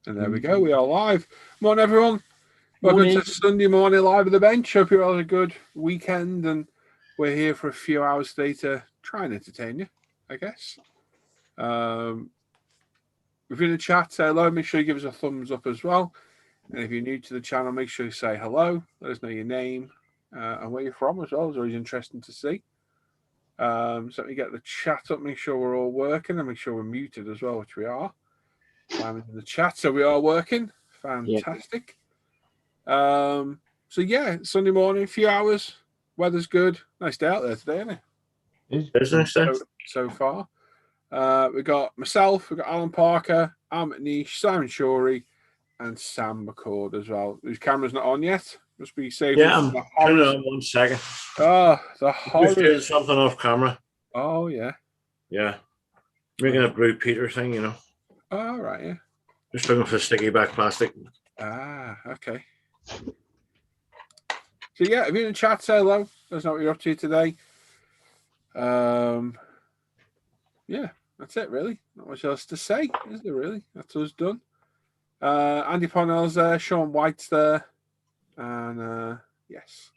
And there we go. We are live. Morning, everyone. Morning. Welcome to Sunday morning live at the bench. Hope you all had a good weekend, and we're here for a few hours today to try and entertain you, I guess. If you're in the chat, say hello. Make sure you give us a thumbs up as well. And if you're new to the channel, make sure you say hello. Let us know your name and where you're from as well. It's always interesting to see. So let me get the chat up. Make sure we're all working, and make sure we're muted as well, which we are. I'm in the chat, so we are working. Fantastic. Yep. So yeah, Sunday morning, a few hours. Weather's good. Nice day out there today, isn't it? It's nice day. So far. We got myself, we got Alan Parker, Al McNeish, Simon Shorey, and Sam McCord as well. Whose camera's not on yet. Must be saving. Yeah, I'm turning it on 1 second. Oh, the horror. Just doing something off camera. Oh yeah. Yeah. Making a Blue Peter thing, you know. Oh, right, yeah. Just looking for sticky back plastic. Ah, okay. So yeah, if you're in the chat, say hello. Let us know what you're up to today. Yeah, that's it really. Not much else to say, is there really? That's us done. Andy Ponnell's there, Sean White's there. And yes.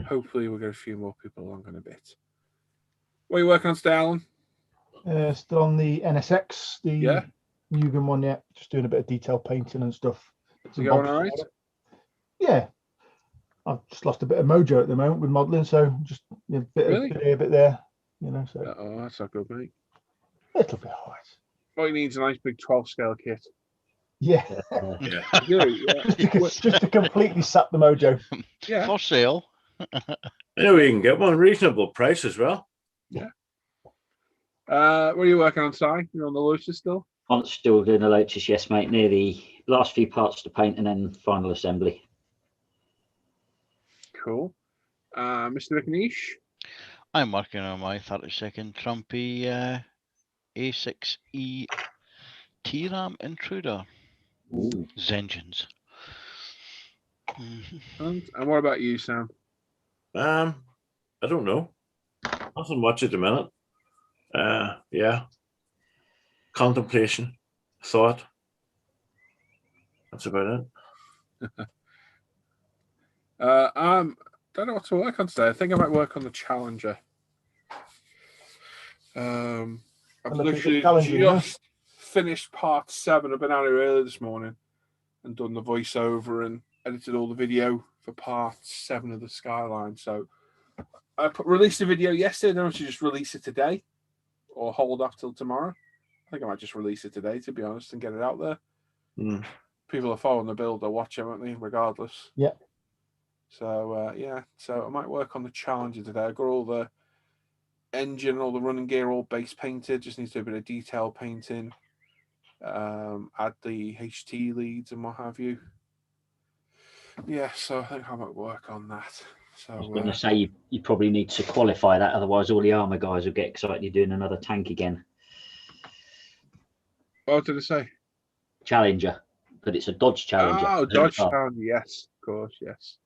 Hopefully we'll get a few more people along in a bit. What are you working on today, Alan? Still on the NSX, the Newgan one yet. Just doing a bit of detail painting and stuff. Is it going all right? Yeah. I've just lost a bit of mojo at the moment with modelling, so just a bit here, a bit there, you know. So that's not good, mate. It'll be all right. All you need is a nice big 12 scale kit. Yeah. Just to completely sap the mojo. Yeah. For sale. I know you can get one reasonable price as well. Yeah. What are you working on, Si? You're on the Lotus still? I'm still doing the Lotus, yes, mate. Near the last few parts to paint and then final assembly. Cool. Mr. McNeish? I'm working on my 32nd Trumpy A6E T-Ram Intruder. Ooh. Zengens. And what about you, Sam? I don't know. Nothing much at the minute. Yeah. Contemplation. Thought. That's about it. Don't know what to work on today. I think I might work on the Challenger. I've literally just finished part 7. I've been out here early this morning and done the voiceover and edited all the video for part 7 of the Skyline. So I released a video yesterday. I don't know if I just release it today or hold off till tomorrow. I think I might just release it today, to be honest, and get it out there. People are following the build, they'll watch it, won't they, regardless? Yeah. So, so I might work on the Challenger today. I've got all the engine, all the running gear, all base painted. Just need to do a bit of detail painting, add the HT leads and what have you. Yeah, so I think I might work on that. So I was going to say you probably need to qualify that, otherwise all the armour guys will get excited you're doing another tank again. What did I say? Challenger, but it's a Dodge Challenger. Oh, Dodge Challenger, yes, of course, yes.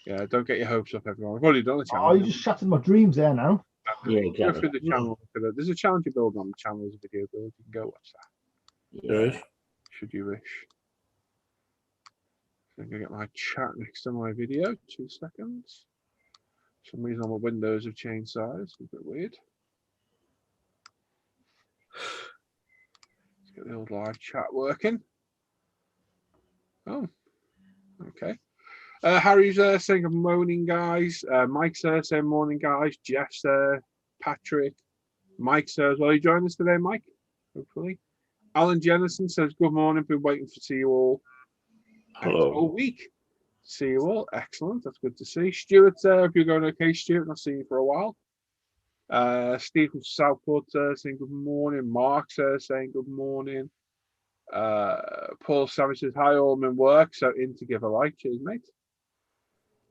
Yeah, don't get your hopes up, everyone. I've already done the Challenger. Oh, you just shattered my dreams there now. Yeah, exactly. Go through the channel. There's a Challenger build on the channel. There's a video build. You can go watch that. Yeah. Should you wish. I'm going to get my chat next to my video. 2 seconds. For some reason, all my windows have changed size. A bit weird. Let's get the old live chat working. Oh, okay. Harry's saying good morning, guys. Mike's saying morning, guys. Jeff's there. Patrick. Mike's there as well. You joined us today, Mike? Hopefully. Alan Jennison says good morning. Been waiting to see you all. Hello. All week. See you all. Excellent. That's good to see. Stuart's there. If you're going okay, Stuart. I've seen you for a while. Steve from Southport saying good morning. Mark's saying good morning. Paul Savage says hi, all in work. So in to give a like. Cheers, mate.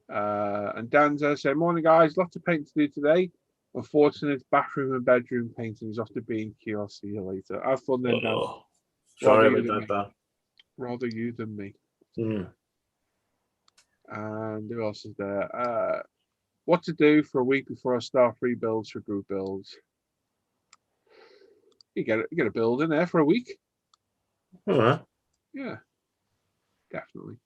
And Dan's saying morning, guys. Lots of paint to do today. Unfortunately, it's bathroom and bedroom painting is off to B&Q. I'll see you later. Have fun then, Dan. Sorry about that. Rather you than me. Mm. And who else is there? What to do for a week before I start free builds for group builds? You get a build in there for a week. All right. Yeah, definitely.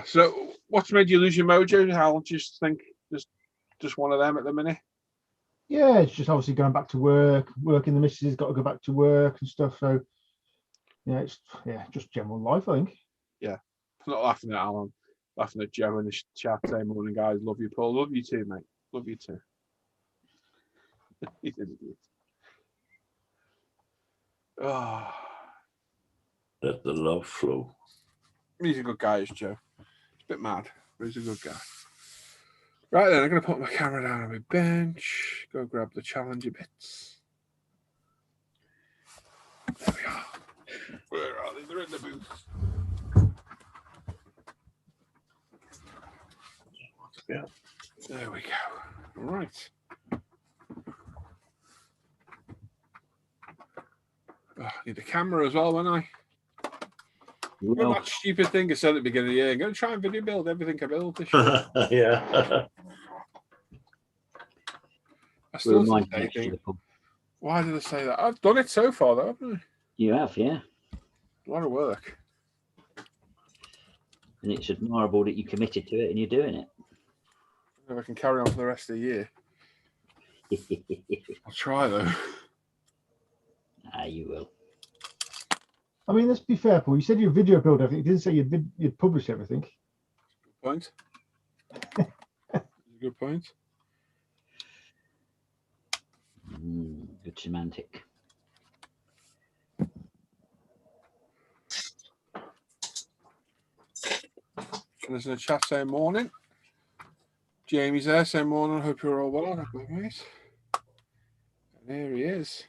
So, what's made you lose your mojo? How do you think just one of them at the minute? Yeah, it's just obviously going back to working. The missus has got to go back to work and stuff. So yeah, it's just general life, I think. Yeah, I'm not laughing at Alan, laughing at Joe in the chat saying, "Morning, guys. Love you, Paul. Love you too, mate. Love you too." He's an idiot. Oh, Let the love flow. he's a good guy, is Joe. He's a bit mad, but he's a good guy. Right then, I'm going to put my camera down on my bench, go grab the challenger bits. There we are. Where are they? They're in the booth. Yeah. There we go. All right. Oh, I need a camera as well, won't I? Well, That stupid thing I said at the beginning of the year. I'm going to try and video build everything I build this year. Yeah. I still remind say me next year, Paul. why did I say that? I've done it so far, though, haven't I? You have, yeah. A lot of work. And it's admirable that you committed to it and you're doing it. If I can carry on for the rest of the year. I'll try, though. You will. I mean, let's be fair, Paul. You said you video build everything. You didn't say you'd publish everything. Good point. Good point. Good semantic. There's in the chat saying morning. Jamie's there saying morning. Hope you're all well. Mate. And here he is.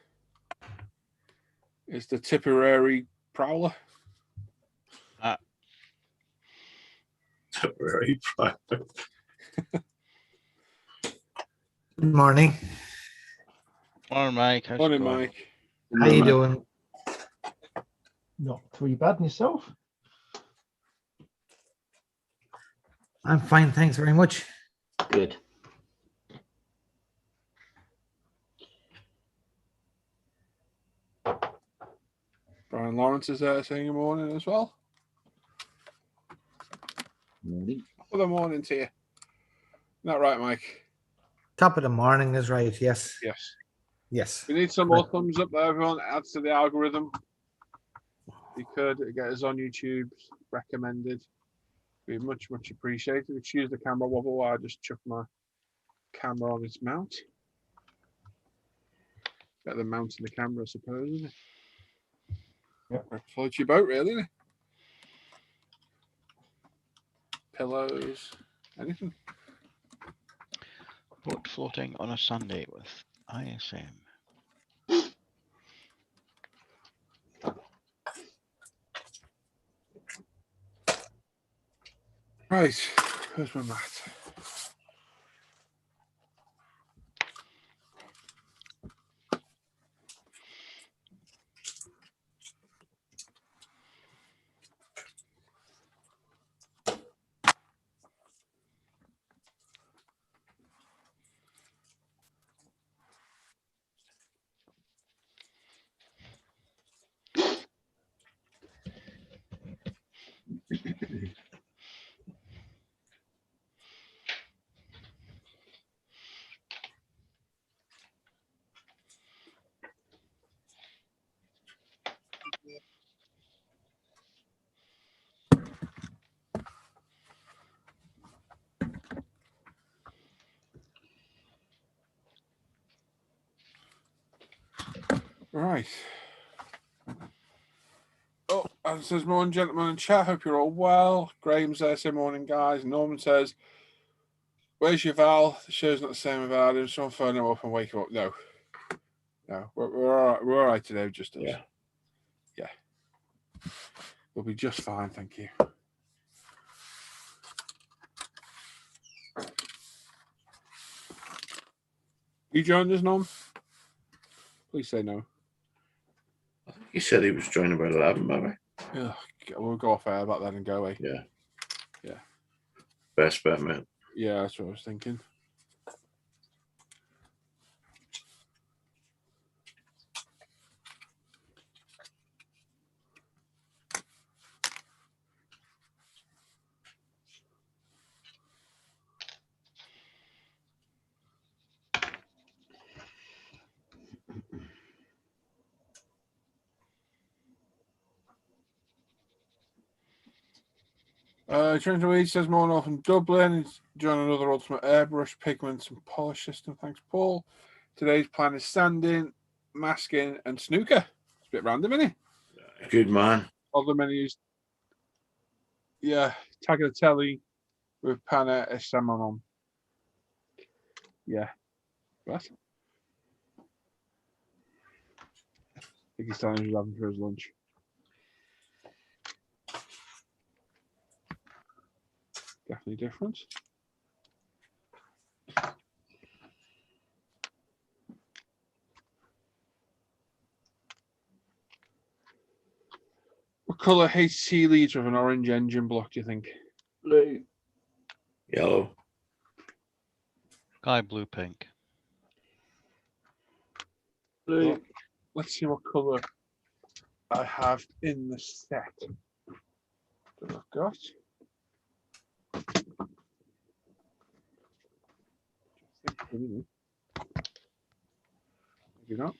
It's the Tipperary Prowler. Very proud. Good morning. Morning, Mike. How's it Morning, going? Mike. How you doing? Not too bad. And yourself? I'm fine, thanks very much. Good. Brian Lawrence is there saying good morning as well. Morning. Good morning to you. Not right, Mike? Top of the morning is right, yes. Yes. Yes. We need some more thumbs up there, everyone. Adds to the algorithm. If you could get us on YouTube, recommended. Be much, much appreciated. Excuse the camera wobble while I just chuck my camera on its mount. Better than mounting the camera, I suppose, isn't it? Yeah. Float your boat, really, isn't it? Pillows, anything. Boat floating on a Sunday with ISM. Right, where's my mat? Right. Oh, and says morning, gentlemen in chat. Hope you're all well. Graham's there saying morning, guys. Norman says, "Where's your Val? The show's not the same without him. Someone phone him up and wake him up." No, we're all right. We're all right today. Just us. Yeah. We'll be just fine, thank you. You joined us, Norm? Please say no. He said he was joining about 11, maybe. Yeah, we'll go off air about that and go away. Yeah. Yeah. Best bet, mate. Yeah, that's what I was thinking. Trent Weed says more north from Dublin. He's joining another Ultimate Airbrush Pigments and Polish System. Thanks, Paul. Today's plan is sanding, masking, and snooker. It's a bit random, isn't it? Good man. All the menus. Yeah, tagliatelle with pane e salmon. Yeah. What? I think he's telling us he's having for his lunch. Definitely different. What colour HT leads with an orange engine block, do you think? Blue. Yellow. Sky blue pink. Blue. Let's see what colour I have in the set that I've got. Maybe not.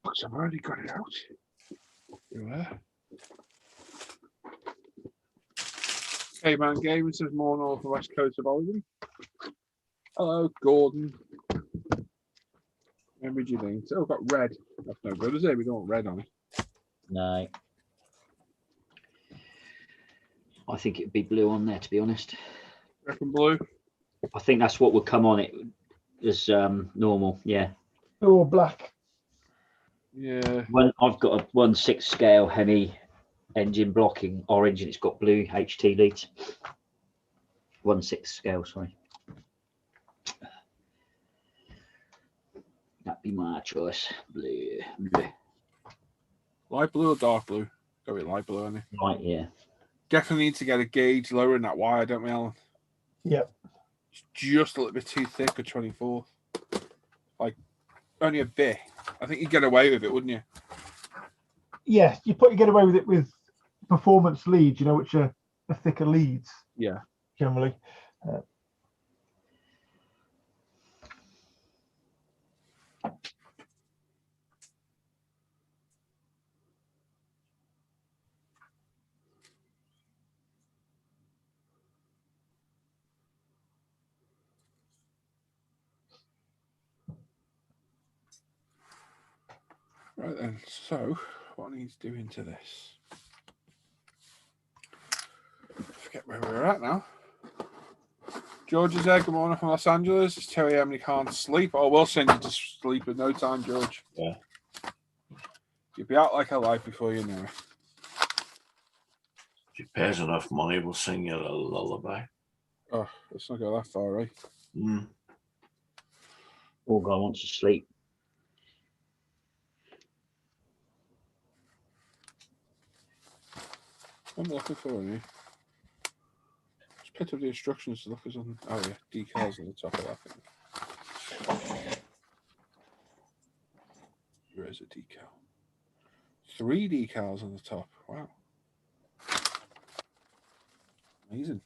Looks, I've already got it out. There. Hey man, Gaming says more north and west coast of Oregon. Hello, Gordon. Remember you think? Oh, got red. That's no good, is it? We don't want red on it. No. I think it'd be blue on there, to be honest. Reckon blue. I think that's what would come on it as normal. Yeah. Or black. Yeah. I've got a 1/6 scale Hemi engine blocking orange, and it's got blue HT leads. 1/6 scale, sorry. That'd be my choice. Blue. Light blue or dark blue? Go with light blue, only. Right, yeah. Definitely need to get a gauge lower in that wire, don't we, Alan? Yep. It's just a little bit too thick for 24. Like, only a bit. I think you'd get away with it, wouldn't you? Yeah, you get away with it with performance leads, which are thicker leads. Yeah. Generally. Right then, so what needs doing to this? Forget where we're at now. George is there. Good morning from Los Angeles. It's 2 a.m. and he can't sleep. Oh, we'll send you to sleep in no time, George. Yeah. You'll be out like a light before you know it. If you pays enough money, we'll sing you a little lullaby. Oh, let's not go that far, right? Mm. All guy wants to sleep. I'm looking for any. Just picked up the instructions to look at something. Oh yeah, decals on the top of that thing. There is a decal. 3 decals on the top. Wow. Amazing.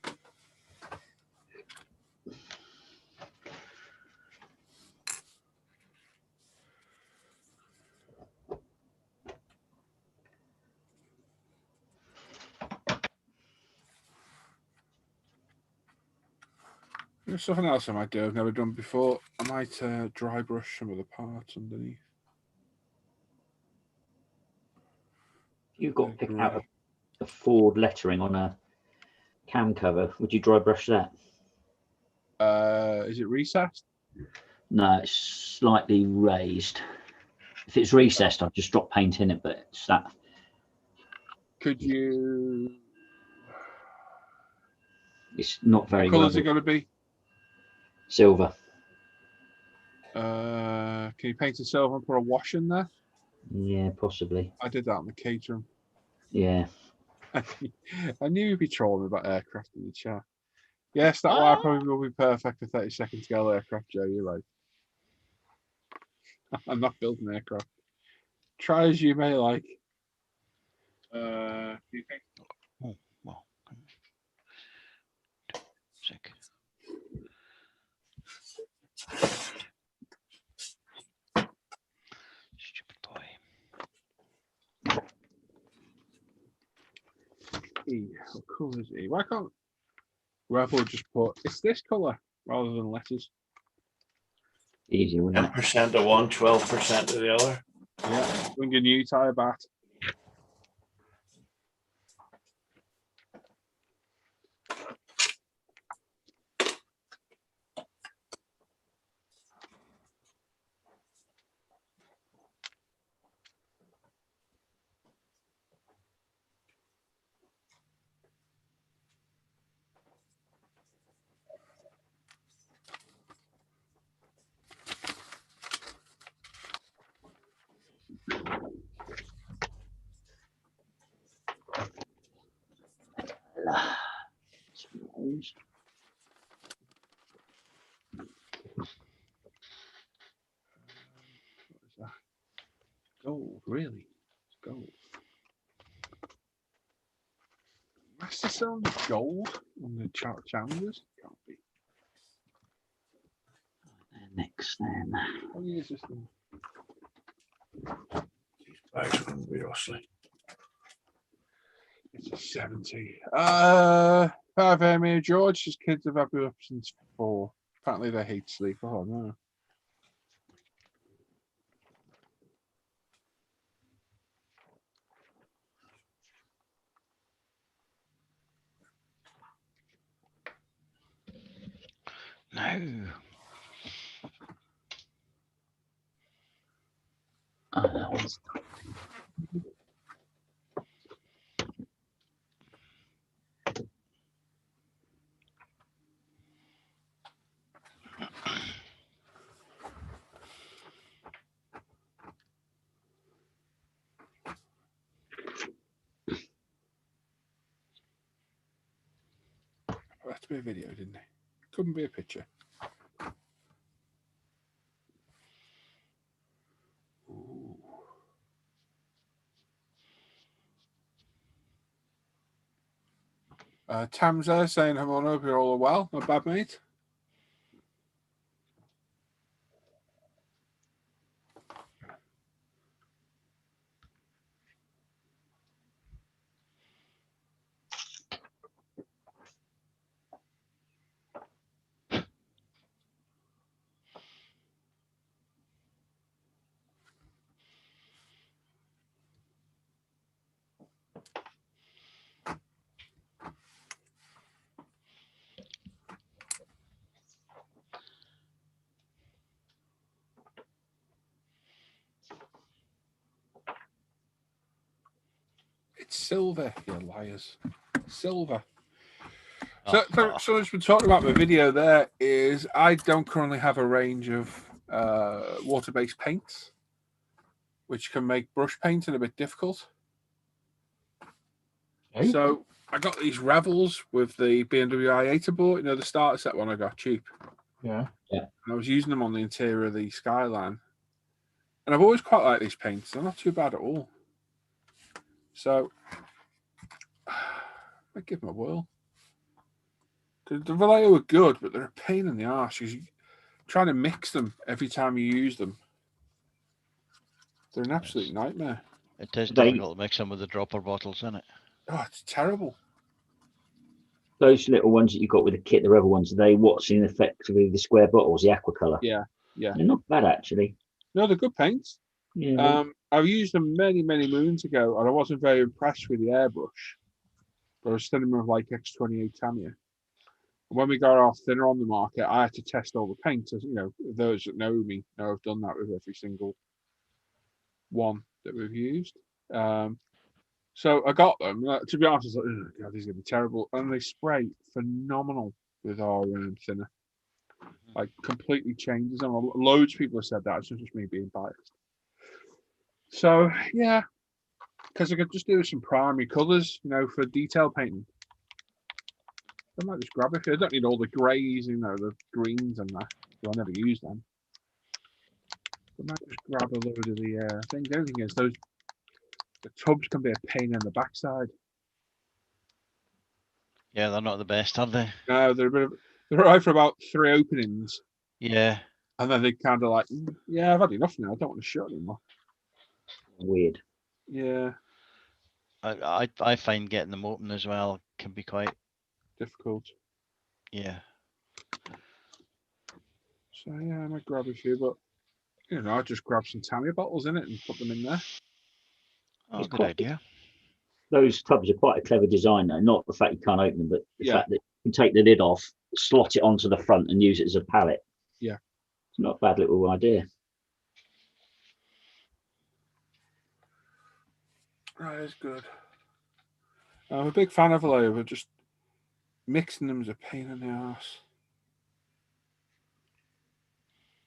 There's something else I might do I've never done before. I might dry brush some of the parts underneath. You've got to pick out a Ford lettering on a cam cover. Would you dry brush that? Is it recessed? No, it's slightly raised. If it's recessed, I've just dropped paint in it, but it's that. Could you? It's not very What colour is well. it going to be? Silver. Can you paint it silver and put a wash in there? Yeah, possibly. I did that in the catering. Yeah. I knew you'd be trolling about aircraft in the chat. Yes, that wire probably will be perfect for 30-second scale aircraft, Joe. You're right. I'm not building aircraft. Try as you may like. Do you think? Oh, well. Sick. Stupid boy. E. What colour is E? Why can't Rebel just put it's this colour rather than letters? Easy, wouldn't it? 10% to one, 12% to the other. Yeah, bring a new tyre bat. What is that? Gold, really? It's gold. Master Cylinder gold on the challenges? Can't be. Next then. How many is this thing? Bags wouldn't be rustling. It's a 70. 5 here, George. His kids have had me up since 4. Apparently they hate sleep. Oh no. No. Oh, that one's It had to be a video, didn't it? Couldn't be a picture. Ooh. Tam's there saying, "Come on, hope you're all well." Not bad, mate. It's silver, you liars. Silver. So someone's been talking about my video there is I don't currently have a range of water-based paints, which can make brush painting a bit difficult. Okay. So I got these Revels with the BMW i8 aboard, you know, the starter set one I got cheap. Yeah. And I was using them on the interior of the Skyline. And I've always quite liked these paints. They're not too bad at all. So I give them a whirl. The Vallejo are good, but they're a pain in the arse because you're trying to mix them every time you use them. They're an absolute nightmare. It is They- difficult to mix them with the dropper bottles, isn't it? Oh, it's terrible. Those little ones that you got with the kit, the Rebel ones, are they what's in effectively the square bottles, the aqua colour? Yeah. They're not bad actually. No, they're good paints. Yeah. I've used them many, many moons ago, and I wasn't very impressed with the airbrush. But I was sending them with like X28 Tamiya. When we got our thinner on the market, I had to test all the paints. As you know, those that know me know I've done that with every single one that we've used. So I got them. To be honest, I was like, oh, God, these are going to be terrible. And they spray phenomenal with our thinner. Like, completely changes them. Loads of people have said that. It's not just me being biased. So, yeah. Because I could just do some primary colours, you know, for detail painting. I might just grab it. I don't need all the greys, you know, the greens and that. So I never use them. We might just grab a load of the thing. The only thing is, the tubs can be a pain in the backside. Yeah, they're not the best, are they? No, they're alright for about 3 openings, Yeah. and then they kind of like, yeah, I've had enough now. I don't want to shut anymore. Weird. Yeah, I find getting them open as well can be quite, difficult. yeah. So yeah, I might grab a few, but I'll just grab some Tamiya bottles in it and put them in there. Oh, It's good quite- idea. Those tubs are quite a clever design, though. Not the fact you can't open them, but the Yeah. fact that you can take the lid off, slot it onto the front, and use it as a pallet. Yeah. It's not a bad little idea. That is good. I'm a big fan of Alea, but just mixing them is a pain in the ass.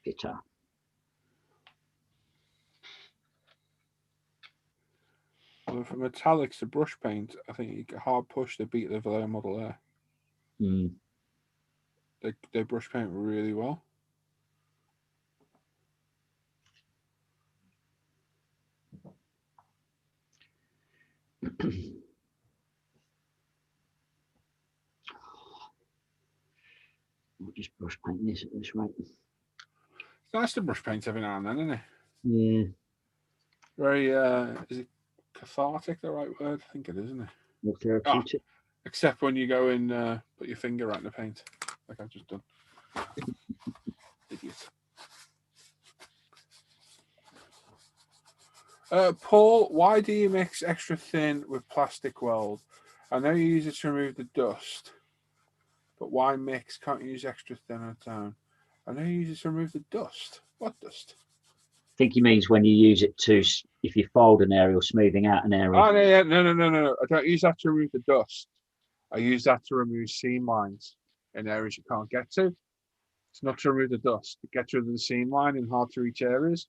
Bitter. Well, for metallics to brush paint, I think you get hard push to beat the Vallejo model there. Mm. They brush paint really well. We'll just brush paint this at this rate. It's nice to brush paint every now and then, isn't it? Yeah. Very, is it cathartic the right word? I think it is, isn't it? More therapeutic. Except when you go in, put your finger right in the paint, like I've just done. Idiot. Paul, why do you mix extra thin with plastic weld? I know you use it to remove the dust, but why mix? Can't you use extra thin on its own? I know you use it to remove the dust. What dust? I think he means when you use it to, if you fold an area or smoothing out an area. Oh, no. I don't use that to remove the dust. I use that to remove seam lines in areas you can't get to. It's not to remove the dust. It gets rid of the seam line in hard to reach areas.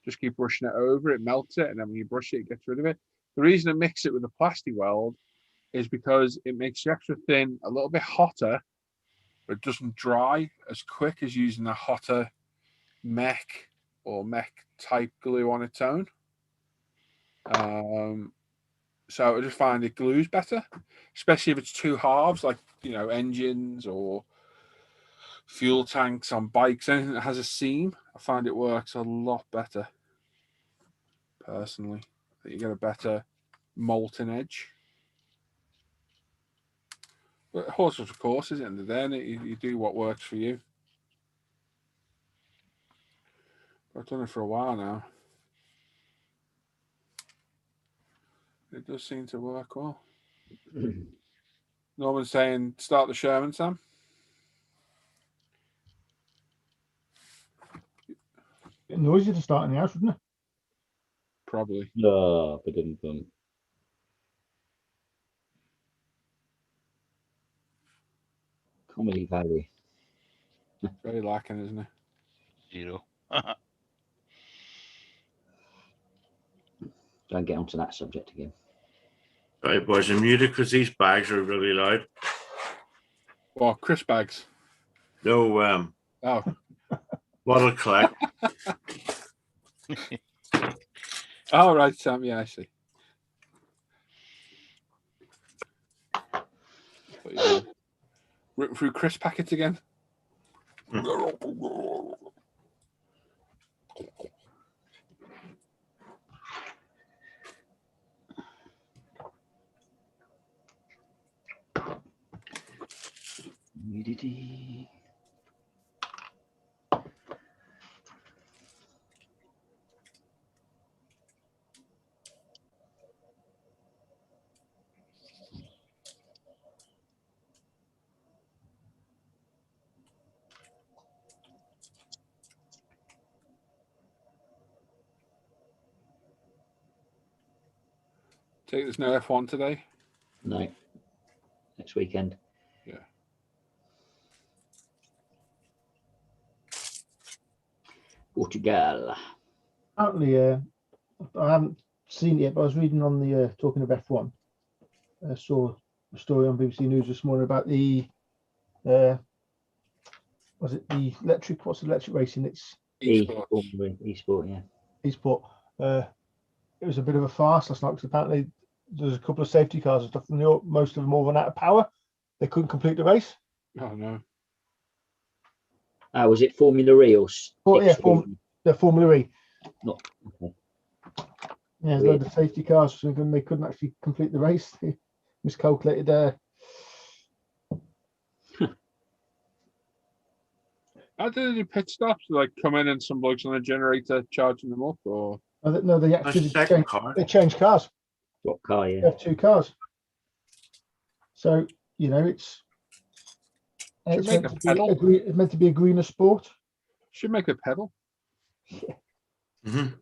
Just keep brushing it over, it melts it, and then when you brush it, it gets rid of it. The reason I mix it with a plastic weld is because it makes the extra thin a little bit hotter, but it doesn't dry as quick as using a hotter mech or mech type glue on its own. So I just find it glues better, especially if it's two halves, like engines or fuel tanks on bikes, anything that has a seam. I find it works a lot better. Personally, I think you get a better molten edge. But horses, of course, is it? And then you do what works for you. I've done it for a while now. It does seem to work well. Norman's saying, start the Sherman, Sam. Get noisy to start in the house, wouldn't it? Probably. No, but didn't. Comedy value. Very lacking, isn't it? 0. Don't get onto that subject again. Right, boys, I'm muted because these bags are really loud. Well, crisp bags. No, Oh, what'll collect. all right, Sam. Yeah, I see. What you doing? Ripping through crisp packets again. Take there's no F1 today. No. Next weekend. Yeah. Portugal. Apparently, I haven't seen it yet, but I was reading on the talking of F1. I saw a story on BBC News this morning about the was it the electric? What's the electric racing? It's Esport, yeah. Esport. It was a bit of a farce last night because apparently there's a couple of safety cars and stuff, and most of them all ran out of power. They couldn't complete the race. Oh no. Was it Formula E or? Oh yeah, Xtreme? the Formula E. Not. Okay. Yeah, there's a Weird. load of safety cars, so they couldn't actually complete the race. They miscalculated How do they do pit stops? Like come in and some blokes on a generator charging them up, or no, they actually second car. changed cars. What car? Yeah. They have 2 cars. So, it's Should make a meant pedal. it's meant to be a greener sport. should make a pedal. Mhm.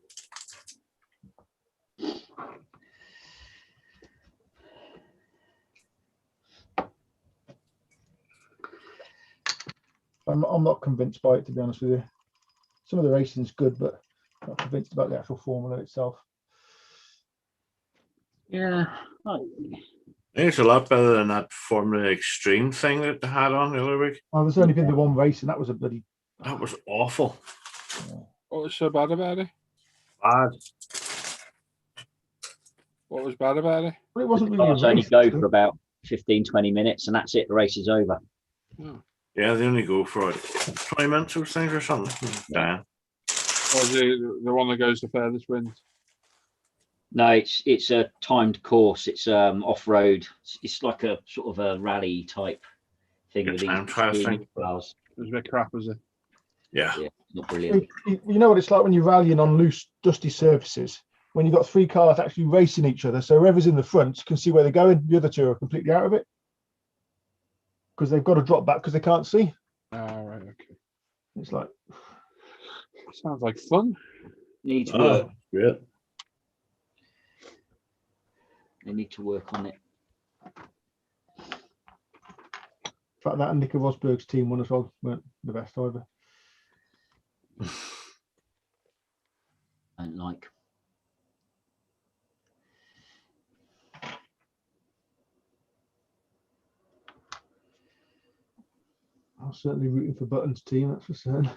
I'm not convinced by it, to be honest with you. Some of the racing's good, but I'm not convinced about the actual formula itself. Yeah. I think it's a lot better than that Formula Extreme thing that they had on the other week. Well, there's only been the one race, and that was a bloody. That was awful. What was so bad about it? Bad. What was bad about it? Well, it wasn't really a Cars only race. go actually. for about 15-20 minutes, and that's it. The race is over. Yeah, they only go for 20 minutes those things or something. Yeah. Or is it the one that goes the furthest wins? No, it's a timed course. It's off road. It's like a sort of a rally type thing Yeah, with these time trial extreme thing. cars. It was a bit crap, was it? Yeah. Yeah, not brilliant. You know what it's like when you're rallying on loose, dusty surfaces. When you've got 3 cars actually racing each other, so whoever's in the front can see where they're going. The other 2 are completely out of it because they've got to drop back because they can't see. Right, okay. It's like, Sounds like fun. Needs work. Oh, great. They need to work on it. in fact, that and Nico Rosberg's team one as well weren't the best either. Don't like. I'm certainly rooting for Button's team, that's for certain.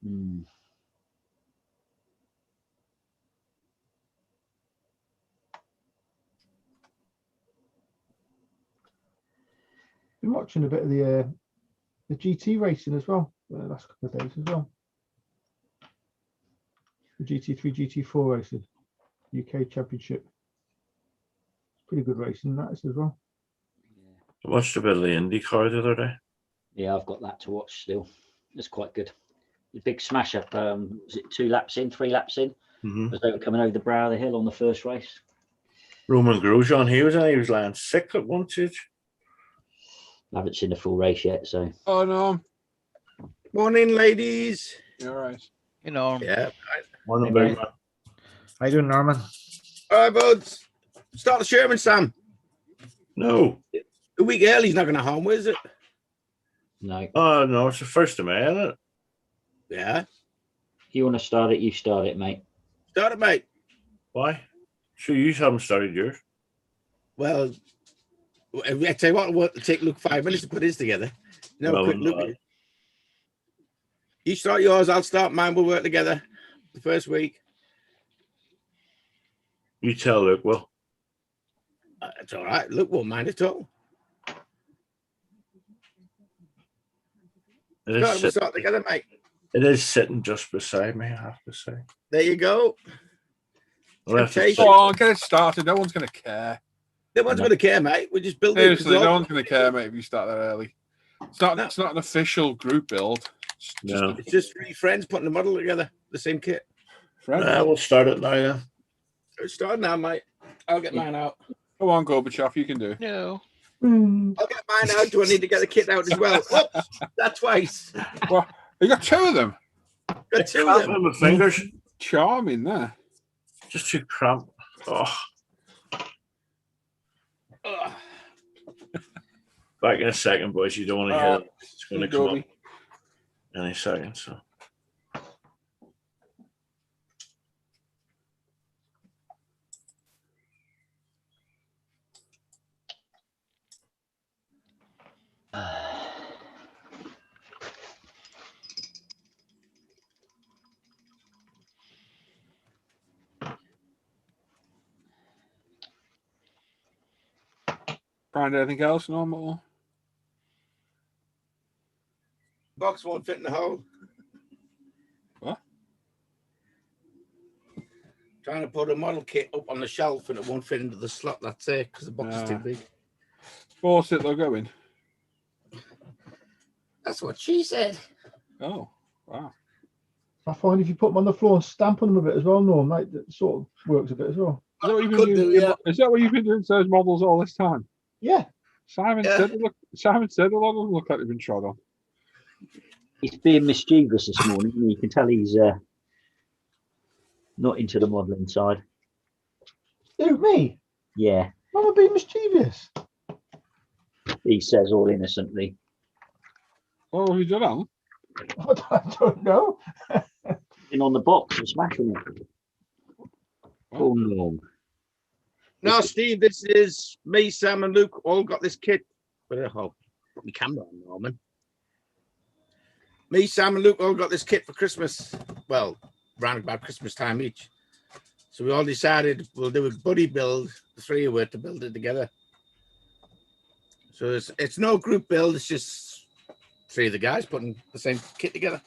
Hmm. Been watching a bit of the GT racing as well the last couple of days as well. The GT3, GT4 racing, UK Championship. Pretty good racing that is as well. I watched a bit of the IndyCar the other day. Yeah, I've got that to watch still. It's quite good. The big smash up. Was it 2 laps in, 3 laps in? Mhm. As they were coming over the brow of the hill on the first race. Roman Grosjean, he was lying sick at one stage. I haven't seen the full race yet, so Oh no, Morning, ladies. you're right. Yeah. One Hey, big mate. man. How you doing, Norman? All right, buds. Start the Sherman, Sam. No. A week early is not going to harm, is it? no. Oh, no, it's the 1st of May, isn't it? Yeah. If you want to start it, you start it, mate. Start it, mate. Why? Sure, you haven't started yours. Well, I tell you what, it'll take Luke 5 minutes to put his together. No, Well, quick no, look. You start yours, I'll start mine. We'll work together the first week. You tell Luke, well. It's all right. Luke won't mind at all. It We'll is, start together, mate. it is sitting just beside me, I have to say. There you go. I'll have to Temptation. Go on, get it started. No one's going to care. No one's going to care, mate. We just build it. Seriously, no one's going to care, mate, if you start that early. It's not. No. It's not an official group build. It's just No. a It's just 3 friends putting the model together, the same kit. friend. We'll start it now then. It's starting now, mate. I'll get mine out. Go on, Gorbachev, you can do it. No. I'll get mine out. Do I need to get the kit out as well? Whoops, that's twice. Well, you got 2 of them. Got 2 of Cramp them. in my fingers. Charming there. Just too cramped. Oh, Ugh. back in a second, boys. You don't want to hear it. It's going to come up Gobi. any second. So. Find anything else normal? Box won't fit in the hole. What? Trying to put a model kit up on the shelf and it won't fit into the slot. That's it, because the box is too big. Force it, they'll go in. That's what she said. Oh, wow. I find if you put them on the floor and stamp on them a bit as well, Norm, that sort of works a bit as well. Is that what you've Could been doing? do, yeah. Is that what you've been doing to those models all this time? Yeah. Simon Yeah. said. Simon said a lot of them look like they've been trod on. He's being mischievous this morning. You can tell he's not into the modelling side. Who, me? Yeah, I'm being mischievous. he says all innocently. What have you done, Alan? I don't know. In on the box and smashing it. Oh, Norm. No, Steve, this is me, Sam, and Luke all got this kit. Put my camera on, Norman. Me, Sam, and Luke all got this kit for Christmas. Well, around about Christmas time each. So we all decided we'll do a buddy build, the three of us, to build it together. So it's no group build, it's just three of the guys putting the same kit together.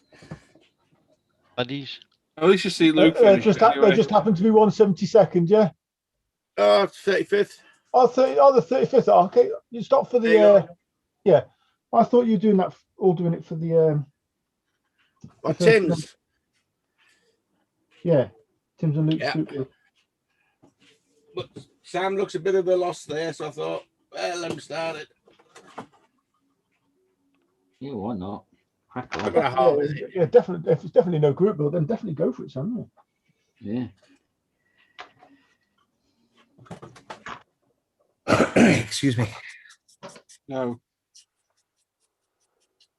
Buddies. At least you see Luke. They finish just anyway. happened to be 172nd, yeah. Oh, it's 35th. Oh, the 35th. Oh, okay, you stopped for There you the. go. Yeah, I thought you were doing that. All doing it for the. Or the first Tim's. one. Yeah, Tim's and Luke's Yeah. group build. But Sam looks a bit of a loss there, so I thought, well, let him start it. Yeah, why not? Crack on. Look at how is it? Yeah, definitely. If it's definitely no group build, then definitely go for it, Sam. Yeah. Excuse me. No.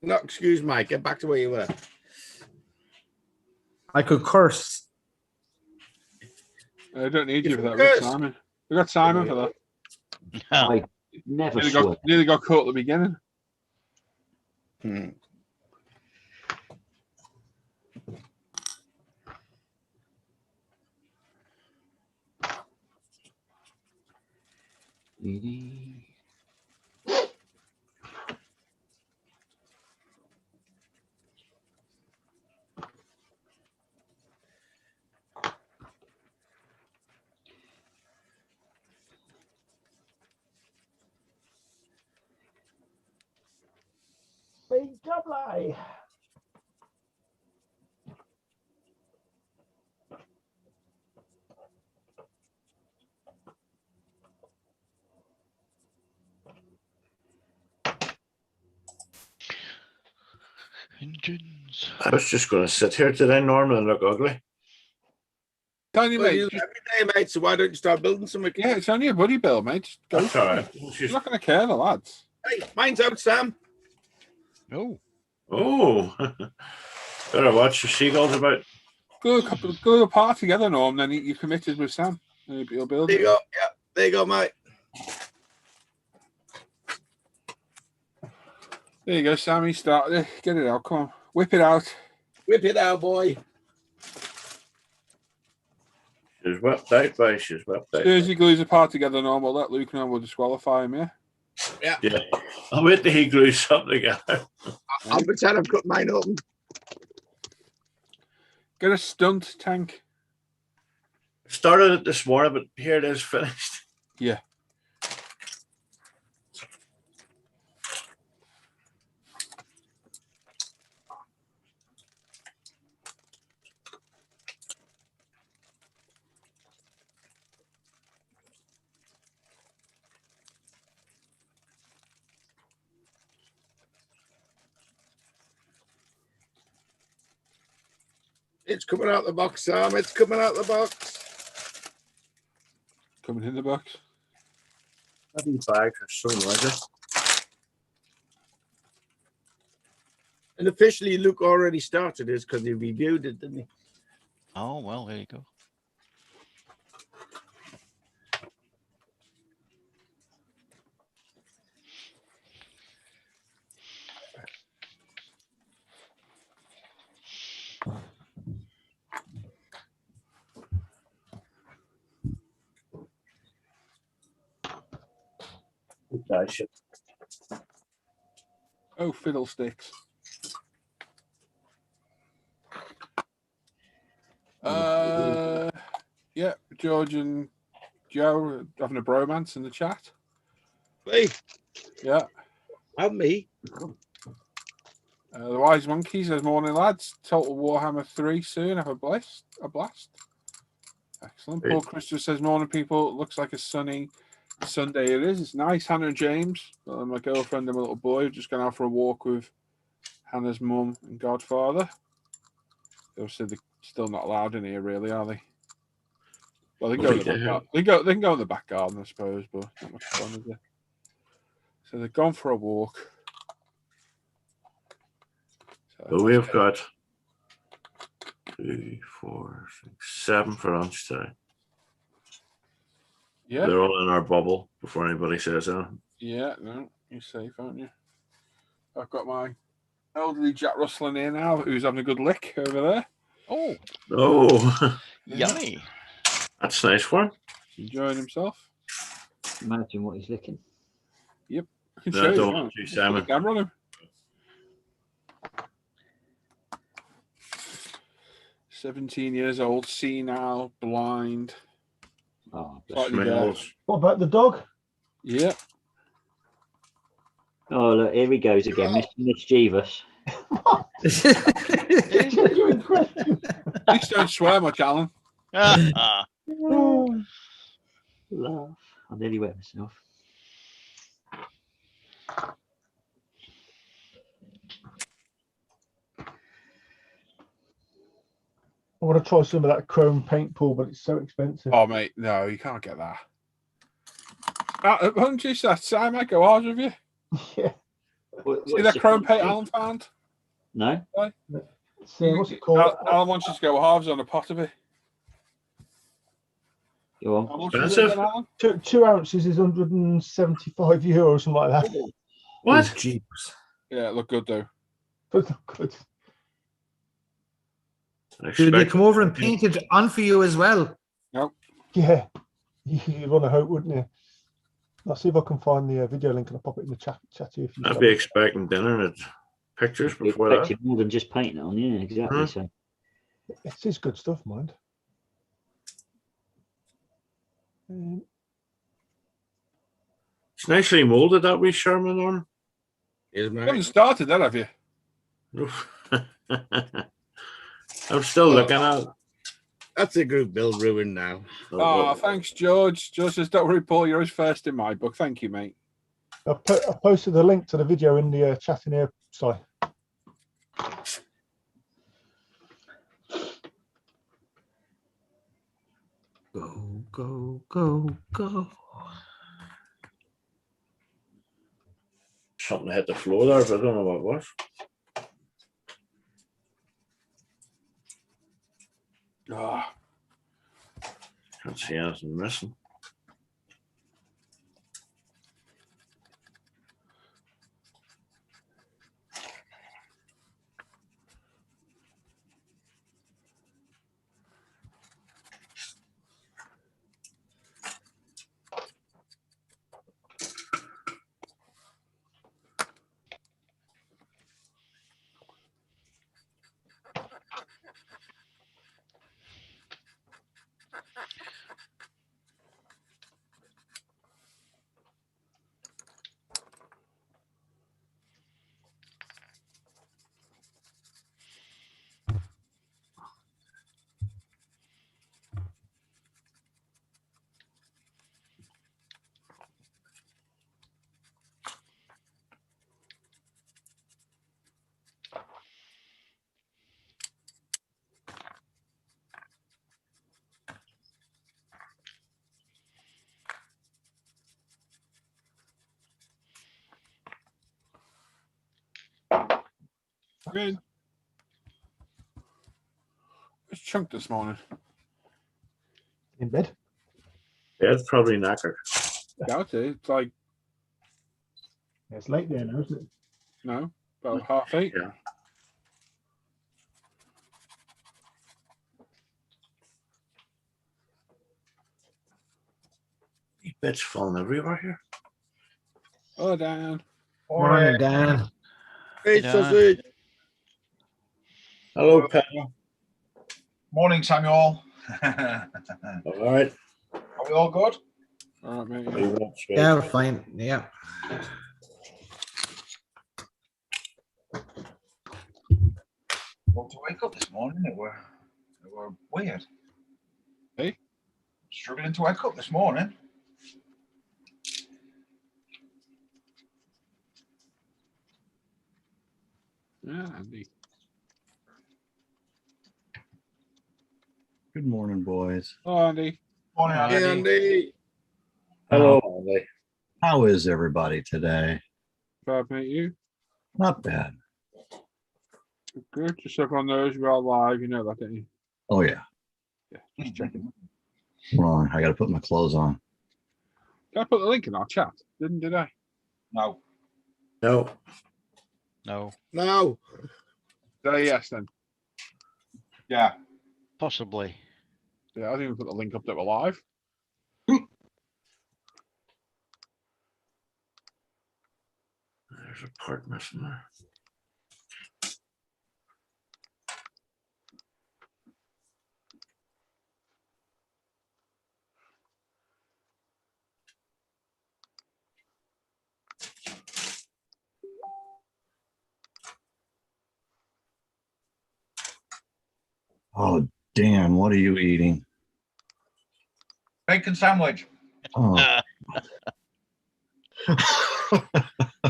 No, excuse Mike, get back to where you were. I could curse. I don't need you for that. We've Curse. got Simon. We got Simon for that. I never Nearly swear. got caught at the beginning. Hmm. Big double. Engines. I was just going to sit here today, Norman, and look ugly. Tiny Well, mate. you do Just, every day, mate, so why don't you start building something? yeah, it's only a buddy build, mate. Just go That's for all it. right. It's You're just- not going to care, the lads. Hey, mine's out, Sam. Oh, Oh, better watch your seagulls about. Go apart together, Norm. Then you committed with Sam. You'll build There you it. go. Yeah, there you go, mate. There you go, Sammy. Started it. Get it out. Come on, whip it out. Whip it out, boy. She's whipped out, by she's whipped As out. soon as he glues apart together, Norm, we'll let Luke know. We'll disqualify him. Yeah. Yeah, Yeah, I'll wait till he glues something together. I'll pretend I've cut mine open. Get a stunt tank. Started it this morning, but here it is finished. Yeah. It's coming out the box, Sam. It's coming out the box. Coming in the box. Bloody bags are so noisy. And officially, Luke already started this because he reviewed it, didn't he? oh well, there you go. Shit. Oh, fiddlesticks. Yeah, George and Joe are having a bromance in the chat. Hey, Yeah. help me. The Wise Monkey says, morning, lads. Total Warhammer 3 soon. Have a blast. Excellent. Great. Paul Christopher says, morning, people. Looks like a sunny Sunday it is. It's nice. Hannah and James, my girlfriend and my little boy, have just gone out for a walk with Hannah's mum and godfather. Obviously, they're still not allowed in here, really, are they? Well, they can go in the back garden. They can go in the back garden, I suppose, but not much fun, is it? So they've gone for a walk. So we've got 3, 4, 6, 7 for lunch today. Yeah. They're all in our bubble before anybody says anything. Yeah, no, you're safe, aren't you? I've got my elderly Jack Russell in here now, who's having a good lick over there. Oh, Oh, yummy. that's nice for him. Enjoying himself. Imagine what he's licking. Yep. I can No, show you. don't now. want to, Just put the Simon. camera on him. 17 years old, senile, blind. Oh, Slightly deaf. Smells. What about the dog? Yeah. oh look, here he goes again, Mr. Mischievous. Genuine question. Please don't swear much, Alan. Ah, Laugh. I nearly wet myself. I want to try some of that chrome paint pool, but it's so expensive. Oh, mate, no, you can't get that. Haven't you said I might go hard with you? Yeah. See that chrome paint Alan found? No? So what's it called? Alan wants you to go halves on a pot of it. Go on. How much was it Expensive. then, Alan? 2 ounces is €175, something like that. What? Jeeps. Yeah, it looked good though. But good. Do they come over and paint it on for you as well? Yeah. You'd want to hope, wouldn't you? I'll see if I can find the video link and I'll pop it in the chat here. If you I'd be expecting dinner and pictures You before that. expected more than just painting it on, yeah, exactly. Mhm. So It is good stuff, mind. It's nicely molded that wee Sherman arm. Here's You haven't my started that, have you? I'm still looking at it. that's a group build ruined now. Oh, thanks, George. George says, don't worry, Paul, you're always first in my book. Thank you, mate. I posted the link to the video in the chat in here. Sorry. Go, go, go, go. Something hit the floor there, but I don't know what it was. Oh, Can't see anything missing. good. Where's Chunk this morning? In bed. Yeah, it's probably knackered. Doubt it. It's like, Yeah, it's late there now, isn't it? no, about 8:30. Yeah. Bits falling everywhere here. Oh, Dan. Morning, Dan. Hey, Dan. sausage. Hello, Pat. Morning, Samuel. All right. Are we all good? All right, mate. You won't speak. Yeah, fine. Yeah. Well, to wake up this morning, it were weird. Hey? Struggling to wake up this morning. Yeah, Andy. Good morning, boys. Oh, Andy. Morning, Hi. Andy. Hey, Andy. Hello, Andy. How is everybody today? Bad, mate. You? Not bad. Good. Just so everyone knows we're all live. You know that, don't you? Oh yeah. Yeah, just checking. Hold on, I got to put my clothes on. Did I put the link in our chat? Did I? No. No. No, No. Yes, then. Yeah. possibly. Yeah, I didn't even put the link up that we're live. There's a part missing there. Oh, Dan, what are you eating? Bacon sandwich. Oh,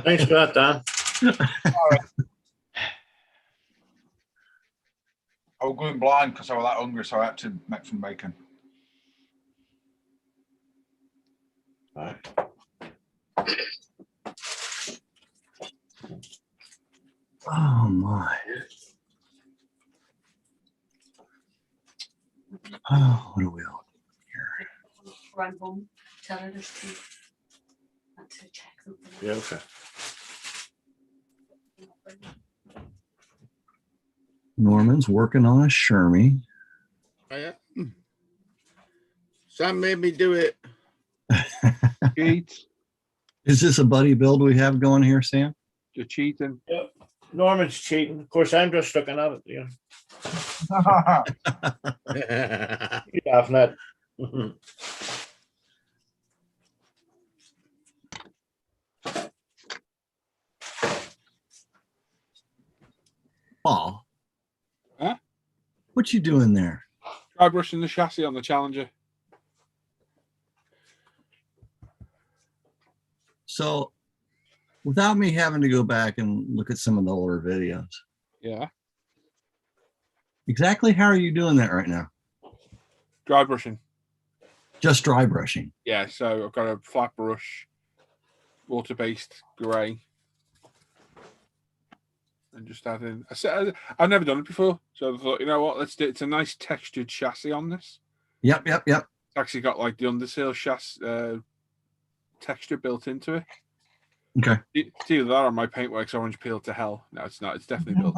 Thanks for that, Dan. I was going blind because I was that hungry, so I had to make some bacon. All right. oh my. Oh, what are we all here? Run home, tell her there's two. Not to check them. Yeah, okay. Norman's working on a Shermy. I am. Sam made me do it. Cheat. Is this a buddy build we have going here, Sam? You're cheating. Yep. Norman's cheating. Of course, I'm just looking at it. You know, laughing at. Paul. Huh? What you doing there? Try brushing the chassis on the Challenger. So, without me having to go back and look at some of the older videos, Yeah. exactly how are you doing that right now? Dry brushing. Just dry brushing. Yeah, so I've got a flat brush, water-based grey. And just add in. I've never done it before, so I thought, you know what, let's do it. It's a nice textured chassis on this. Yep. It's actually got like the undersail chassis texture built into it. Okay. It's either that or my Paintworks orange peel to hell. No, it's not. It's definitely built.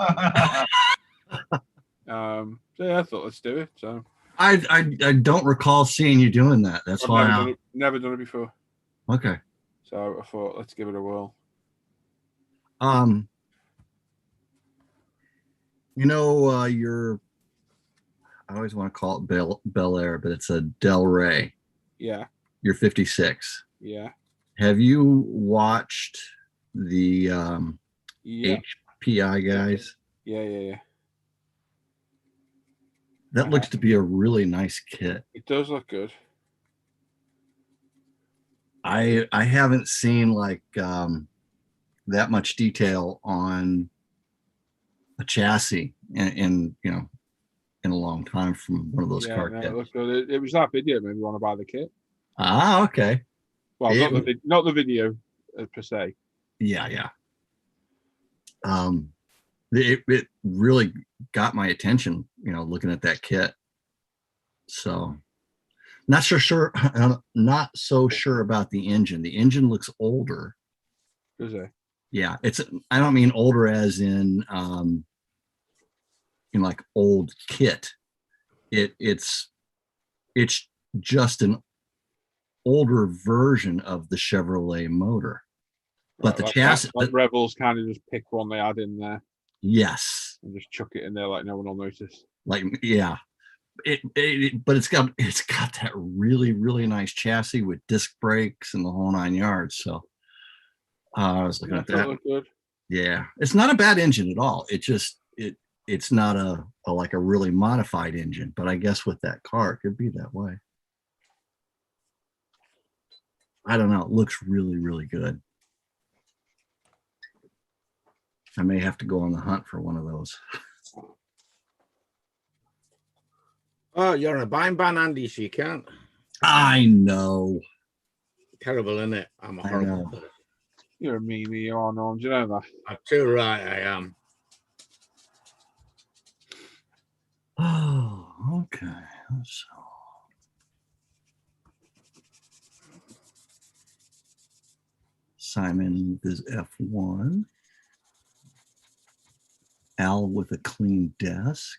So yeah, I thought let's do it. So I don't recall seeing you doing that. That's I've why. never done it before. Okay. So I thought let's give it a whirl. You know, I always want to call it Bel Air, but it's a Del Rey. Yeah. You're 56. Yeah. Have you watched the Yeah. HPI guys? Yeah. That looks to be a really nice kit. It does look good. I haven't seen like that much detail on a chassis in you know in a long time from one of those car No, kits. it looked good. It was that video made me want to buy the kit. Ah, okay. Well, not the video per se. Yeah. It really got my attention, you know, looking at that kit. So not so sure about the engine. The engine looks older. Does it? Yeah, I don't mean older as in like old kit. It's just an older version of the Chevrolet motor. But the Like- chassis, like Rebels kind of just pick one they had in there yes, and just chuck it in there like no one will notice. like yeah, but it's got that really nice chassis with disc brakes and the whole 9 yards. So I was looking at that. Look good. Yeah, it's not a bad engine at all. It's not a like a really modified engine, but I guess with that car it could be that way. I don't know. It looks really good. I may have to go on the hunt for one of those. Oh, you're in a buying ban, Andy, so you can't. I know. Terrible, isn't it? I'm a I horrible. know. You're a meme, you are, Norm. Do you know that? I'm too right, I am. Oh, okay. So Simon is F1. Al with a clean desk.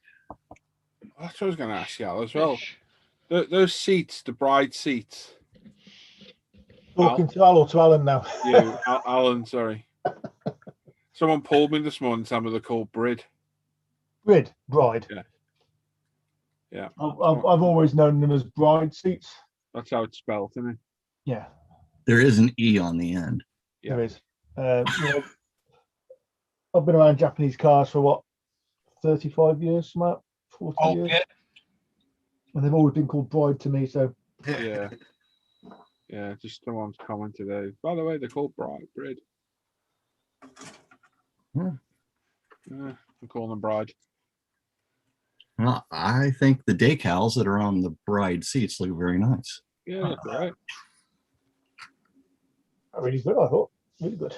That's what I was going to ask you Al, as well. Those seats, the bride seats. Talking to Al or to Alan now? You, Alan, sorry. Someone pulled me this morning, some of the called Bride. Bride. Yeah. I've always known them as bride seats. That's how it's spelled, isn't it? Yeah, There is an E on the end. Yeah. there is. I've been around Japanese cars for what, 35 years, Matt? 40 years. Yeah. And they've always been called bride to me. So Yeah. Yeah, just someone's commented today. By the way, they're called Bride. Hmm. Yeah, we call them Bride. Well, I think the decals that are on the bride seats look very nice. Yeah, that's right. really good, I thought. Really good.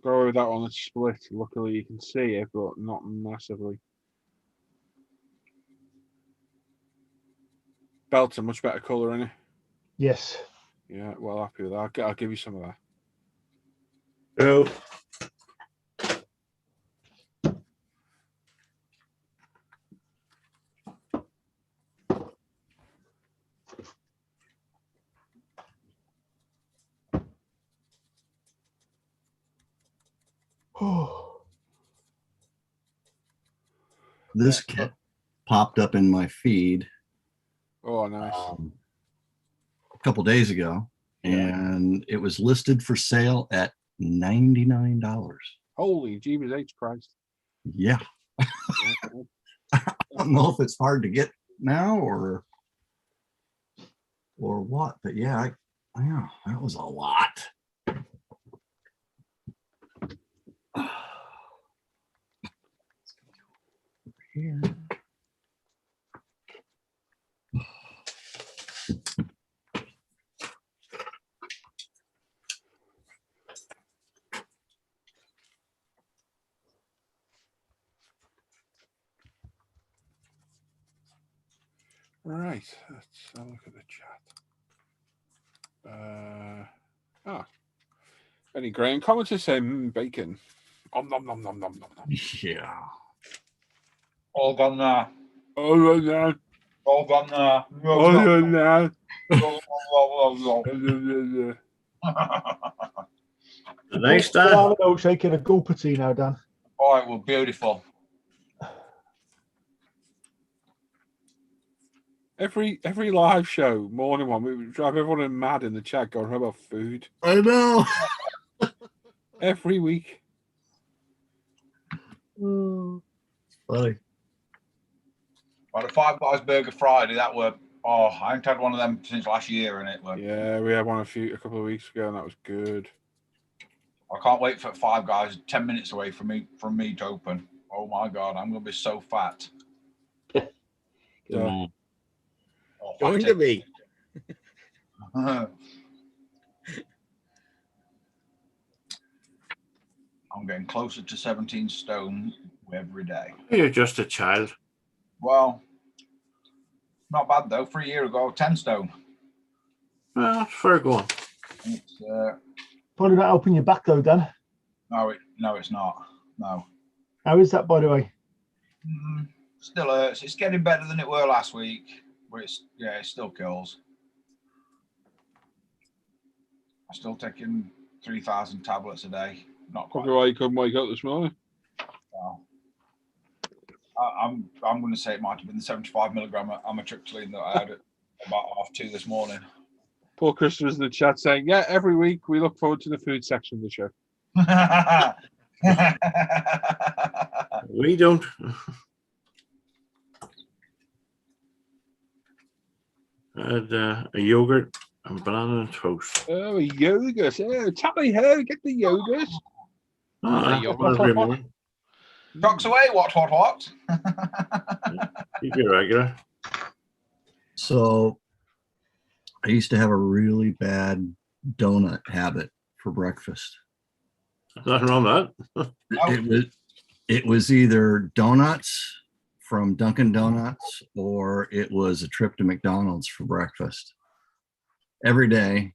Go with that one that's split. Luckily, you can see it, but not massively. Belt's a much better colour, isn't it? Yes. Yeah, well happy with that. I'll give you some of that. Oh, This kit popped up in my feed Oh, nice. a couple days ago, and it was listed for sale at $99. Holy Jeebus H Christ. Yeah. I don't know if it's hard to get now or what, but yeah, I know that was a lot. Here. Right, let's have a look at the chat. Any Graham commenters say bacon. Nom nom nom nom nom nom nom. Yeah. All gone now. Oh no, All gone now. oh no. nice, I'll Dan. have a milkshake and a gulper tea now, Dan. Oh, it was beautiful. Every live show, morning one, we would drive everyone mad in the chat going, how about food? I know. Every week. Funny. Well, the Five Guys Burger Friday, that were, oh, I haven't had one of them since last year, and it were, Yeah, we had one a couple of weeks ago, and that was good. I can't wait for Five Guys 10 minutes away from me to open. Oh my God, I'm going to be so fat. Good Yeah. man. Oh, Going to fatty. be. I'm getting closer to 17 stone every day. You're just a child. Well, not bad though. 3 years ago, 10 stone. Well, that's fair going. It's, Probably not helping your back though, Dan. no, it's not. No. How is that, by the way? Still hurts. It's getting better than it were last week, but it still kills. I'm still taking 3,000 tablets a day. Not quite. Probably why you couldn't wake up this morning. No. I'm going to say it might have been the 75 milligram amitriptyline that I had at about 2:30 this morning. Poor Christopher's in the chat saying, yeah, every week we look forward to the food section of the show. We don't. I had a yogurt and banana and toast. Oh, yogurt. Oh, tally ho, get the yogurt. I have one every morning. Rocks away, what? Keep it regular. So I used to have a really bad donut habit for breakfast. Nothing wrong with that. It was either donuts from Dunkin' Donuts or it was a trip to McDonald's for breakfast every day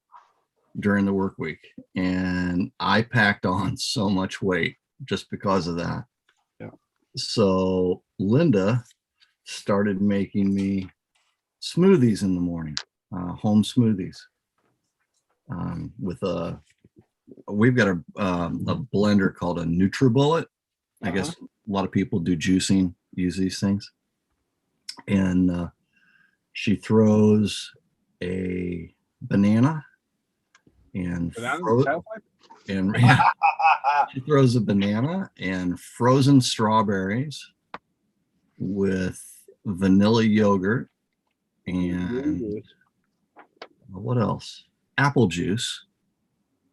during the work week. And I packed on so much weight just because of that. Yeah. So Linda started making me smoothies in the morning, home smoothies with we've got a blender called a NutriBullet. I guess a lot of people do juicing, use these things. And she throws a banana and she throws a banana and frozen strawberries with vanilla yogurt and what else? Apple juice.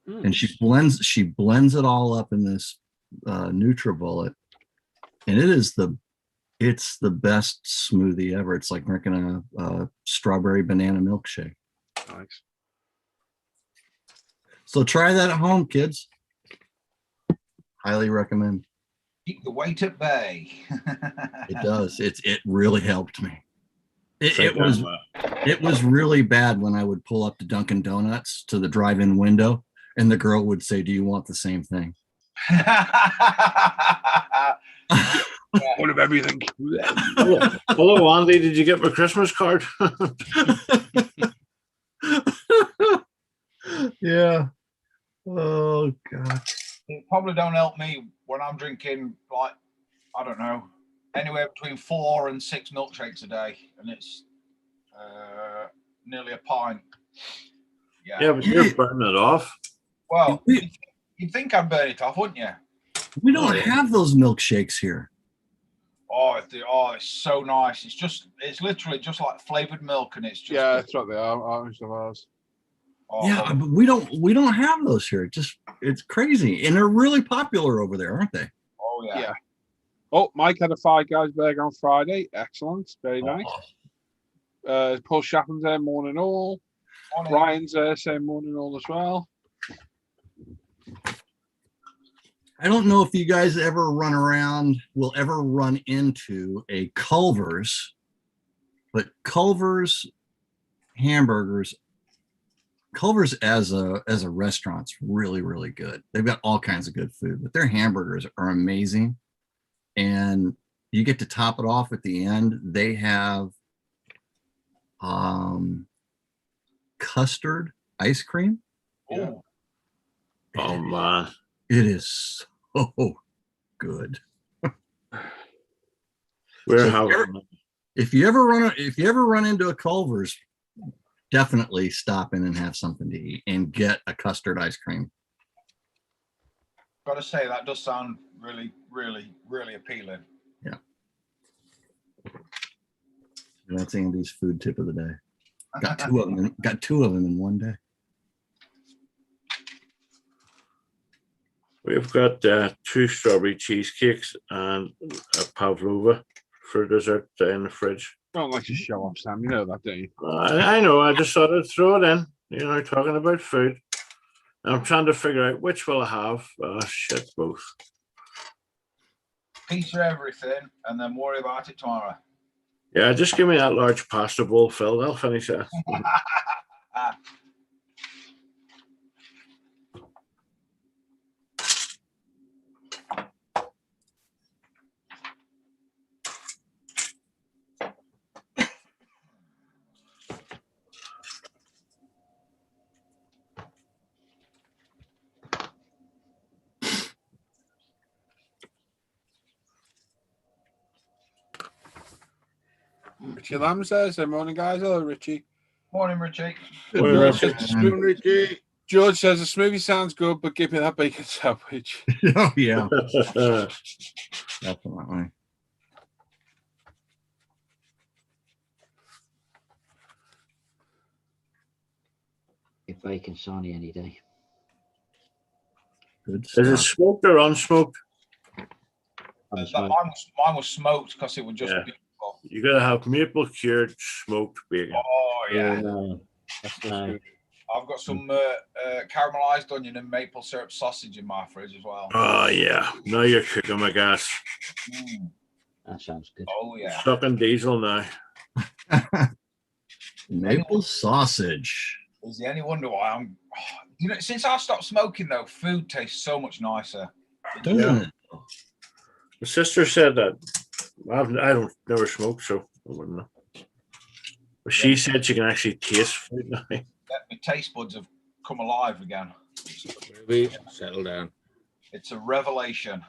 And she blends it all up in this NutriBullet, and it's the best smoothie ever. It's like drinking a strawberry banana milkshake. Nice. So try that at home, kids. Highly recommend. Keep the weight at bay. It does. It really helped me. It was really bad when I would pull up to Dunkin' Donuts to the drive-in window, and the girl would say, "Do you want the same thing?" One of everything. Hello, Andy. Did you get my Christmas card? Yeah. Oh God. It probably don't help me when I'm drinking, like, I don't know, anywhere between 4 and 6 milkshakes a day, and it's nearly a pint. Yeah, but you're burning it off. Well, you'd think I'd burn it off, wouldn't you? We don't have those milkshakes here. Oh, it's so nice. It's literally just like flavored milk, and it's just that's what they are. Orange of ours. Oh, Yeah, but we don't have those here. It's crazy, and they're really popular over there, aren't they? Oh yeah. Oh, Mike had a Five Guys burger on Friday. Excellent, very nice. Paul Shapham's there, morning all. Ryan's there, saying morning all as well. I don't know if you guys will ever run into a Culver's, but Culver's hamburgers, Culver's as a restaurant's really, really good. They've got all kinds of good food, but their hamburgers are amazing. And you get to top it off at the end. They have custard ice cream. Yeah. Oh man. It is so good. If you ever run into a Culver's, definitely stop in and have something to eat and get a custard ice cream. Got to say, that does sound really, really, really appealing. Yeah. That's Andy's food tip of the day. Got two of them in one day. We've got 2 strawberry cheesecakes and a pavlova for dessert in the fridge. Don't like to show off, Sam. You know that, don't you? I know. I just thought I'd throw it in. You know, talking about food. And I'm trying to figure out which will I have. Shit, both. Pizza everything, and then worry about it tomorrow. Yeah, just give me that large pasta bowl, Phil. I'll finish that. Richie Lamb says, "Good morning, guys." Hello, Richie. Morning, Richie. George says, Spoon, Richie. George says the smoothie sounds good, but give me that bacon sandwich. Oh, yeah, definitely. If bacon sarnie any day. Good Is it stuff. smoked or unsmoked? Unsmoked. Mine was smoked because it would just Yeah. be. You gotta have maple cured smoked bacon. Oh yeah. No. That's No. good. I've got some caramelized onion and maple syrup sausage in my fridge as well. Oh yeah, now you're cooking my gas. Mm. That sounds good. Oh yeah. Sucking diesel now. Maple sausage. Is there any wonder why I'm? You know, since I stopped smoking though, food tastes so much nicer. Doesn't it? My sister said that. I don't never smoke, so I wouldn't know. But she said she can actually taste food now. My taste buds have come alive again. Baby, settle down. It's a revelation.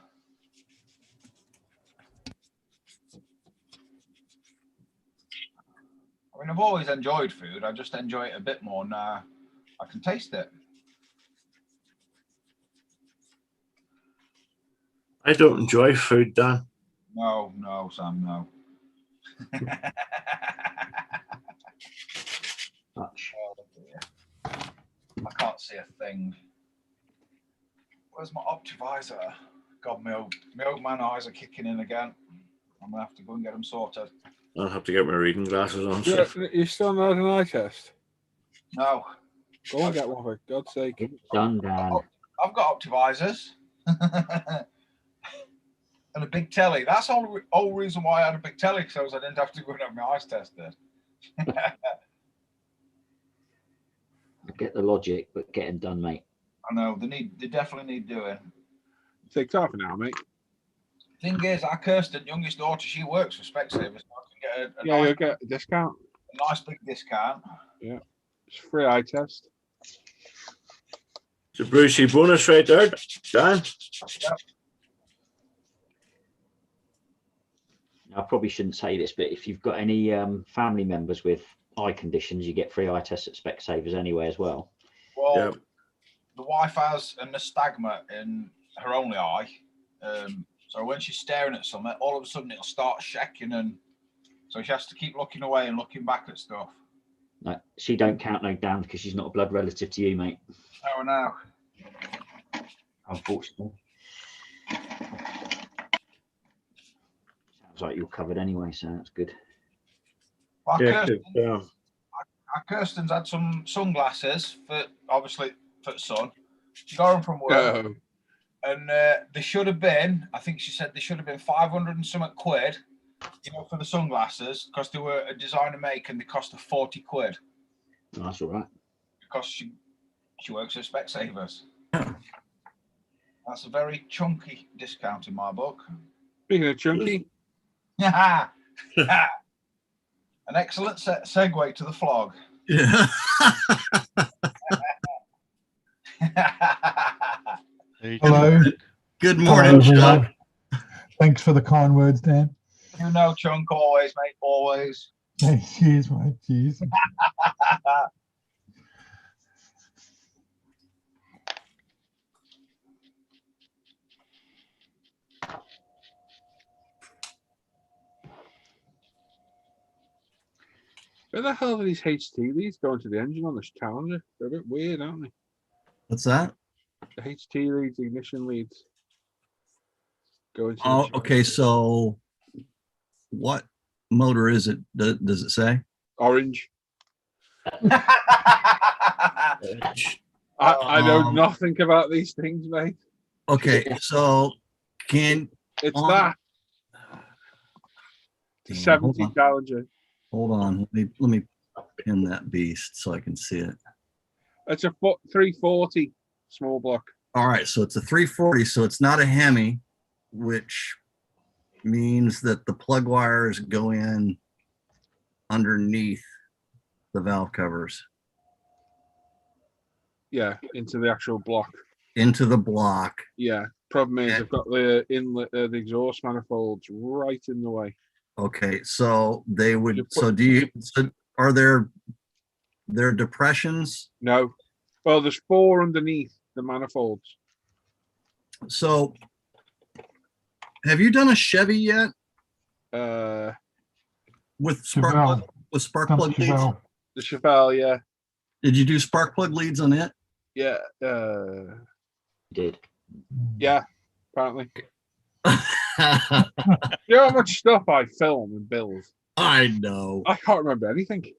I mean, I've always enjoyed food. I just enjoy it a bit more now. I can taste it. I don't enjoy food, Dan. No, no, Sam, no. Much. Oh, dear. I can't see a thing. Where's my optivisor? God, my old man eyes are kicking in again. I'm gonna have to go and get them sorted. I'll have to get my reading glasses on. Yeah, So. you still not had an eye test? No, Go and get one for God's sake. It's done, Dan. I've got optivisors. And a big telly. That's the whole reason why I had a big telly, because I didn't have to go and have my eyes tested. I get the logic, but get them done, mate. I know they definitely need doing. Takes half an hour, mate. Thing is, our Kirsten, youngest daughter, she works for Specsavers, so I can get a Yeah, nice, you'll get a discount. a nice big discount. It's free eye test. It's a Brucey bonus right there, Dan. I probably shouldn't say this, but if you've got any family members with eye conditions, you get free eye tests at Specsavers anyway as well. Well, Yeah. the wife has a nystagma in her only eye. So when she's staring at something, all of a sudden it'll start shaking, and so she has to keep looking away and looking back at stuff. No, she don't count no down because she's not a blood relative to you, mate. Oh no. Unfortunately. Sounds like you're covered anyway, so that's good. Our, Yeah, our Kirsten's had some sunglasses for obviously for the sun. She got them from work. No. And they should have been, I think she said they should have been 500 and something quid, you know, for the sunglasses, because they were a designer make and they cost her 40 quid. Oh, that's all right. Because she works at Specsavers. That's a very chunky discount in my book. Speaking of chunky, An excellent segue to the flog. Yeah. Hello. Good Hello, morning, Chuck. everyone. Thanks for the kind words, Dan. You know, Chunk, always, mate, always. Cheers, mate. Cheers. where the hell are these HT leads going to the engine on this Challenger? They're a bit weird, aren't they? What's that? The HT leads, the ignition leads. Going to the Oh, Challenger. okay. So what motor is it? Does it say? Orange. I know nothing about these things, mate. Okay. So can It's on- that. The Damn, hold 70 on. Challenger. hold on. Let me pin that beast so I can see it. It's a 340 small block. All right. So it's a 340. So it's not a Hemi, which means that the plug wires go in underneath the valve covers Yeah, into the actual block. into the block. Yeah. Problem is, I've got the inlet, the exhaust manifolds right in the way. Okay, so they would. You put- So do you? So are there depressions? No. Well, there's 4 underneath the manifolds. So have you done a Chevy yet with Chevelle. spark plug leads? Chevelle. The Chevelle, yeah. Did you do spark plug leads on it? Yeah. Did. Yeah, apparently. You know how much stuff I film and build? I know. I can't remember anything.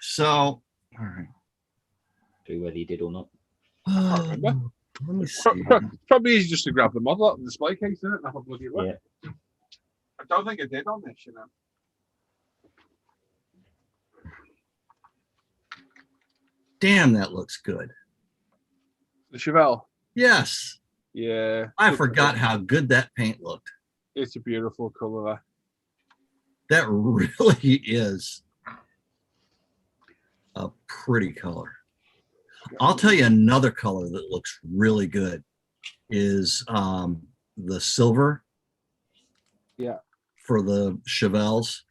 So, all right. Do whether you did or not. can't remember. Let me see. Probably easy just to grab the model out of the display case, isn't it? And have a bloody look. Yeah. I don't think I did on this, you know. Damn, that looks good. The Chevelle. Yes. Yeah. I forgot how good that paint looked. It's a beautiful color. That really is a pretty color. I'll tell you another color that looks really good is the silver. Yeah. For the Chevelles.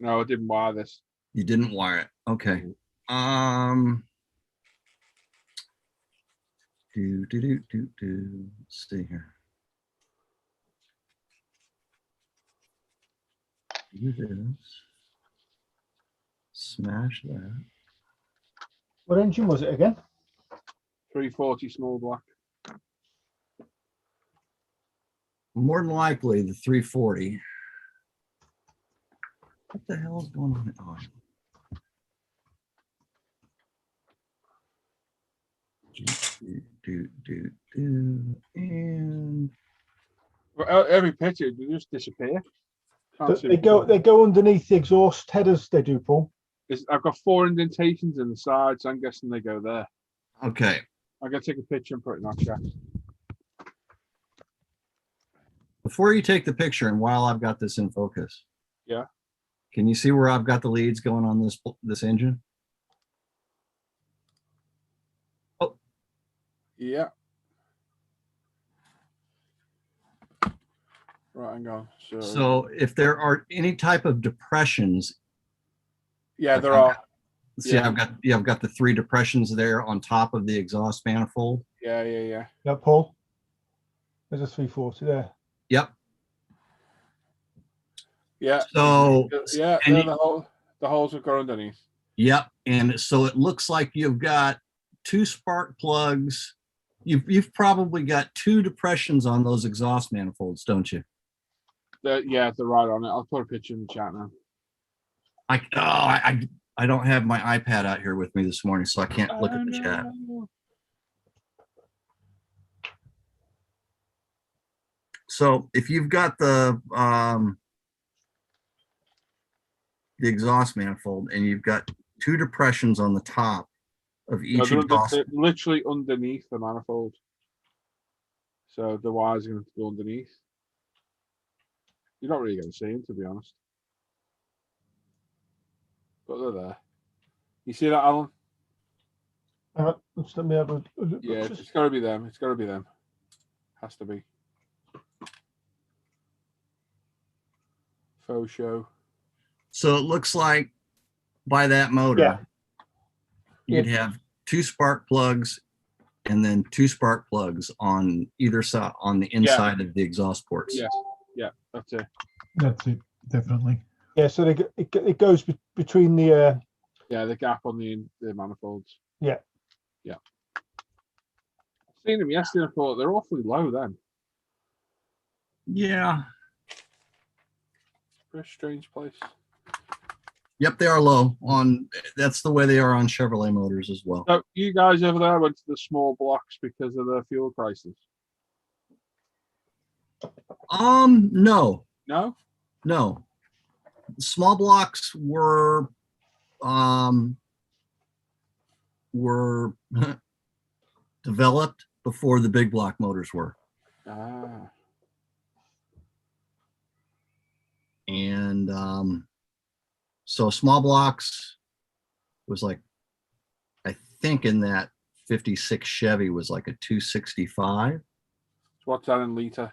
No, I didn't wire this. You didn't wire it. Okay. Let's see here. Do this. Smash that. What engine was it again? 340 small block. More than likely the 340. What the hell is going on? Oh. And Well, every picture, they just disappear. Can't see They them. go underneath the exhaust headers. They do, Paul. I've got 4 indentations in the sides. I'm guessing they go there. okay. I'm gonna take a picture and put it in our chat. Before you take the picture, and while I've got this in focus, Yeah. can you see where I've got the leads going on this engine? Yeah. Right, hang on. So if there are any type of depressions, Yeah, there are. see, Yeah. I've got the 3 depressions there on top of the exhaust manifold. Yeah. Yeah, Paul. There's a 340 there. Yep. Yeah. So Yeah, and the holes have gone underneath. Yep. And so it looks like you've got 2 spark plugs. You've probably got 2 depressions on those exhaust manifolds, don't you? Yeah, they're right on it. I'll put a picture in the chat now. I don't have my iPad out here with me this morning, so I can't look at the chat. So if you've got the exhaust manifold and you've got 2 depressions on the top of each exhaust, they're literally underneath the manifold. So the wires are going to go underneath. You're not really going to see them, to be honest. But they're there. You see that, Alan? Just let me have a look. Yeah, it's got to be them. It's got to be them. Has to be. Faux show. so it looks like by that motor, Yeah. you'd have 2 spark plugs and then 2 spark plugs on either side, on the inside of the exhaust ports. Yes. Yeah, that's it. That's it, definitely. Yeah, so it goes between the Yeah, the gap on the manifolds. Yeah. Yeah. I've seen them yesterday. I thought they're awfully low then. Yeah. Very strange place. Yep, they are low on. That's the way they are on Chevrolet motors as well. So you guys over there went to the small blocks because of the fuel prices? No, No? no. Small blocks were developed before the big block motors were. Ah. And so small blocks was like, I think in that 56 Chevy was like a 265. So what's that in liter?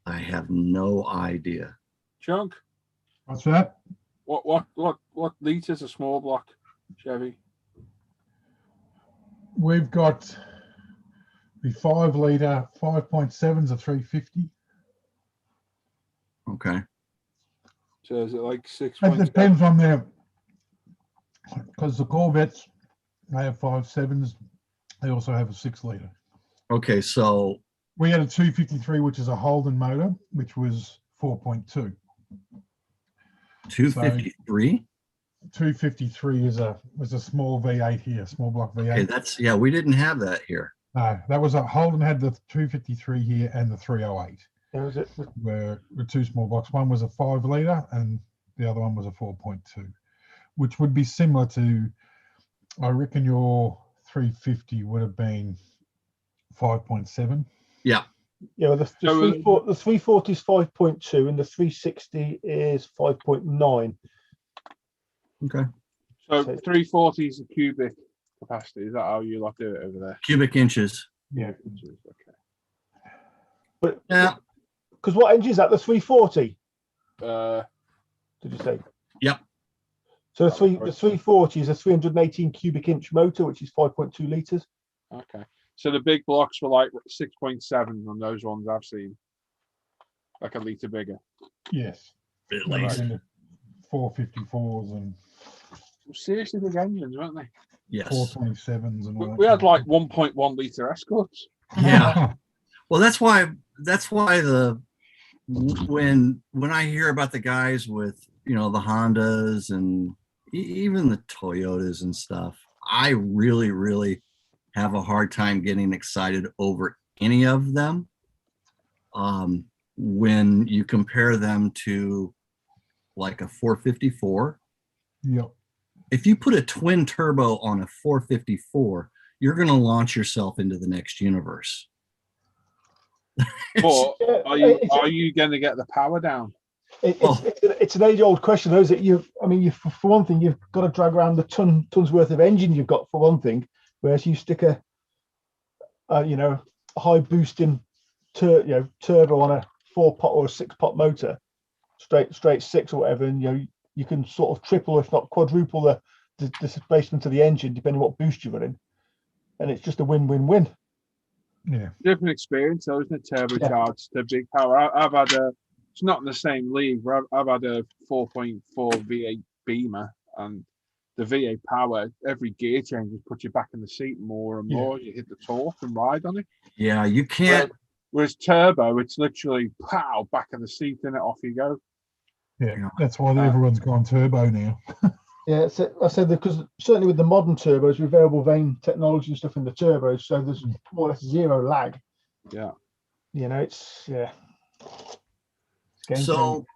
I have no idea. Chunk? What's that? What litres a small block, Chevy? We've got the 5 litre 5.7s are 350. Okay. So is it like 6? It depends on their, because the Corvettes, they have 5.7s. They also have a 6 litre. Okay. So We had a 253, which is a Holden motor, which was 4.2. 253. 253 was a small V8 here, small block V8. Okay, we didn't have that here. No, that was a Holden had the 253 here and the 308. Yeah, was it? Were the 2 small blocks. One was a 5 litre and the other one was a 4.2, which would be similar to, I reckon your 350 would have been 5.7. Yeah. Yeah, well, the 340 is 5.2 and the 360 is 5.9. Okay. So 340 is the cubic capacity. Is that how you like do it over there? Cubic inches. Yeah. Okay. But yeah, because what engine is that? The 340? Did you say? Yep. So the 340 is a 318 cubic inch motor, which is 5.2 litres. Okay. So the big blocks were like 6.7 on those ones I've seen. Like a litre bigger. Yes. At least. 454s and seriously big engines, weren't they? Yes. 427s and all that. We had like 1.1 litre Escorts. Yeah. Well, that's why when I hear about the guys with, the Hondas and even the Toyotas and stuff, I really, really have a hard time getting excited over any of them. When you compare them to like a 454. Yep. If you put a twin turbo on a 454, you're going to launch yourself into the next universe. But are you going to get the power down? It's an age-old question, though, is it? For one thing, you've got to drag around the tons worth of engine you've got for one thing, whereas you stick a high boosting turbo on a 4-pot or a 6-pot motor, straight 6 or whatever, and you can sort of triple, if not quadruple, the displacement of the engine depending what boost you're running, and it's just a win-win-win. Yeah, different experience, though, isn't it? Turbocharged to big power. I've had it's not in the same league, but I've had a 4.4 V8 Beamer, and the V8 power, every gear change just puts you back in the seat more and more. You hit the torque and ride on it. Yeah, you can't. Whereas turbo, it's literally pow, back in the seat and off you go. Yeah, that's why everyone's gone turbo now. Yeah, I said because certainly with the modern turbos, with variable vane technology and stuff in the turbos, so there's more or less zero lag. Yeah. It's So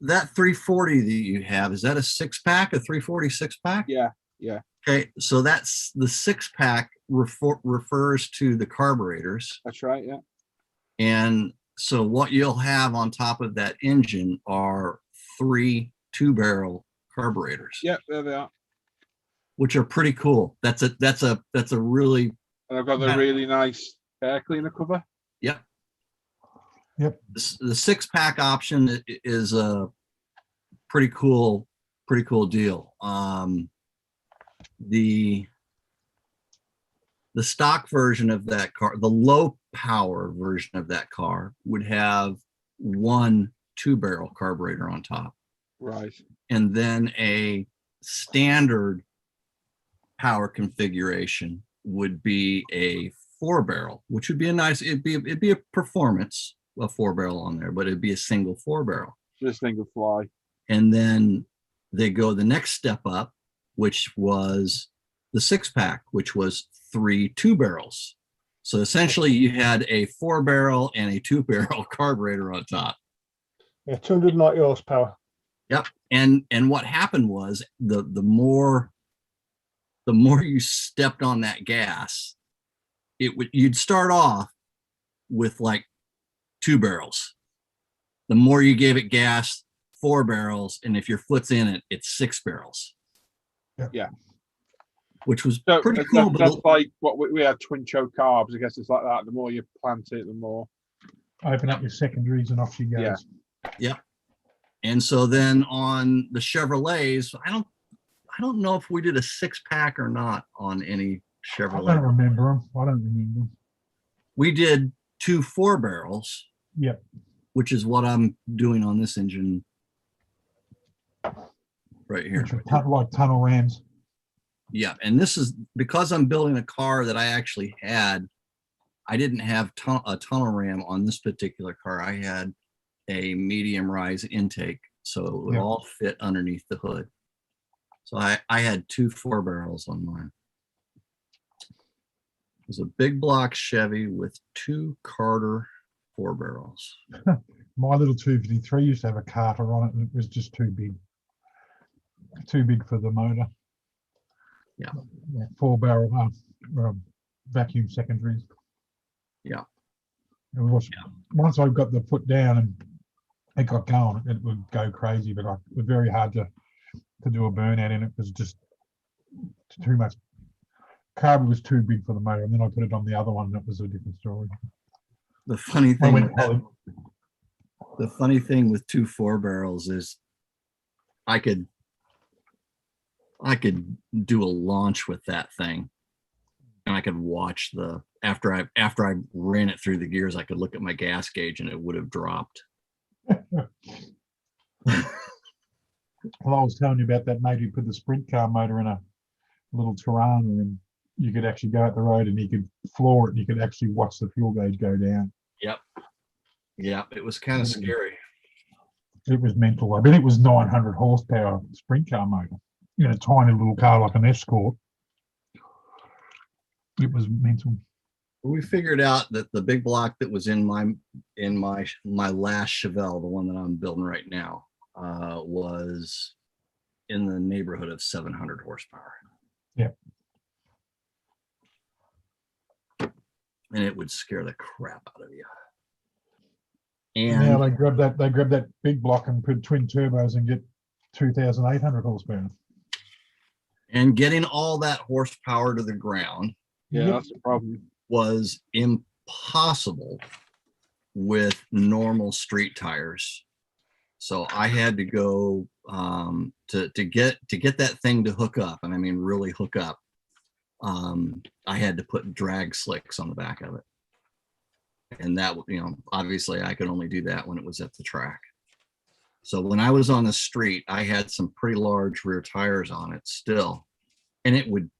that 340 that you have, is that a 6-pack, a 340 6-pack? Yeah. Okay, so that's the 6-pack refers to the carburetors. That's right, yeah. And so what you'll have on top of that engine are 3 2-barrel carburetors. Yep, there they are. Which are pretty cool. That's a really. And I've got the really nice air cleaner cover. Yep. The 6-pack option is a pretty cool deal. The stock version of that car, the low power version of that car, would have 1 2-barrel carburetor on top. Right. And then a standard power configuration would be a 4-barrel, which would be it'd be a performance, a 4-barrel on there, but it'd be a single 4-barrel. Just single fly. And then they go the next step up, which was the 6-pack, which was 3 2-barrels. So essentially you had a 4-barrel and a 2-barrel carburetor on top. Yeah, 290 horsepower. Yep. And what happened was the more you stepped on that gas, you'd start off with like 2 barrels. The more you gave it gas, 4 barrels, and if your foot's in it, it's 6 barrels. Yeah. Which was pretty cool. That's like what we had twin choke carbs. I guess it's like that. The more you plant it, the more open up your secondaries and off you go. Yeah. Yep. And so then on the Chevrolets, I don't know if we did a 6-pack or not on any I don't Chevrolet. remember them. I don't remember them. We did 2 4-barrels. Yep. Which is what I'm doing on this engine right here. Which are like tunnel rams. Yeah, and this is because I'm building a car that I actually had. I didn't have a tunnel ram on this particular car. I had a medium rise intake, so it would all fit underneath the hood. So I had 2 4-barrels on mine. It was a big block Chevy with 2 Carter 4-barrels. My little 253 used to have a Carter on it, and it was just too big for the motor. Yeah. 4-barrel vacuum secondaries. Yeah. It was, once I got the foot down and it got going, it would go crazy, but it was very hard to do a burnout in it. It was just too much. Carb was too big for the motor, and then I put it on the other one, and that was a different story. The funny thing with 2 4-barrels is I could do a launch with that thing, and I could watch after I ran it through the gears, I could look at my gas gauge and it would have dropped. Well, I was telling you about that mate who put the sprint car motor in a little Tirana, and you could actually go out the road and you could floor it and you could actually watch the fuel gauge go down. Yep. Yeah, it was kind of scary. It was mental. I mean, it was 900 horsepower sprint car motor in a tiny little car like an Escort. It was mental. We figured out that the big block that was in my last Chevelle, the one that I'm building right now, was in the neighborhood of 700 horsepower. Yeah. And it would scare the crap out of you. And now they grab that big block and put twin turbos and get 2,800 horsepower. And getting all that horsepower to the ground, that's the problem, was impossible with normal street tires. So I had to go to get that thing to hook up, and I mean really hook up. I had to put drag slicks on the back of it. And that, obviously I could only do that when it was at the track. So when I was on the street, I had some pretty large rear tires on it still, and it would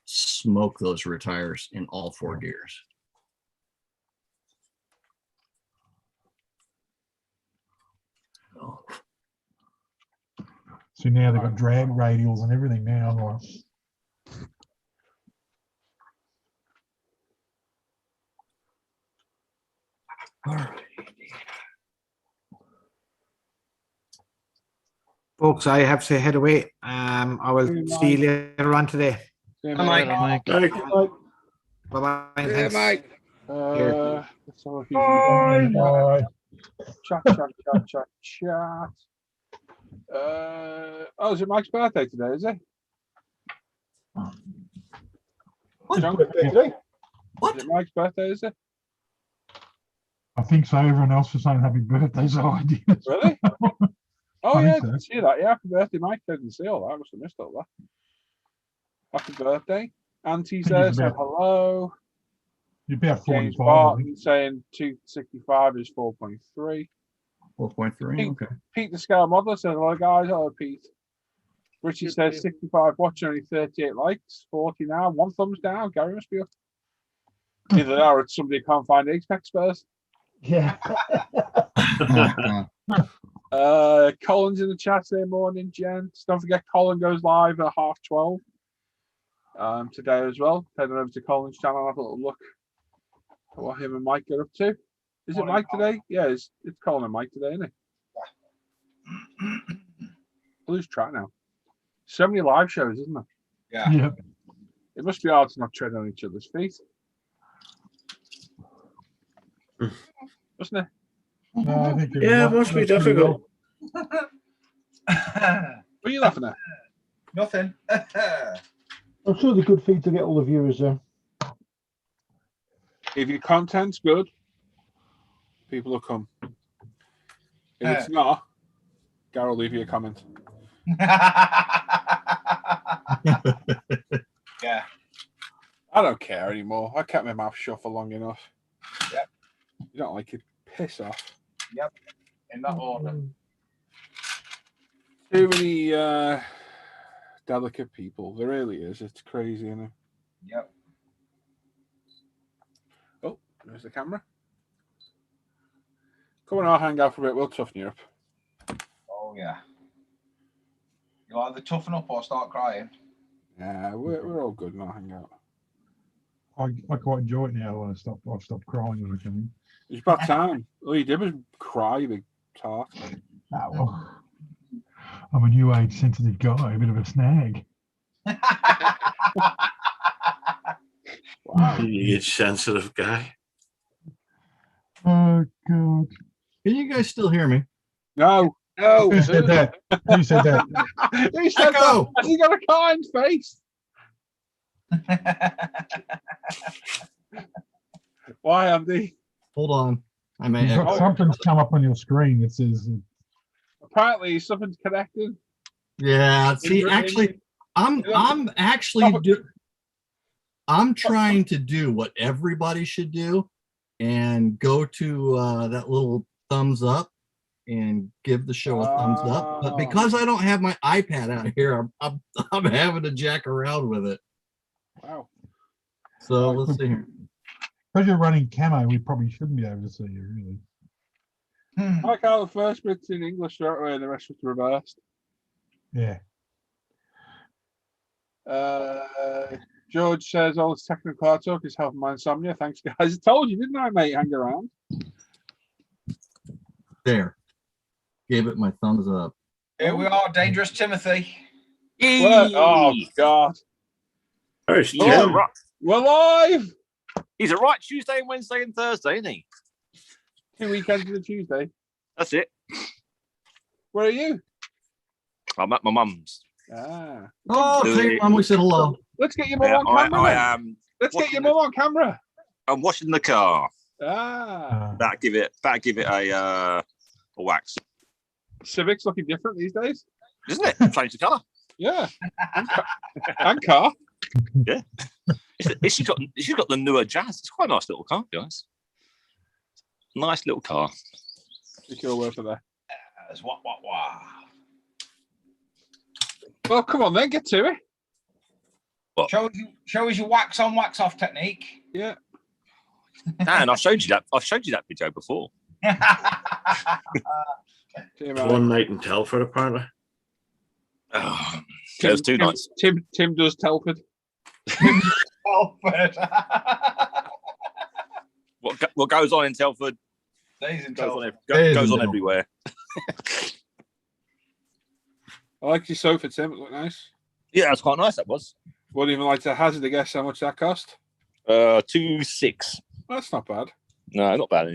smoke those rear tires in all 4 gears. Oh. So now they've got drag radials and everything now. All right. Folks, I have to head away. I will see you later on today. Mike. Bye-bye. Yeah, Mike. Let's have a few- Bye. Chat. Oh, is it Mike's birthday today, is it? What? John? Today? Is it Mike's birthday, is it? I think so. Everyone else was saying happy birthday, so I did. Really? Oh, I yeah, I think so. didn't see that. Yeah, happy birthday, Mike. I didn't see all that. I must have missed all that. Happy birthday. Auntie's there, said hello. You're about James 45. I Barton think. saying 265 is 4.3. 4.3. Okay. Pete the Scale Modeler says hello, guys. Hello, Pete. Richie says 65 watching, only 38 likes, 40 now. 1 thumbs down. Gary must be up. Either that or it's somebody who can't find Apex Spurs. Yeah. Colin's in the chat today morning, gents. Don't forget Colin goes live at 12:30 today as well. Heading over to Colin's channel and have a little look at what him and Mike get up to. Is it Mike today? Yeah, it's Colin and Mike today, isn't it? Yeah. Lose track now. So many live shows, isn't there? Yeah. Yeah. It must be hard to not tread on each other's feet. Wasn't it? No, I think Yeah, it must be difficult. What are you laughing at? Nothing. I'm sure the good feed to get all the viewers there. If your content's good, people will come. If it's not, Garrel, leave you a comment. Yeah. I don't care anymore. I kept my mouth shut for long enough. Yep. You don't like it? Piss off. Yep. In that order. Too many delicate people. There really is. It's crazy, isn't it? Yep. Oh, there's the camera. Come on, I'll hang out for a bit. We'll toughen you up. Oh yeah. You either toughen up or start crying. Yeah, we're all good, and I'll hang out. I quite enjoy it now when I've stopped crying or something. It's about time. All you did was cry, you big tart. Ah, well, I'm a new age sensitive guy, a bit of a snag. Wow. You sensitive guy. Oh God. Can you guys still hear me? No. No. Who said that? Who said that? Who said that? Has he got a kind face? Why, Andy? Hold on. I may You've got something's come up on your screen. It says Apparently something's connected. Yeah, see, actually, I'm trying to do what everybody should do and go to that little thumbs up and give the show a thumbs up. But because I don't have my iPad out here, I'm having to jack around with it. Wow. So let's see here. because you're running camo, we probably shouldn't be able to see you really. I like how the first bit's in English straight away and the rest was reversed. Yeah. George says all this technical hard talk is helping my insomnia. Thanks, guys. I told you, didn't I, mate? Hang around. There. Gave it my thumbs up. Here we are, Dangerous Timothy. What? Oh, God. There's Oh, Jim. we're live. He's a right Tuesday, Wednesday, and Thursday, isn't he? 2 weekends and a Tuesday. That's it. Where are you? I'm at my mum's. Ah. Oh, tell your mum we said hello. Let's get your mum on camera. I then. am. Let's get your mum on camera. I'm washing the car. Ah. That give it a wax. Civic's looking different these days, Isn't it? Change the colour. Yeah. And car. Yeah. She's got the newer Jazz. It's quite a nice little car, guys. Nice little car. Secure word for that. What? Well, come on then, get to it. What? Show us your wax on, wax off technique. Yeah. And I've showed you that video before. One night in Telford, apparently. Oh, there's 2 nights. Tim does Telford. Telford. What goes on in Telford Days in goes Telford. goes on everywhere. I like your sofa, Tim. It looked nice. Yeah, that's quite nice. That was. Wouldn't even like to hazard a guess how much that cost. 2.6. That's not bad. No, not bad.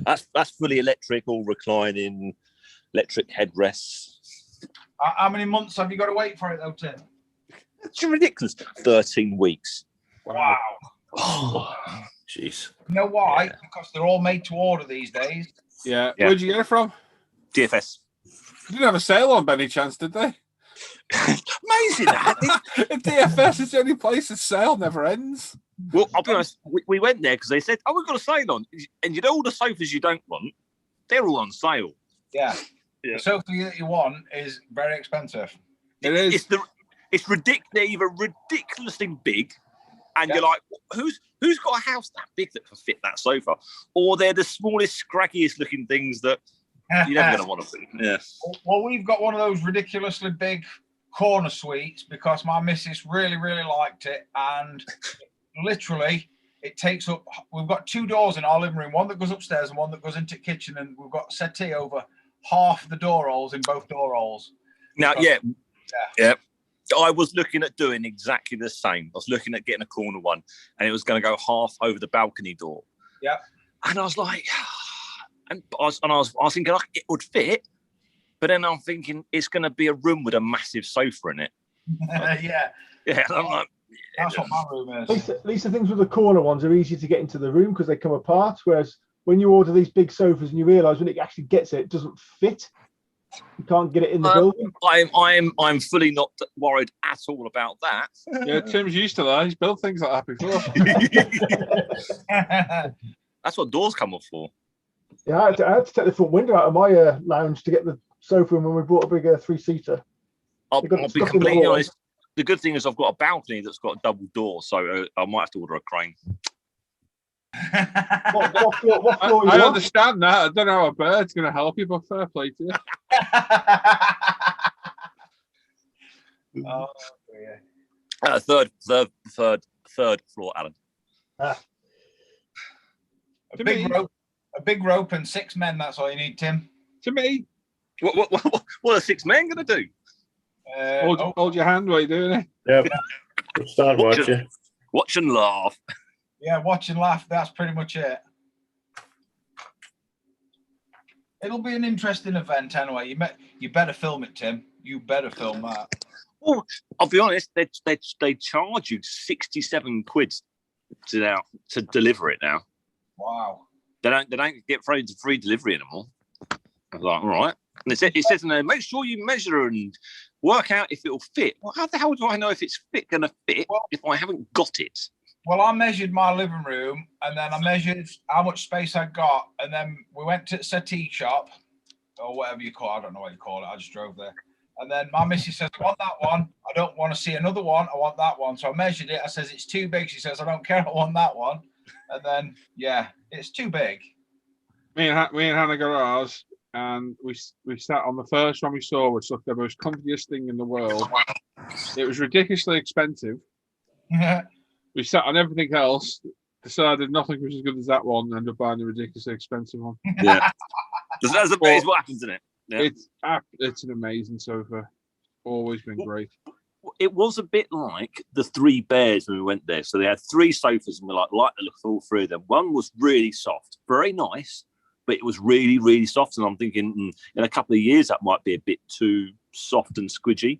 That's fully electric, all reclining, electric headrests. How many months have you got to wait for it, though, Tim? It's ridiculous. 13 weeks. Wow. Oh, jeez. You know why? Yeah. Because they're all made to order these days. Yeah. Yeah. Where'd you get it from? DFS. They didn't have a sale on by any chance, did they? Amazing that. At DFS, it's the only place the sale never ends. Well, I'll be honest, we went there because they said, "Oh, we've got a sale on," and you know all the sofas you don't want, they're all on sale. Yeah. Yeah. The sofa that you want is very expensive. It is. It's ridiculous. They're either ridiculously big, and you're like, who's got a house that big that can fit that sofa, or they're the smallest, scraggiest looking things that you're never going to want to see. Yeah. Well, we've got one of those ridiculously big corner suites because my missus really, really liked it, and literally it takes up. We've got 2 doors in our living room, one that goes upstairs and one that goes into the kitchen, and we've got a settee over half the door holes in both door holes. Now, yeah. I was looking at doing exactly the same. I was looking at getting a corner one, and it was going to go half over the balcony door. Yeah. And I was like, I was thinking it would fit, but then I'm thinking it's going to be a room with a massive sofa in it. Yeah. Yeah. And I'm like, that's what my room is. At least the things with the corner ones are easy to get into the room because they come apart. Whereas when you order these big sofas and you realise when it actually gets it doesn't fit. You can't get it in the building. I'm fully not worried at all about that. Yeah, Tim's used to that. He's built things like that before. That's what doors come off for. Yeah, I had to take the front window out of my lounge to get the sofa in when we bought a big 3-seater. I'll be completely honest. The good thing is I've got a balcony that's got a double door, so I might have to order a crane. What floor I understand that. I don't know how a bird's going to help you, but fair play to you. Oh, yeah. Third floor, Alan. Ah. A big rope and 6 men. That's all you need, Tim. To me. What are 6 men going to do? Hold your hand while you're doing it. Yep. Start watching. Watch and laugh. Yeah, watch and laugh. That's pretty much it. It'll be an interesting event anyway. You better film it, Tim. You better film that. Well, I'll be honest. They charge you 67 quid to deliver it now. Wow. They don't get free delivery anymore. I was like, all right. And it says in there, make sure you measure and work out if it'll fit. Well, how the hell do I know if it's going to fit if I haven't got it? Well, I measured my living room, and then I measured how much space I got, and then we went to the settee shop, or whatever you call it. I don't know what you call it. I just drove there. And then my missus says, I want that one. I don't want to see another one. I want that one. So I measured it. I says, it's too big. She says, I don't care. I want that one. And then, yeah, it's too big. Me and Hannah got ours, and we sat on the first one we saw, which looked the most comfiest thing in the world. It was ridiculously expensive. We sat on everything else, decided nothing was as good as that one, and ended up buying the ridiculously expensive one. Yeah. That's what happens, isn't it? Yeah. It's an amazing sofa. Always been great. It was a bit like the 3 Bears when we went there. So they had 3 sofas, and we like the look of all 3 of them. One was really soft, very nice, but it was really, really soft. And I'm thinking in a couple of years that might be a bit too soft and squidgy.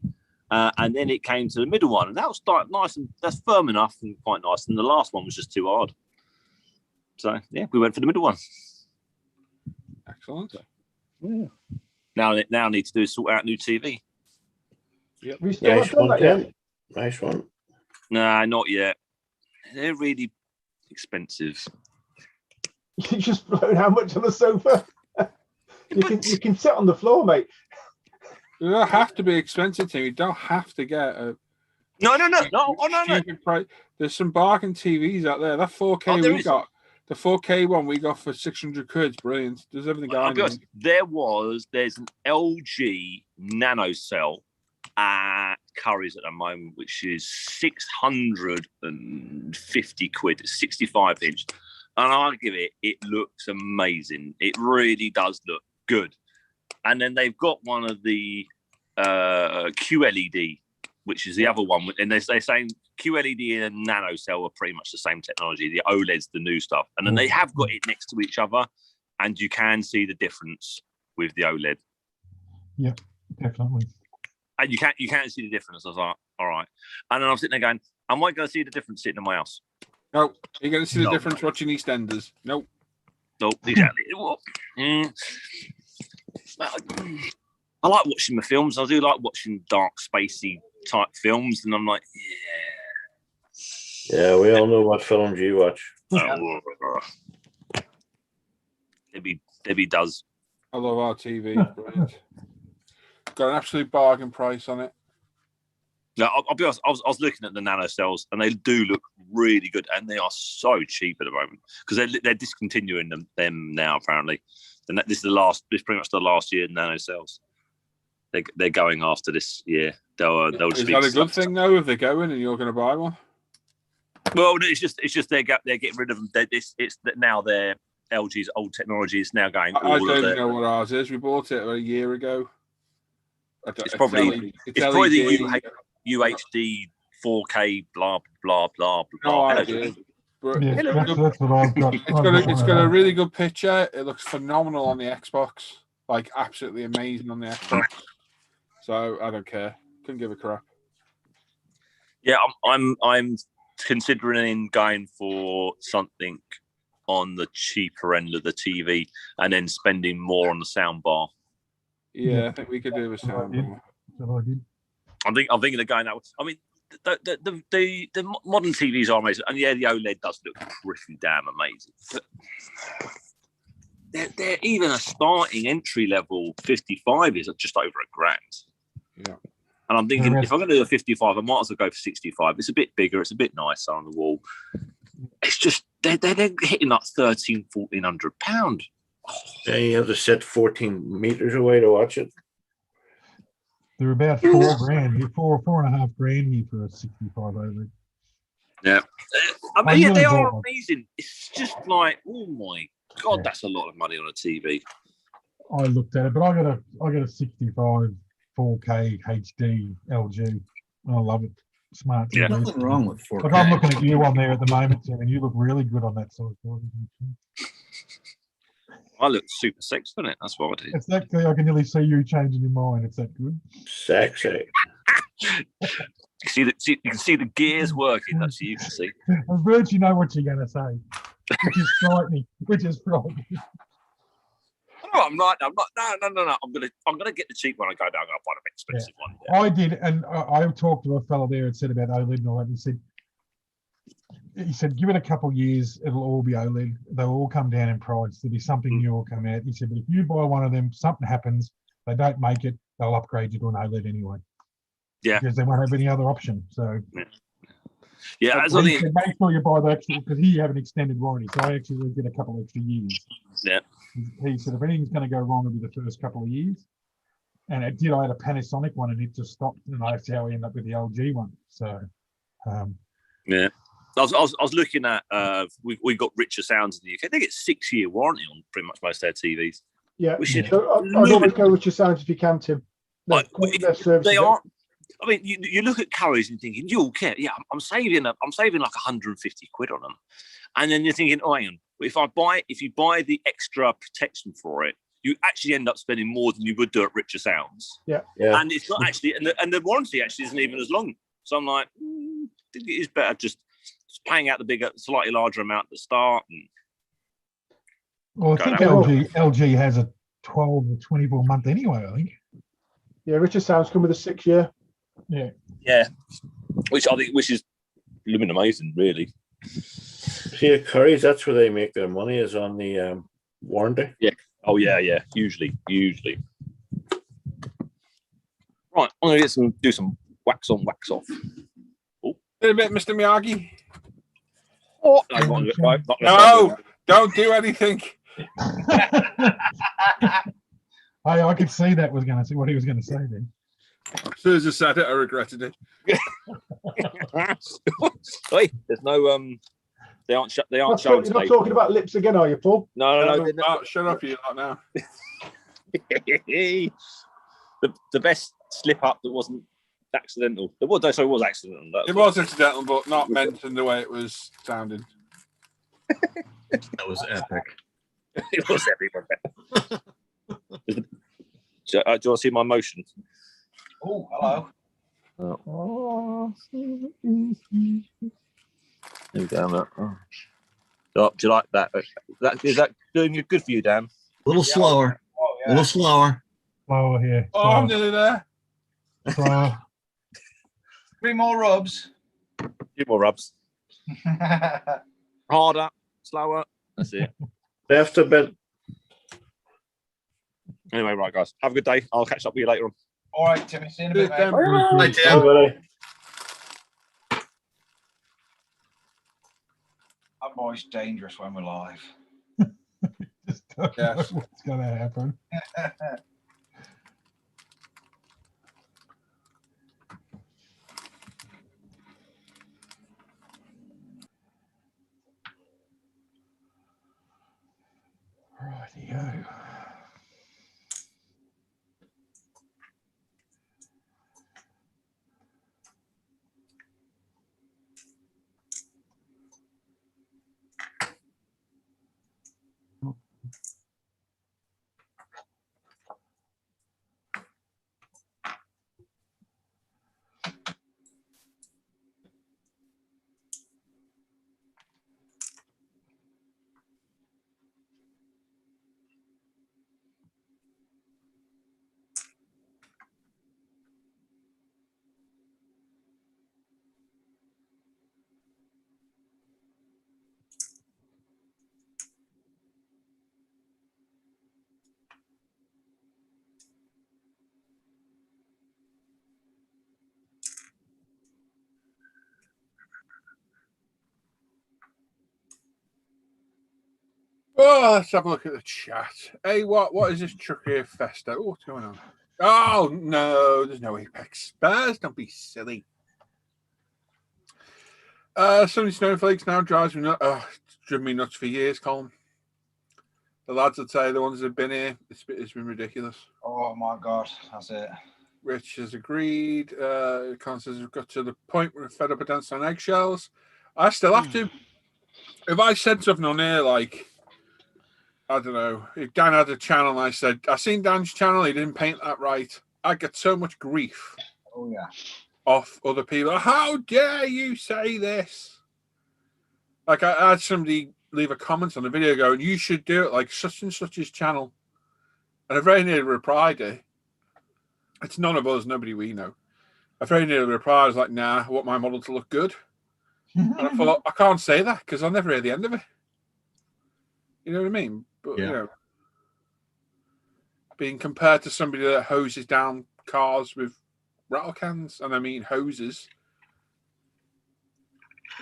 And then it came to the middle one, and that was nice and that's firm enough and quite nice. And the last one was just too hard. So yeah, we went for the middle one. Excellent. Yeah. Now I need to do is sort out new TV. Yep. Nice one, Tim. Nice one. Nah, not yet. They're really expensive. You just blown how much on the sofa? You can sit on the floor, mate. You don't have to be expensive, Tim. You don't have to get a no. stupid price. There's some bargain TVs out there. That 4K we got, the 4K one we got for 600 quid. Brilliant. There's everything I'll be honest, there's an LG nano cell at Curry's at the moment, which is 650 quid. It's 65 inch. And I'll give it looks amazing. It really does look good. And then they've got one of the QLED, which is the other one. And they're saying QLED and nano cell are pretty much the same technology. The OLED's the new stuff. And then they have got it next to each other, and you can see the difference with the OLED. Yeah, definitely. And you can't see the difference. I was like, all right. And then I'm sitting there going, am I going to see the difference sitting in my house? No. You're going to see the difference watching EastEnders. Nope. Nope, exactly. I like watching the films. I do like watching dark, spacey type films, and I'm like, yeah, we all know what films you watch. Debbie does. I love our TV. Brilliant. Got an absolute bargain price on it. No, I'll be honest. I was looking at the nano cells, and they do look really good, and they are so cheap at the moment because they're discontinuing them now apparently. And this is pretty much the last year nano cells. They're going after this year. They'll Is that a good thing though? If they're going and you're going to buy one? Well, it's just they're getting rid of them. It's now their LG's old technology is now going. I don't even know what ours is. We bought it a year ago. It's probably the UHD 4K blah blah blah blah. No idea. Yeah, that's what I've got. It's got a really good picture. It looks phenomenal on the Xbox, like absolutely amazing on the Xbox. So I don't care. Couldn't give a crap. Yeah, I'm considering going for something on the cheaper end of the TV, and then spending more on the sound bar. Yeah, I think we could do a sound. I'm thinking of going that way. I mean, the modern TVs are amazing, and yeah, the OLED does look pretty damn amazing. But they're even a starting entry level 55 is just over $1,000. Yeah. And I'm thinking, if I'm going to do a 55, I might as well go for 65. It's a bit bigger, it's a bit nicer on the wall. It's just they're hitting like £1,400. Yeah, you have to sit 14 meters away to watch it. They're about $4,000 here, $4.5 grand here for a 65 OLED. Yeah, I mean, I yeah, really they are bought one. amazing. It's just like, oh my god, that's a lot of money on a TV. I looked at it, but I got a 65 4K HD LG. I love it. Smart TV. Yeah. Nothing wrong with 4K. Like I'm looking at you on there at the moment, Tim, and you look really good on that sort of thing. I look super sexy, doesn't it? That's what I do. Exactly. I can nearly see you changing your mind. It's that good. Sexy. You can see the gears working. That's you can see. I virtually know what you're going to say, which is frightening. No, I'm not. No. I'm gonna get the cheap one. I go down. I'm gonna buy an expensive one. Yeah. I did, and I talked to a fellow there and said about OLED and all that. And he said, give it a couple of years, it'll all be OLED. They'll all come down in price. There'll be something new will come out. He said, but if you buy one of them, something happens, they don't make it, they'll upgrade you to an OLED anyway. Yeah. Because they won't have any other option. So yeah, he said, make sure you buy the extra, because here you have an extended warranty. So I actually get a couple extra years. Yeah. He said, if anything's going to go wrong, it'll be the first couple of years. And it did. I had a Panasonic one and it just stopped. And that's how I ended up with the LG one. So, yeah. I was looking at, we got richer sounds in the UK. They get 6-year warranty on pretty much most of their TVs. Yeah. Which is So I'd always go with your sounds if you can, Tim. They are. I mean, you look at Curry's and thinking, you'll care. Yeah, I'm saving like 150 quid on them. And then you're thinking, oh, hang on. If you buy the extra protection for it, you actually end up spending more than you would do at richer sounds. Yeah. And it's not actually, and the warranty actually isn't even as long. So I'm like, I think it is better just paying out the bigger, slightly larger amount at the start. And well, I think LG has a 12 or 24 month anyway, I think. Yeah, Richard Sounds come with a 6-year. Yeah. Yeah. Which is blooming amazing, really. See, at Curry's, that's where they make their money, is on the warranty. Yeah. Oh, yeah. Usually. Right, I'm going to do some wax on, wax off. In a bit, Mr. Miyagi. Oh, no, don't do anything. I could see that was going to see what he was going to say then. As soon as I said it, I regretted it. Hey, there's no they aren't showing. You're not talking about lips again, are you, Paul? No. Shut up, you lot now. The best slip up that wasn't accidental. It was accidental. It was accidental, but not meant in the way it was sounding. That was epic. It was epic. Do you want to see my motion? Oh, hello. There we go. Oh, do you like that? Is that doing you good for you, Dan? A little slower. Oh, yeah. A little slower. Slower here. Oh, I'm nearly there. Slower. 3 more rubs. 2 more rubs. Harder, slower. That's it. Left a bit. Anyway, right, guys. Have a good day. I'll catch up with you later on. All right, Timmy. See you in a bit, mate. Hi, Tim. Everybody. That boy's dangerous when we're live. Just don't know what's going to happen. Rightio. Oh, let's have a look at the chat. Hey, what is this Trucker Festa? Oh, what's going on? Oh no, there's no Apex Spurs. Don't be silly. So many snowflakes now drives me nuts. It's driven me nuts for years, Colin. The lads would say the ones that have been here, it's been ridiculous. Oh my God, that's it. Rich has agreed. Con says we've got to the point where we're fed up with dancing on eggshells. I still have to. If I said something on here like, I don't know, if Dan had a channel and I said, I seen Dan's channel, he didn't paint that right, I'd get so much grief. Oh yeah. Off other people. How dare you say this? Like I had somebody leave a comment on the video going, you should do it like such and such's channel. And I very nearly replied it. It's none of us, nobody we know. I very nearly replied, I was like, nah, I want my model to look good. And I thought, I can't say that because I'll never hear the end of it. You know what I mean? But, you know, being compared to somebody that hoses down cars with rattle cans, and I mean hoses,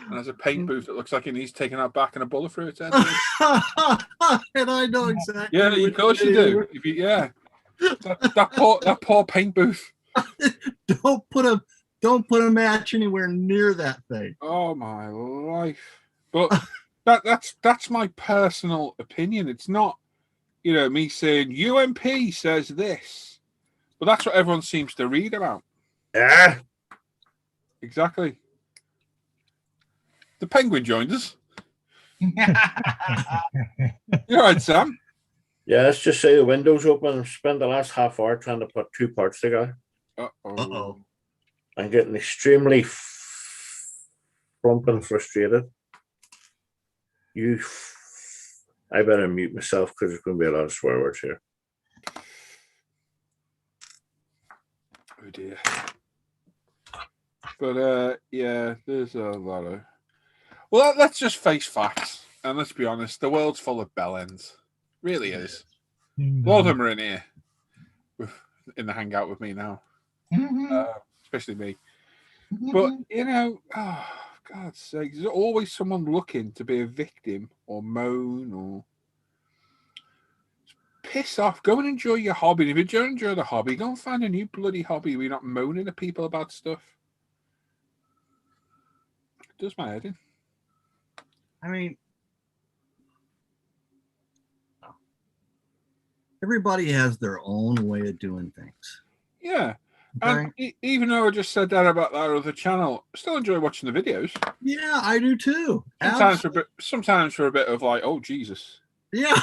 and has a paint booth that looks like it needs taking out back and a bullet through its head. And I know exactly. Yeah, of course you do. If you, that poor paint booth. Don't put a match anywhere near that thing. Oh my life! But that's my personal opinion. It's not, you know, me saying UMP says this, but that's what everyone seems to read about. Yeah, exactly. The Penguin joined us. You all right, Sam? Yeah, let's just say the window's open and spend the last half hour trying to put two parts together. Uh-oh. I'm getting extremely and frustrated. I better mute myself because there's going to be a lot of swear words here. Oh dear. But yeah, there's a lot of. Well, let's just face facts and let's be honest. The world's full of bellends. Really is. A lot of them are in here, in the hangout with me now, especially me. But you know, oh God's sake, there's always someone looking to be a victim or moan or piss off. Go and enjoy your hobby. And if you don't enjoy the hobby, go and find a new bloody hobby where you're not moaning at people about stuff. It does my head in. I mean, everybody has their own way of doing things. Yeah. Okay. And even though I just said that about that other channel, I still enjoy watching the videos. Yeah, I do too. Sometimes for a bit of like, oh Jesus. Yeah.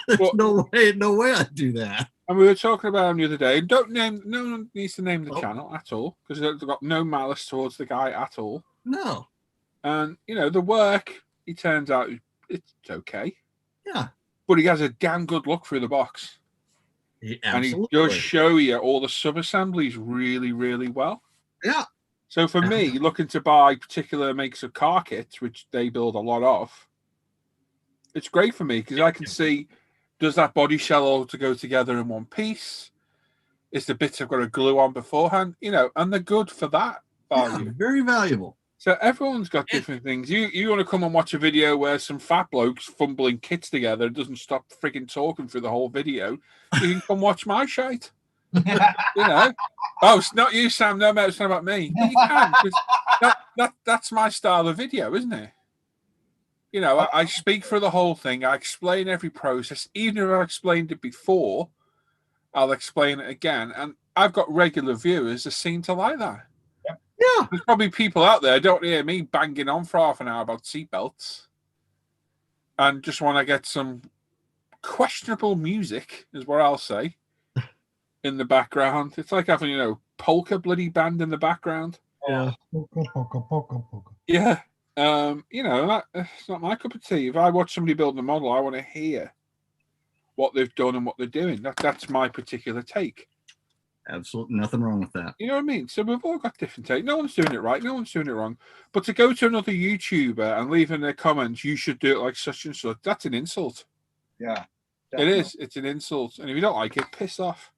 There's no way I'd do that. And we were talking about him the other day. No one needs to name the channel at all because they've got no malice towards the guy at all. No. And you know, the work, he turns out it's okay. Yeah. But he has a damn good look through the box. And he does show you all the sub-assemblies really, really well. Yeah. So for me, looking to buy particular makes of car kits, which they build a lot of, it's great for me because I can see, does that body shell all to go together in one piece? Is the bits I've got to glue on beforehand? You know, and they're good for that value. Yeah, very valuable. So everyone's got different things. You want to come and watch a video where some fat blokes fumbling kits together and doesn't stop freaking talking through the whole video. You can come watch my shite. You know. Oh, it's not you, Sam. No, mate, it's not about me. But you can, because that's my style of video, isn't it? You know, I speak for the whole thing. I explain every process. Even if I've explained it before, I'll explain it again. And I've got regular viewers that seem to like that. Yeah. There's probably people out there don't hear me banging on for half an hour about seatbelts and just want to get some questionable music, is what I'll say, in the background. It's like having, you know, polka bloody band in the background. Yeah. Yeah. You know, it's not my cup of tea. If I watch somebody building a model, I want to hear what they've done and what they're doing. That's my particular take. Absolutely nothing wrong with that. You know what I mean? So we've all got different takes. No one's doing it right. No one's doing it wrong. But to go to another YouTuber and leave in their comments, you should do it like such and such, that's an insult. Yeah. Definitely. It is. It's an insult. And if you don't like it, piss off.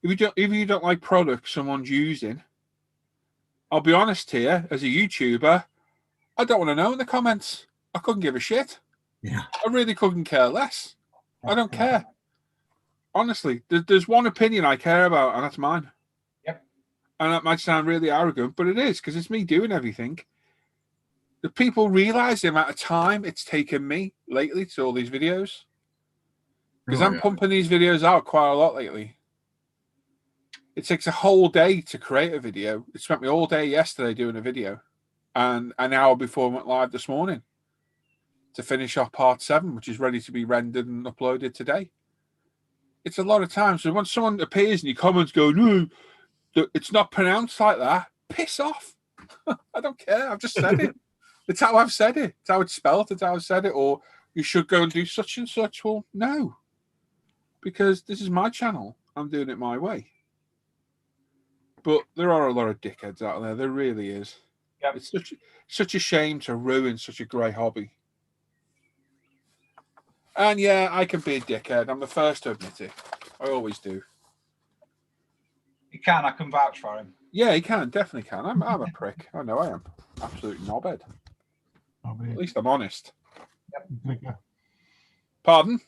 If you don't like products someone's using, I'll be honest here, as a YouTuber, I don't want to know in the comments. I couldn't give a shit. Yeah. I really couldn't care less. I don't care. Honestly, there's one opinion I care about, and that's mine. Yep. And that might sound really arrogant, but it is, because it's me doing everything. Do people realize the amount of time it's taken me lately to all these videos? Because I'm pumping these videos out quite a lot lately. It takes a whole day to create a video. It spent me all day yesterday doing a video, and an hour before I went live this morning to finish off part 7, which is ready to be rendered and uploaded today. It's a lot of time. So when someone appears in your comments going, no, it's not pronounced like that, piss off. I don't care. I've just said it. It's how I've said it. It's how it's spelled. It's how I've said it. Or you should go and do such and such. Well, no. Because this is my channel. I'm doing it my way. But there are a lot of dickheads out there. There really is. Yep. It's such a shame to ruin such a great hobby. And yeah, I can be a dickhead. I'm the first to admit it. I always do. He can. I can vouch for him. Yeah, he can. Definitely can. I'm a prick. I know I am. Absolute knobhead. At least I'm honest. Yep. Pardon?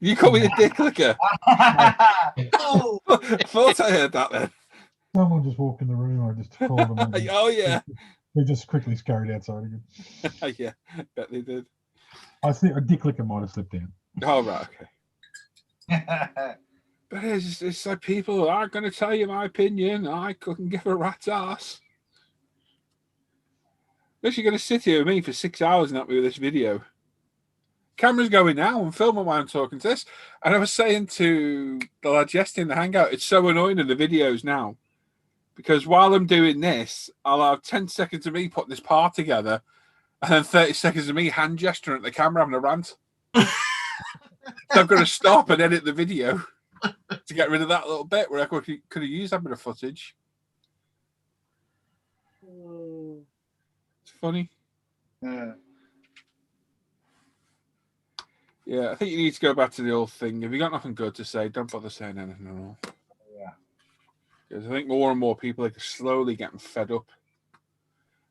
You call me a dick licker? Oh. Thought I heard that then. Someone just walked in the room. I just called them. And Oh, yeah. They just quickly scurried outside again. Yeah, bet they did. I think a dick licker might have slipped down. Oh, right, okay. But it's like people aren't going to tell you my opinion. I couldn't give a rat's ass. Unless you're going to sit here with me for 6 hours and help me with this video. Camera's going now. I'm filming while I'm talking to this. And I was saying to the lads yesterday in the Hangout, it's so annoying in the videos now. Because while I'm doing this, I'll have 10 seconds of me putting this part together. And then 30 seconds of me hand gesturing at the camera having a rant. So I've got to stop and edit the video to get rid of that little bit where I could have used that bit of footage. It's funny. Yeah, I think you need to go back to the old thing. If you got nothing good to say, don't bother saying anything at all. Yeah. Because I think more and more people are slowly getting fed up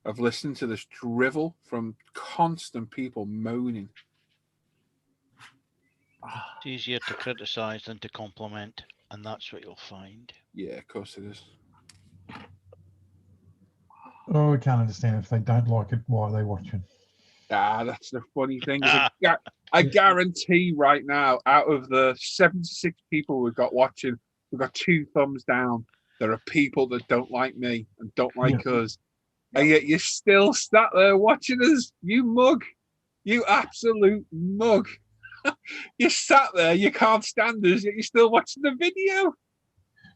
of listening to this drivel from constant people moaning. It's easier to criticise than to compliment, and that's what you'll find. Yeah, of course it is. Oh, I can't understand if they don't like it, why are they watching? Ah, that's the funny thing. I guarantee right now, out of the 76 people we've got watching, we've got 2 thumbs down. There are people that don't like me and don't like us. And yet you're still sat there watching us, you mug. You absolute mug. You sat there, you can't stand us, yet you're still watching the video.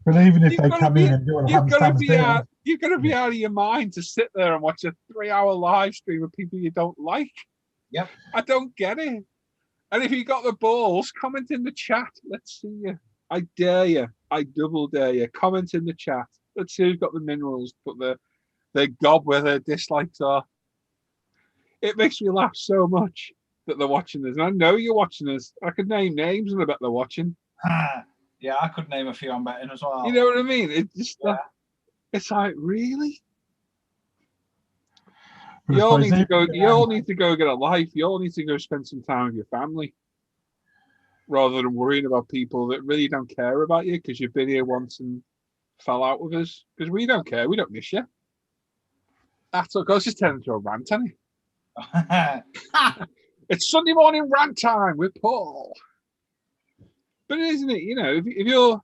But even if they come in and do it, you've got to be out of your mind to sit there and watch a 3-hour live stream of people you don't like. Yep. I don't get it. And if you got the balls, comment in the chat. Let's see you. I dare you. I double dare you. Comment in the chat. Let's see who's got the minerals, put their gob where their dislikes are. It makes me laugh so much that they're watching this. And I know you're watching this. I could name names and I bet they're watching. Yeah, I could name a few I'm betting as well. You know what I mean? It's just it's like, really? You all need to go. You all need to go get a life. You all need to go spend some time with your family, rather than worrying about people that really don't care about you because you've been here once and fell out with us. Because we don't care. We don't miss you. That's what goes. Just turn into a rant, hasn't it? It's Sunday morning rant time with Paul. But isn't it? You know, if you're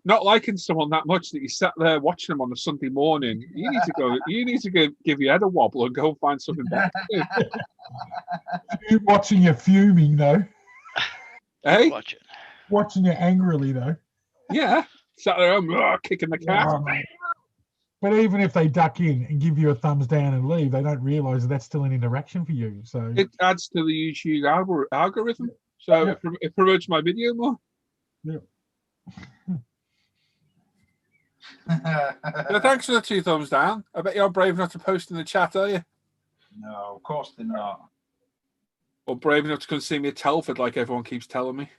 not liking someone that much that you sat there watching them on a Sunday morning, you need to go. You need to go give your head a wobble and go and find something better. You're watching you fuming though. Hey, watching you angrily though. Yeah, sat there kicking the cat. But even if they duck in and give you a thumbs down and leave, they don't realise that that's still an interaction for you. So it adds to the YouTube algorithm. So it promotes my video more. Yeah. So thanks for the 2 thumbs down. I bet you're brave enough to post in the chat, are you? No, of course they're not. Or brave enough to come see me at Telford, like everyone keeps telling me.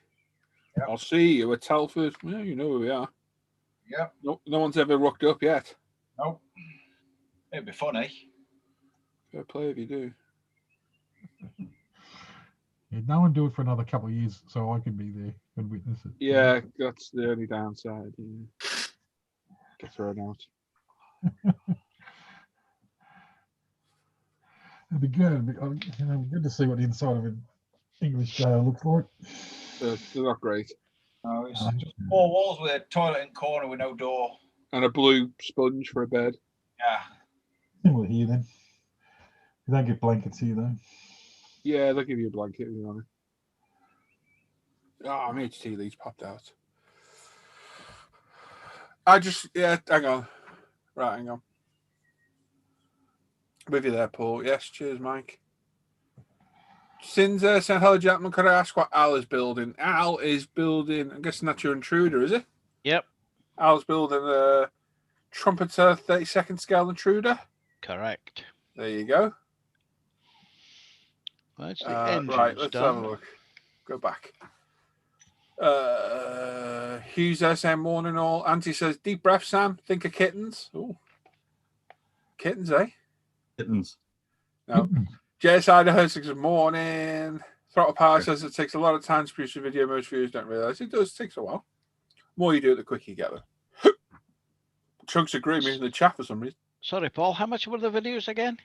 Yep. I'll see you at Telford. Well, you know who we are. Yep. No one's ever rocked up yet. Nope. It'd be funny. Fair play if you do. Yeah, no one do it for another couple of years, so I can be there and witness it. Yeah, that's the only downside. Yeah. Get thrown out. It'd be good. It'd be good to see what the inside of an English jail looks like. They're not great. No, it's just 4 walls with a toilet in corner with no door. And a blue sponge for a bed. Yeah. Similar here then. You don't get blankets here though. Yeah, they'll give you a blanket if you want it. Oh, my HT leads popped out. Hang on. Right, hang on. With you there, Paul. Yes, cheers, Mike. Sinza saying, hello, gentlemen. Could I ask what Al is building? Al is building, I'm guessing that's your intruder, is it? Yep. Al's building a trumpeter 32nd scale intruder. Correct. There you go. That's the right, let's have a look. Go back. Hughes there saying, morning all. Auntie says, deep breath, Sam. Think of kittens. Ooh. Kittens, eh? Kittens. No. JS Idaho says, good morning. Throttle Power says it takes a lot of time to produce a video. Most viewers don't realize it does. It takes a while. The more you do it, the quicker you get there. Chunks agree with me in the chat for some reason. Sorry, Paul. How much were the videos again?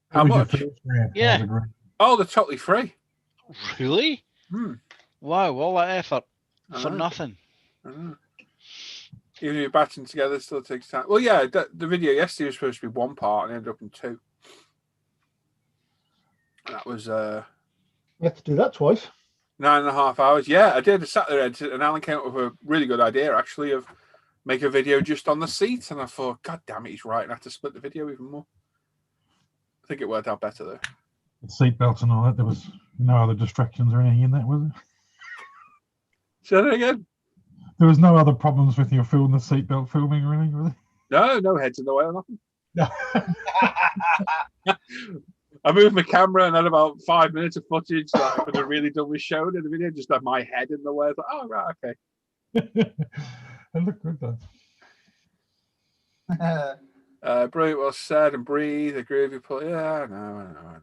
How much? Yeah. Oh, they're totally free. Really? Wow, all that effort I for know. nothing. Even if you're batching together, it still takes time. Well, yeah, the video yesterday was supposed to be 1 part and ended up in 2. That was You have to do that twice. 9.5 hours. Yeah, I did. I sat there and Alan came up with a really good idea, actually, of make a video just on the seat. And I thought, God damn it, he's right. I have to split the video even more. I think it worked out better, though. Seatbelts and all that. There was no other distractions or anything in that, was there? Say that again. There was no other problems with your filming the seatbelt filming or anything, was there? No heads in the way or nothing. I moved my camera and had about 5 minutes of footage that I could have really done with showing in the video. Just had my head in the way. I thought, oh, right, okay. It looked good, though. Brilliant, well said, and breathe. Agree with you, Paul. Yeah, I know.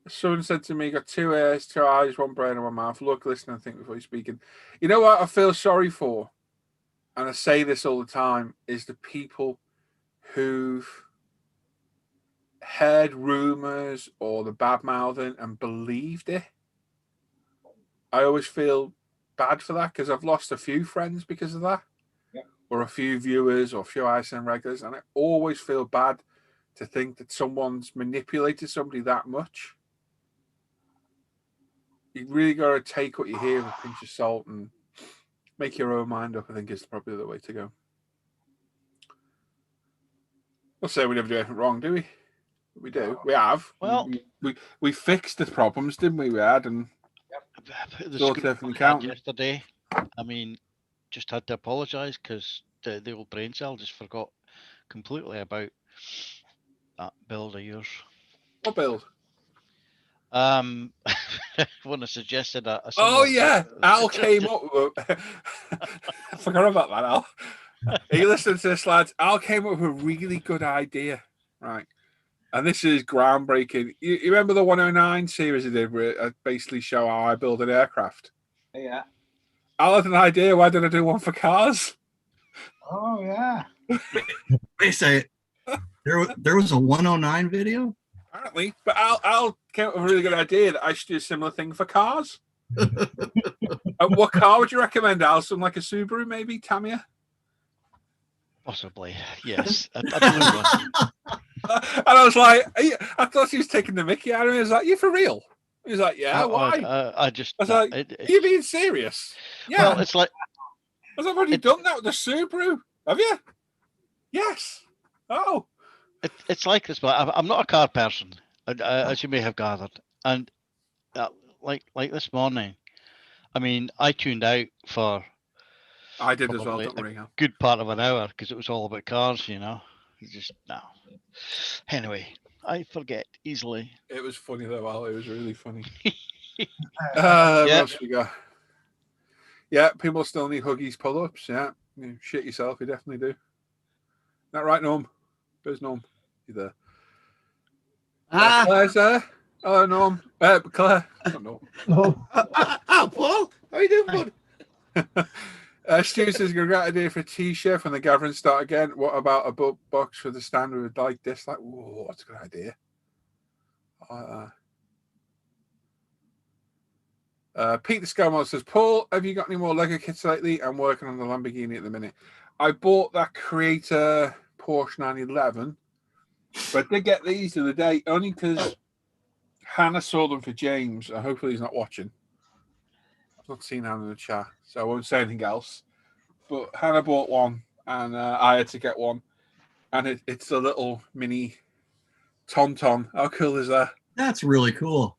Someone said to me, got 2 ears, 2 eyes, 1 brain, and 1 mouth. Look, listen, and think before you're speaking. You know what I feel sorry for? And I say this all the time, is the people who've heard rumors or the bad mouthing and believed it. I always feel bad for that because I've lost a few friends because of that, or a few viewers or a few ISN regulars, and I always feel bad to think that someone's manipulated somebody that much. You really got to take what you hear with a pinch of salt and make your own mind up. I think is probably the way to go. We'll say we never do anything wrong, do we? We do. We have. Well, we fixed the problems, didn't we? We had and the sorted everything out yesterday. I mean, just had to apologise because the old brain cell just forgot completely about that build of yours. What build? When I suggested a oh yeah, Al came up with I forgot about that, Al. You listen to this, lads. Al came up with a really good idea, right? And this is groundbreaking. You remember the 109 series I did where I basically show how I build an aircraft? Yeah. Al had an idea. Why did I do one for cars? Oh yeah. They say there was a 109 video. Apparently, but Al came up with a really good idea that I should do a similar thing for cars. What car would you recommend, Al? Something like a Subaru, maybe, Tamiya? Possibly, yes. A blue one. And I was like, I thought he was taking the mickey out of me. I was like, you for real? He was like, yeah, why? I was like, are you being serious? Yeah. Well, it's like, I was like, have you done that with the Subaru? Have you? Yes. Oh. It's like this, but I'm not a car person, as you may have gathered. And like this morning, I mean, I tuned out for. I did as well. Don't worry. A good part of an hour because it was all about cars, you know. Just no. Anyway, I forget easily. It was funny though, Al. It was really funny. What Yeah. else we got? Yeah, people still need Huggies pull-ups. Yeah, you shit yourself. You definitely do. That right, Norm? Where's Norm? You there? Claire's there. Hello, Norm. Claire. Oh, no. No. Oh, Paul, how you doing, bud? Stu says, "Got a great idea for a T-shirt when the gatherings start again. What about a box for the stand with like this? Like, whoa, that's a good idea." Peter Scalmore says, "Paul, have you got any more Lego kits lately? I'm working on the Lamborghini at the minute. I bought that Creator Porsche 911, but I did get these the other day only because Hannah saw them for James. Hopefully he's not watching. I've not seen Hannah in the chat, so I won't say anything else. But Hannah bought one, and I had to get one, and it's a little mini Tauntaun. How cool is that? That's really cool.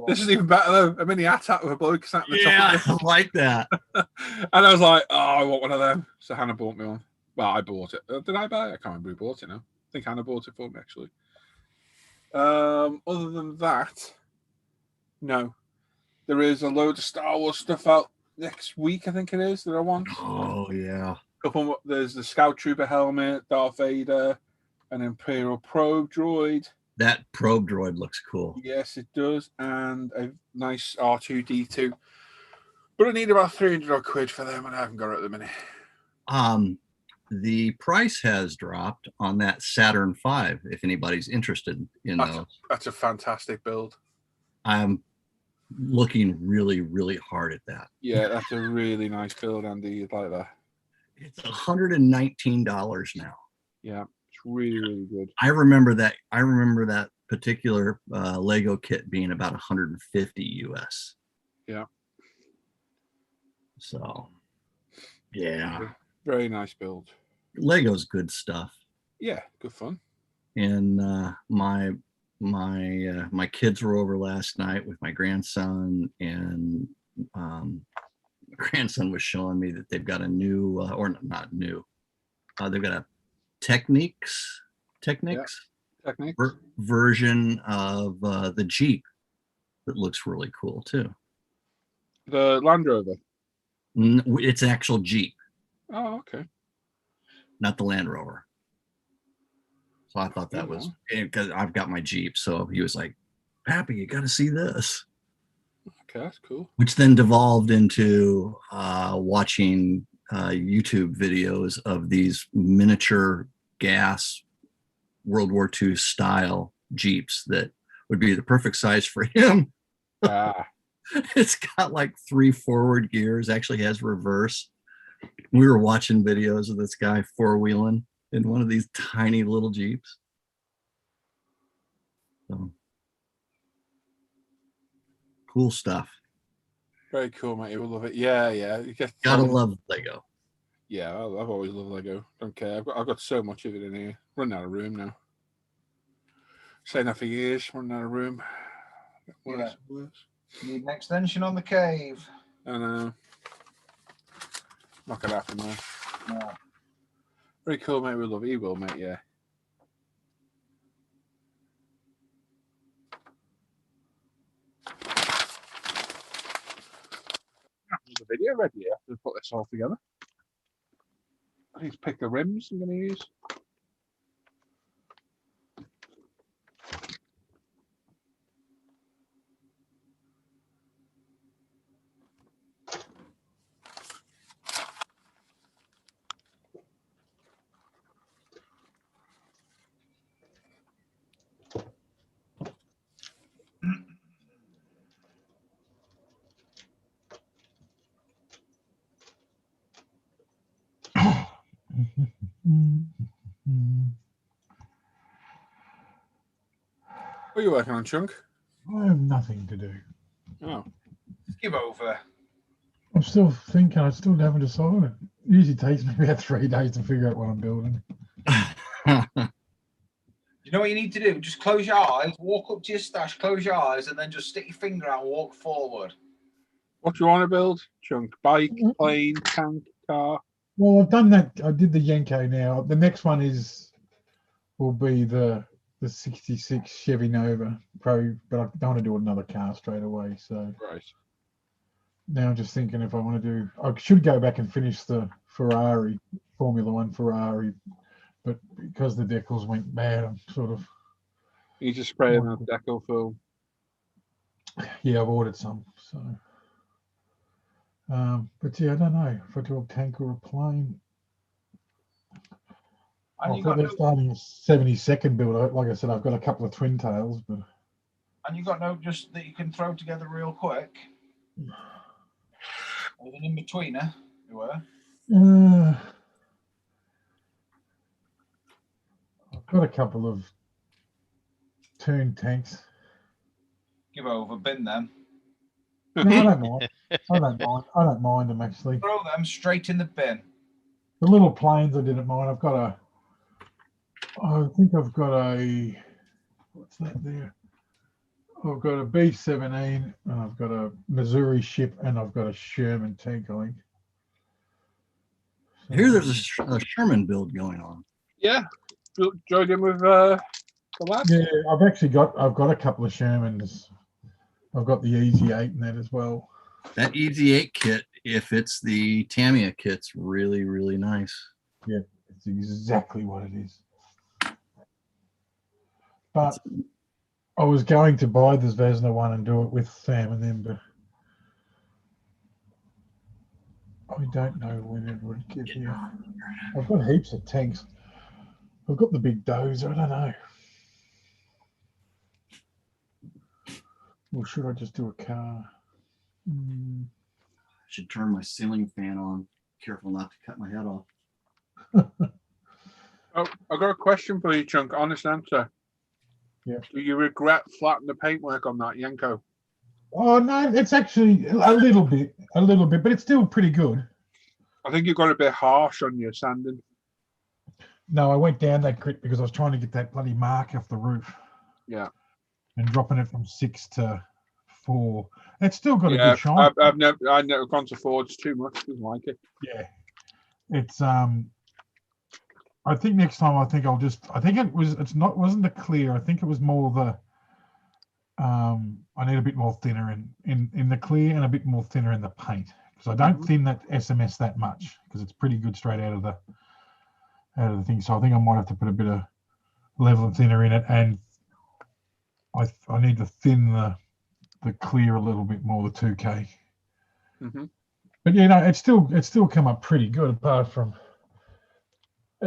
This is even better though. A mini AT-AT with a bloke sat at the Yeah, top of I like that. it. And I was like, oh, I want one of them. So Hannah bought me one. Well, I bought it. Did I buy it? I can't remember who bought it now. I think Hannah bought it for me, actually. Other than that, no. There is a load of Star Wars stuff out next week, I think it is, that I want. Oh, yeah. There's the Scout Trooper helmet, Darth Vader, an Imperial probe droid. That probe droid looks cool. Yes, it does. And a nice R2-D2. But I need about 300 quid for them, and I haven't got it at the minute. The price has dropped on that Saturn V, if anybody's interested in those. That's a fantastic build. I'm looking really, really hard at that. Yeah, that's a really nice build, Andy. You'd like that. It's $119 now. Yeah, it's really, really good. I remember that particular Lego kit being about 150 US. Yeah. So, yeah. Very nice build. Lego's good stuff. Yeah, good fun. And my kids were over last night with my grandson, and my grandson was showing me that they've got a new, or not new, they've got a Technics version of the Jeep that looks really cool too. The Land Rover. It's actual Jeep. Oh, okay. Not the Land Rover. So I thought that was, because I've got my Jeep. So he was like, "Pappy, you got to see this." Okay, that's cool. Which then devolved into watching YouTube videos of these miniature gas World War II style Jeeps that would be the perfect size for him. It's got like 3 forward gears, actually has reverse. We were watching videos of this guy four-wheeling in one of these tiny little Jeeps. So, cool stuff. Very cool, mate. You will love it. Yeah, yeah. You Gotta love Lego. Yeah, I've always loved Lego. Don't care. I've got so much of it in here. Running out of room now. Saying that for years. Running out of room. Worse. Need an extension on the cave. I know. Not gonna happen there. No. Very cool, mate. We love it. You will, mate. Yeah. The video ready here to put this all together. I need to pick the rims I'm going to use. What are you working on, Chunk? I have nothing to do. Oh. Just give over. I'm still thinking. I still haven't decided. It usually takes me about 3 days to figure out what I'm building. You know what you need to do? Just close your eyes, walk up to your stash, close your eyes, and then just stick your finger out and walk forward. What do you want to build, Chunk? Bike, plane, tank, car? Well, I've done that. I did the Yenko now. The next one will be the 66 Chevy Nova Pro, but I don't want to do another car straight away. So right now I'm just thinking if I want to do, I should go back and finish the Ferrari, Formula One Ferrari, but because the decals went bad, I'm sort of You just spray them on deco film. Yeah, I've ordered some. So, but yeah, I don't know if I do a tank or a plane. And I you thought got they're starting a 72nd build. Like I said, I've got a couple of twin tails, but and you got no just that you can throw together real quick. There's an in-betweener, you were. I've got a couple of tuned tanks. Give over, bin them. No, I don't mind. I don't mind. I don't mind them actually. Throw them straight in the bin. The little planes I didn't mind. I've got a. I think I've got a. What's that there? I've got a B-17 and I've got a Missouri ship and I've got a Sherman tank, I think. I hear there's a Sherman build going on. Yeah, joined in with the lads. Yeah, I've got a couple of Shermans. I've got the Easy 8 in that as well. That Easy 8 kit, if it's the Tamiya kit's really, really nice. Yeah, it's exactly what it is. But I was going to buy this Vesna one and do it with Sam and them, but I don't know when it would get here. I've got heaps of tanks. I've got the big dozer. I don't know. Or should I just do a car? I should turn my ceiling fan on. Careful not to cut my head off. Oh, I've got a question for you, Chunk. Honest answer. Yeah. Do you regret flattening the paintwork on that Yenko? Oh no, it's actually a little bit, but it's still pretty good. I think you got a bit harsh on your sanding. No, I went down that grit because I was trying to get that bloody mark off the roof. Yeah. And dropping it from 6 to 4. It's still got a good shine. I've never gone to 4. It's too much. Doesn't like it. Yeah. It's I think next time wasn't the clear. I think it was more the I need a bit more thinner in the clear and a bit more thinner in the paint. Because I don't thin that SMS that much because it's pretty good straight out of the thing. So I think I might have to put a bit of level and thinner in it, and I need to thin the clear a little bit more, the 2K. But you know, it's still come up pretty good, apart from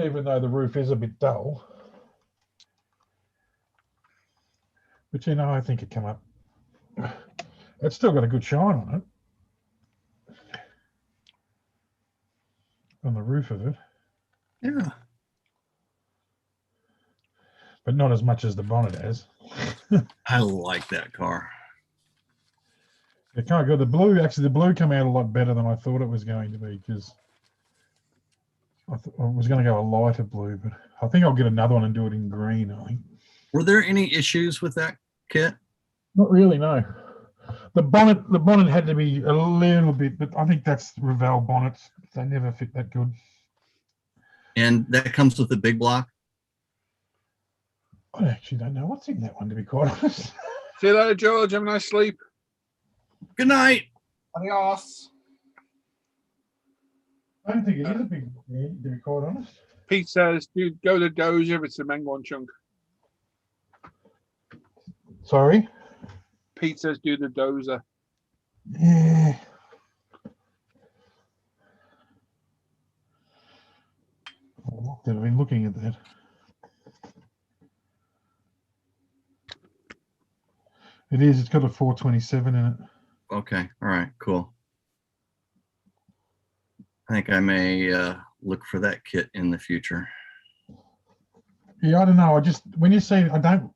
even though the roof is a bit dull. But you know, I think it came up. It's still got a good shine on it. On the roof of it. Yeah. But not as much as the bonnet has. I like that car. It can't go. The blue came out a lot better than I thought it was going to be, because I was going to go a lighter blue, but I think I'll get another one and do it in green, I think. Were there any issues with that kit? Not really, no. The bonnet had to be a little bit, but I think that's Revell bonnets. They never fit that good. And that comes with the big block? I actually don't know what's in that one, to be quite honest. See you later, George. Have a nice sleep. Good night. Adios. I don't think it is a big thing, to be quite honest. Pete says, dude, go to Dozer if it's a Mengon Chunk. Sorry? Pete says, do the Dozer. Yeah. I've been looking at that. It is. It's got a 427 in it. Okay. All right. Cool. I think I may look for that kit in the future. Yeah, I don't know. When you say the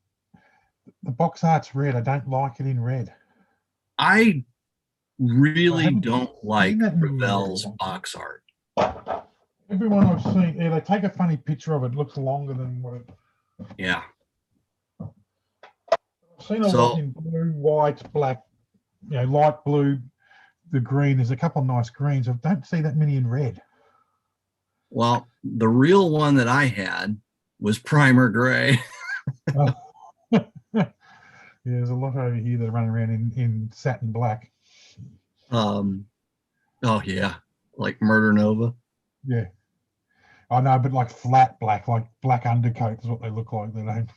box art's red, I don't like it in red. I really don't like Revell's box art. Everyone I've seen, they take a funny picture of it. It looks longer than what it. Yeah. I've seen a lot in blue, white, black, light blue, the green. There's a couple of nice greens. I don't see that many in red. Well, the real one that I had was primer gray. Yeah, there's a lot over here that are running around in satin black. Oh yeah, like Murder Nova. Yeah, I know, but like flat black, like black undercoat is what they look like. They don't.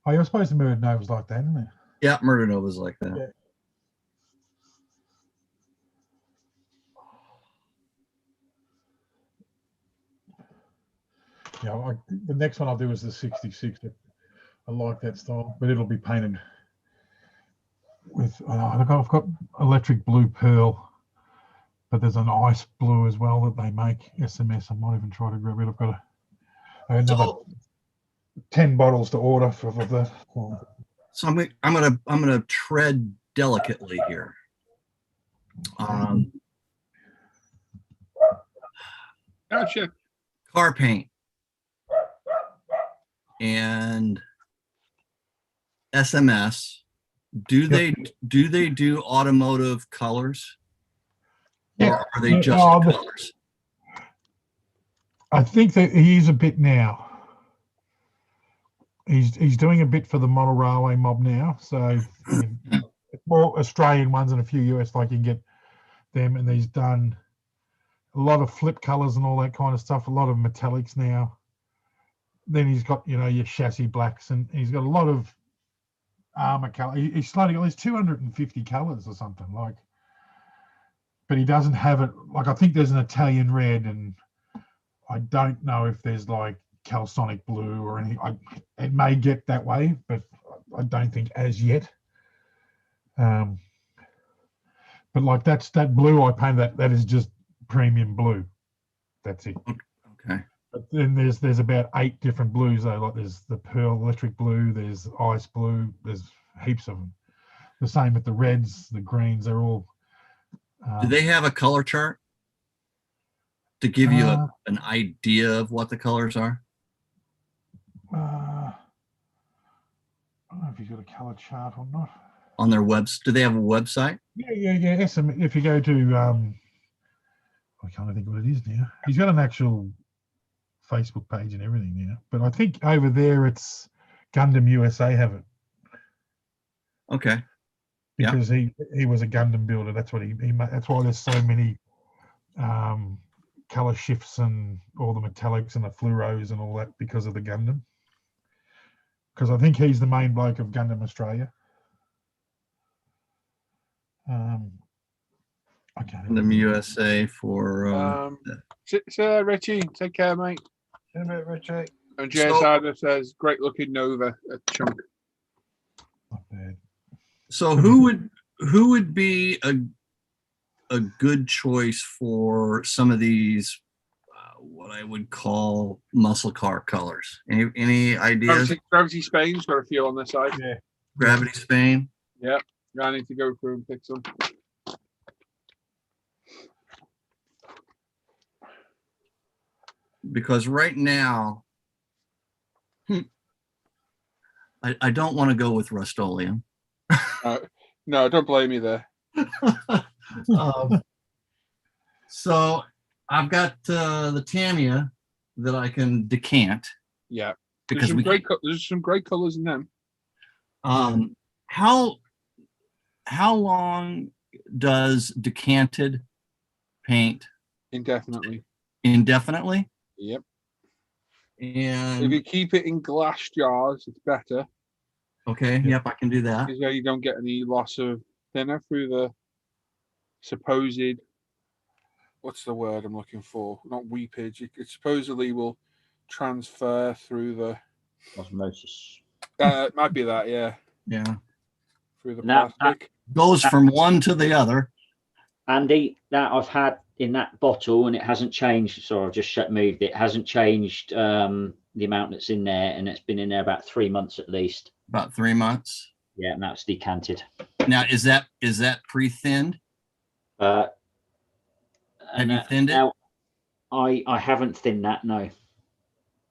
Oh, you're supposed to Murder Nova's like that, isn't it? Yeah, Murder Nova's like that. Yeah. Yeah, the next one I'll do is the 66. I like that style, but it'll be painted with. I've got electric blue pearl, but there's an ice blue as well that they make. SMS. I might even try to grab it. I've got another 10 bottles to order for that. So I'm gonna tread delicately here. Gotcha. Car paint and SMS. Do they do automotive colors? Yeah. Or are they just colors? I think that he is a bit now. He's doing a bit for the model railway mob now. So more Australian ones and a few US, like you can get them. And he's done a lot of flip colors and all that kind of stuff. A lot of metallics now. Then he's got, your chassis blacks, and he's got a lot of armor color. He's slowly got these 250 colors or something like. But he doesn't have it. Like, I think there's an Italian red, and I don't know if there's like calsonic blue or anything. It may get that way, but I don't think as yet. But like that blue I painted, that is just premium blue. That's it. Okay. But then there's about 8 different blues though. Like there's the pearl electric blue, there's ice blue, there's heaps of them. The same with the reds, the greens. They're all. Do they have a color chart to give you an idea of what the colors are? I don't know if you've got a color chart or not. On their webs, do they have a website? Yeah. If you go to, I can't think what it is now. He's got an actual Facebook page and everything now. But I think over there it's Gundam USA have it. Okay. Because he was a Gundam builder. That's what he made. That's why there's so many color shifts and all the metallics and the fluoros and all that because of the Gundam. Because I think he's the main bloke of Gundam Australia. Okay. Gundam USA for. So Richie, take care, mate. In a bit, Richie. And JS says, "Great looking Nova at Chunk." Not bad. So who would be a good choice for some of these what I would call muscle car colors? Any ideas? Gravity Spain's got a few on this side. Yeah. Gravity Spain. Yeah, I need to go through and pick some. Because right now, I don't want to go with Rust-Oleum. No, don't blame me there. So I've got the Tamiya that I can decant. Yeah, because there's some great colors in them. How long does decanted paint? Indefinitely. Indefinitely? Yep. And if you keep it in glass jars, it's better. Okay, yep, I can do that. Because you don't get any loss of thinner through the supposed, what's the word I'm looking for? Not weepage. It supposedly will transfer through the osmosis. It might be that, yeah. Yeah. Through the plastic. Goes from one to the other. Andy, that I've had in that bottle and it hasn't changed. Sorry, I've just moved it. It hasn't changed the amount that's in there, and it's been in there about 3 months at least. About 3 months. Yeah, and that's decanted. Now, is that pre-thinned? Have you thinned it? I haven't thinned that, no.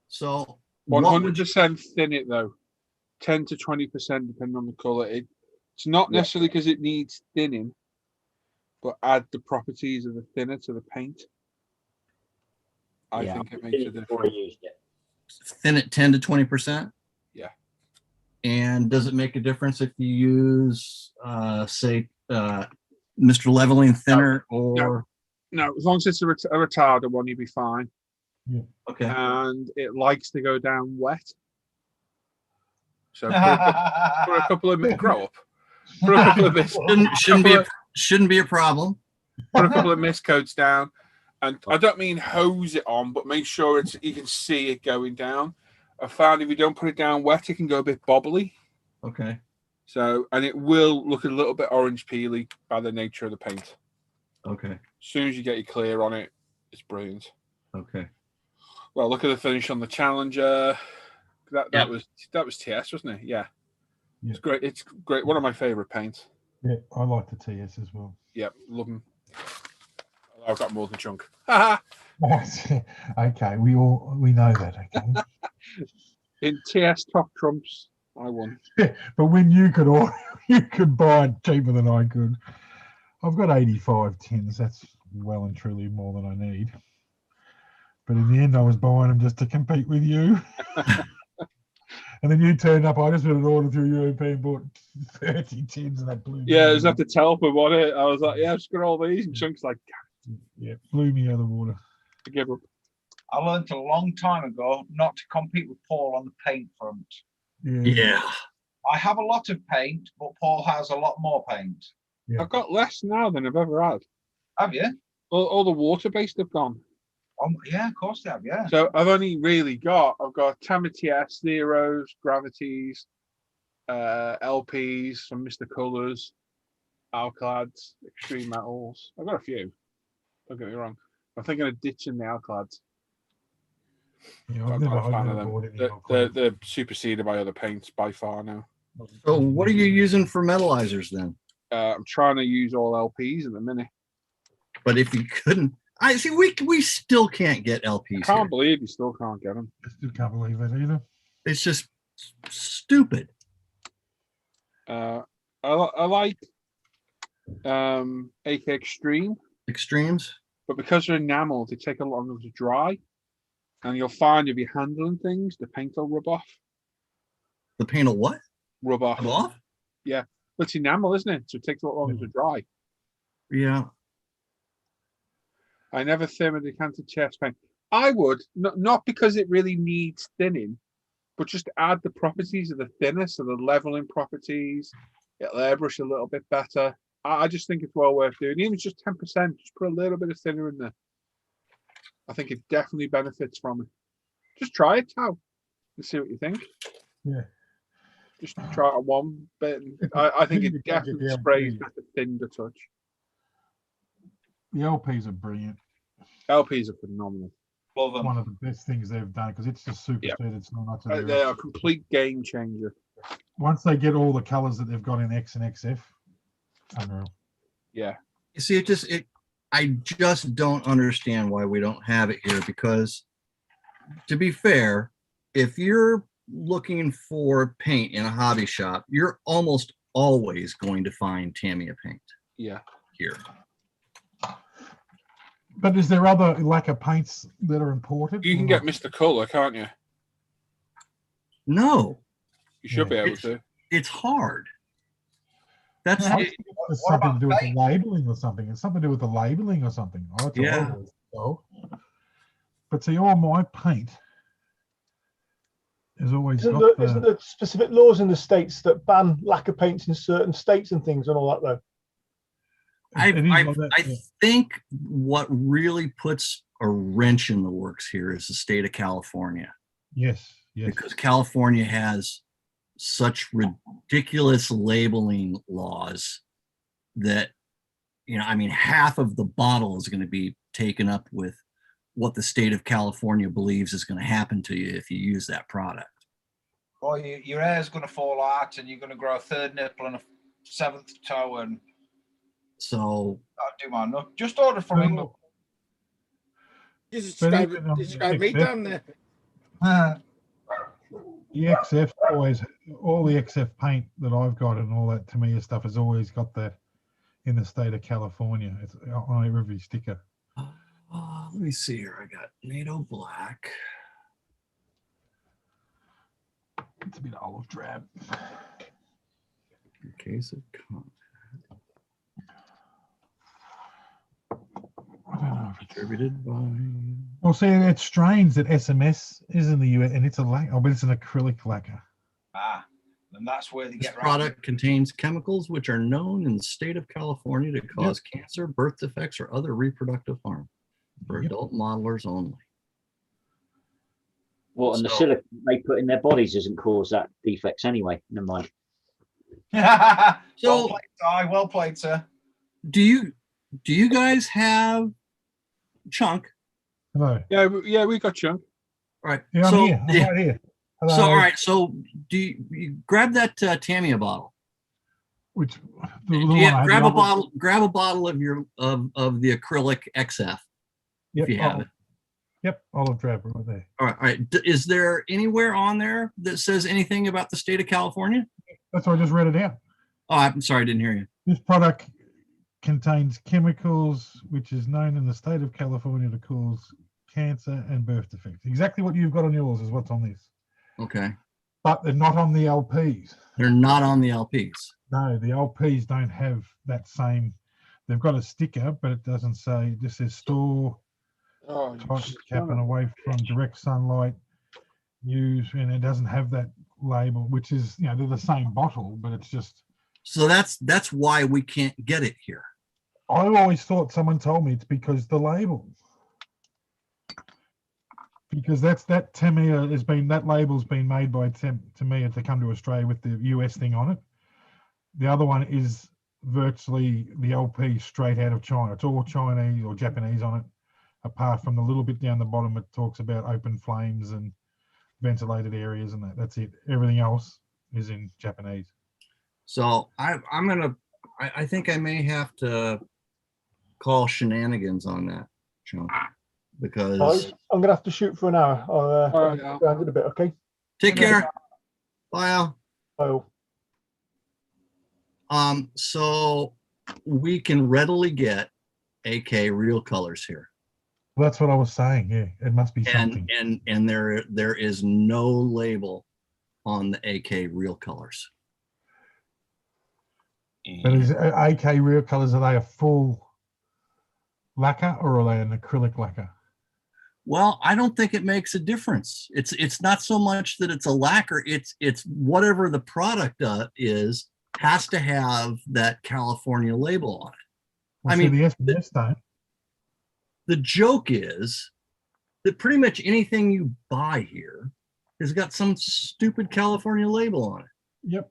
So 100% thin it though. 10 to 20% depending on the color. It's not necessarily because it needs thinning, but add the properties of the thinner to the paint. I think it makes a difference. Thin it 10 to 20%? Yeah. And does it make a difference if you use, say, Mr. Leveling thinner or? No, as long as it's a retarder one, you'll be fine. Yeah. Okay. And it likes to go down wet. So put a couple of grow up. Put a couple of bits. Shouldn't be a problem. Put a couple of mist coats down, and I don't mean hose it on, but make sure you can see it going down. I found if you don't put it down wet, it can go a bit bobbly. Okay. So, and it will look a little bit orange peely by the nature of the paint. Okay. As soon as you get your clear on it, it's brilliant. Okay. Well, look at the finish on the Challenger. That was TS, wasn't it? Yeah. It's great. It's great. One of my favorite paints. Yeah, I like the TS as well. Yep, love them. I've got more than chunk. Okay, we know that. Okay. In TS top trumps, I won. But when you could buy it cheaper than I could. I've got 85 tins. That's well and truly more than I need. But in the end, I was buying them just to compete with you. And then you turned up. I just did an order through UOP and bought 30 tins, and that blew me. Yeah, it was at the Telfer, wasn't it? I was like, yeah, I've just got all these, and Chunk's like, yeah, blew me out of the water. I give up. I learned a long time ago not to compete with Paul on the paint front. Yeah. I have a lot of paint, but Paul has a lot more paint. Yeah. I've got less now than I've ever had. Have you? All the water-based have gone. Yeah, of course they have, yeah. So I've got Tama TS, Zeros, Gravities, LPs, some Mr. Colours, Alclads, Extreme Metals. I've got a few. Don't get me wrong. I'm thinking of ditching the Alclads. Yeah, I'm not a fan of them. They're superseded by other paints by far now. So what are you using for metallizers then? I'm trying to use all LPs at the minute. But if you couldn't, I see we still can't get LPs. I can't believe you still can't get them. I still can't believe it either. It's just stupid. I like AK Extremes, but because they're enameled, they take a lot longer to dry, and you'll find if you're handling things, the paint will rub off. The paint will what? Rub off. Rub off? Yeah, but it's enamel, isn't it? So it takes a lot longer to dry. Yeah. I never thin a decanted chest paint. I would, not because it really needs thinning, but just add the properties of the thinner, so the leveling properties, it'll airbrush a little bit better. I just think it's well worth doing. Even if it's just 10%, just put a little bit of thinner in there. I think it definitely benefits from it. Just try it out and see what you think. Yeah. Just try it on one bit. I think it definitely sprays better thin to touch. The LPs are brilliant. LPs are phenomenal. Love them. One of the best things they've done because it's just superseded so much of They're a complete game changer. Once they get all the colors that they've got in X and XF, unreal. Yeah. You see, I just don't understand why we don't have it here, because to be fair, if you're looking for paint in a hobby shop, you're almost always going to find Tamiya paint. Yeah. Here. But is there other lacquer paints that are imported? You can get Mr. Colour, can't you? No. You should be able to. It's hard. That's It's something to do with the labeling or something. It's something to do with the labeling or something. But see, all my paint has always Isn't there specific laws in the states that ban lacquer paints in certain states and things and all that though? I think what really puts a wrench in the works here is the state of California. Yes. Because California has such ridiculous labeling laws that, half of the bottle is going to be taken up with what the state of California believes is going to happen to you if you use that product. Well, your hair's going to fall out and you're going to grow a third nipple and a seventh toe and so I'll do mine. No, just order from England. Describe me down there. The XF all the XF paint that I've got and all that Tamiya stuff has always got that in the state of California. It's on every sticker. Let me see here. I got NATO black. It's a bit olive drab. In case of contact. I don't know if it's distributed by. Well, see, it's strange that SMS is in the US and it's a lacquer, but it's an acrylic lacquer. and that's where they This get product contains chemicals which are known in the state of California to cause cancer, birth defects, or other reproductive harm for adult modelers only. Well, and the silicone they put in their bodies doesn't cause that defects anyway. Never mind. well So, played, Ty. Well played, sir. do you guys have Chunk? Hello. Yeah, we got Chunk. All right. Yeah, I'm here. I'm right here. Hello. So, all right. So, do you grab that Tamiya bottle? Which Grab a bottle of your of the acrylic XF if you have it. Yep, olive drab right there. All right. Is there anywhere on there that says anything about the state of California? That's why I just read it out. Oh, I'm sorry, I didn't hear you. This product contains chemicals which is known in the state of California to cause cancer and birth defects. Exactly what you've got on yours is what's on this. Okay. But they're not on the LPs. They're not on the LPs. No, the LPs don't have that same. They've got a sticker, but it doesn't say. This says store tight cap and away from direct sunlight. Use, and it doesn't have that label, which is, you know, they're the same bottle, but it's just. So that's why we can't get it here. I always thought, someone told me it's because the label. Because that Tamiya has been, that label's been made by Tamiya to come to Australia with the US thing on it. The other one is virtually the LP straight out of China. It's all Chinese or Japanese on it, apart from the little bit down the bottom it talks about open flames and ventilated areas and that. That's it. Everything else is in Japanese. So I think I may have to call shenanigans on that, Sean, because I'm gonna have to shoot for an hour. I'll go in a bit, okay? Take care. Bye, Al. Bye. So we can readily get AK real colors here. Well, that's what I was saying. Yeah, it must be something. And there is no label on the AK real colors. But is AK real colors, are they a full lacquer or are they an acrylic lacquer? Well, I don't think it makes a difference. It's not so much that it's a lacquer. It's whatever the product is has to have that California label on it. Well, I mean, the SBS don't. The joke is that pretty much anything you buy here has got some stupid California label on it. Yep.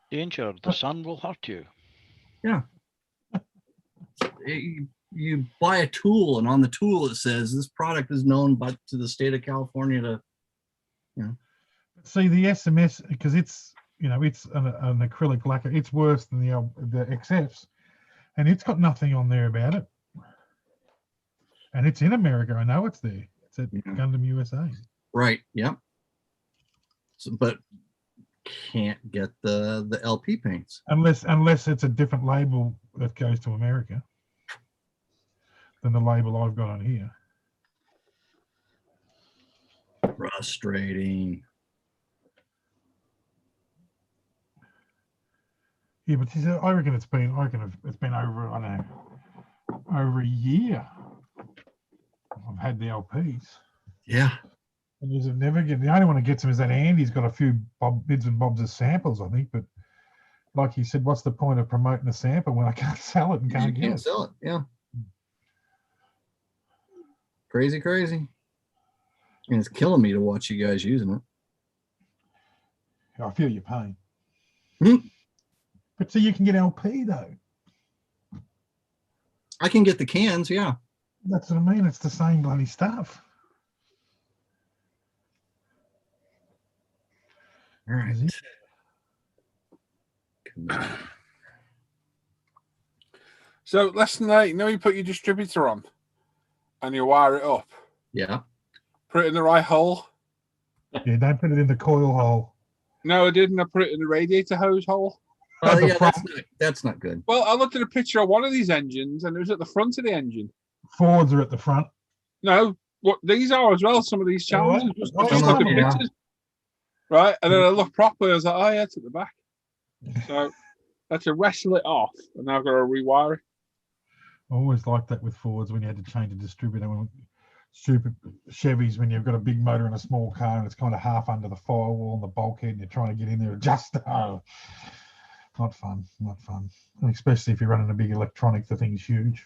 Danger, the sun will hurt you. Yeah. You buy a tool, and on the tool it says this product is known but to the state of California to, you know. See, the SMS, because it's, you know, it's an acrylic lacquer. It's worse than the XFs, and it's got nothing on there about it. And it's in America. I know it's there. It's at Gundam USA. Right. Yep. So, but can't get the LP paints unless it's a different label that goes to America than the label I've got on here. Frustrating. Yeah, but I reckon it's been over, I don't know, over a year. I've had the LPs. Yeah. And you've never get, the only one that gets them is that Andy's got a few bits and bobs of samples, I think. But like he said, what's the point of promoting a sample when I can't sell it and can't get it? Sell it, yeah. Crazy. And it's killing me to watch you guys using it. I feel your pain. Hmm. But so you can get LP though. I can get the cans, yeah. That's what I mean. It's the same bloody stuff. All right. So lesson 8, you know, you put your distributor on and you wire it up. Yeah. Put it in the right hole. Yeah, don't put it in the coil hole. No, I didn't. I put it in the radiator hose hole. Oh, yeah, that's not good. Well, I looked at a picture of one of these engines and it was at the front of the engine. Fords are at the front. No, what these are as well. Some of these channels are just like the yeah. pictures. Right, and then I looked properly. I was like, "Oh yeah, it's at the back." So that's to wrestle it off, and now I've got to rewire it. I always liked that with Fords when you had to change a distributor. stupid Chevys when you've got a big motor and a small car and it's kind of half under the firewall and the bulkhead and you're trying to get in there and just not fun, not fun. And especially if you're running a big electronic, the thing's huge.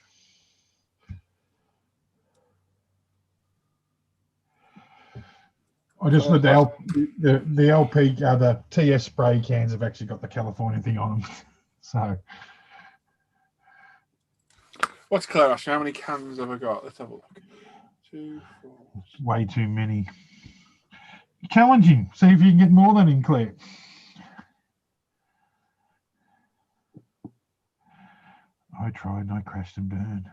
I just the LP, the TS spray cans have actually got the California thing on them. So, what's Claire asking? How many cans have I got? Let's have a look. 2, 4. Way too many. Challenging. See if you can get more than in, Claire. I tried and I crashed and burned.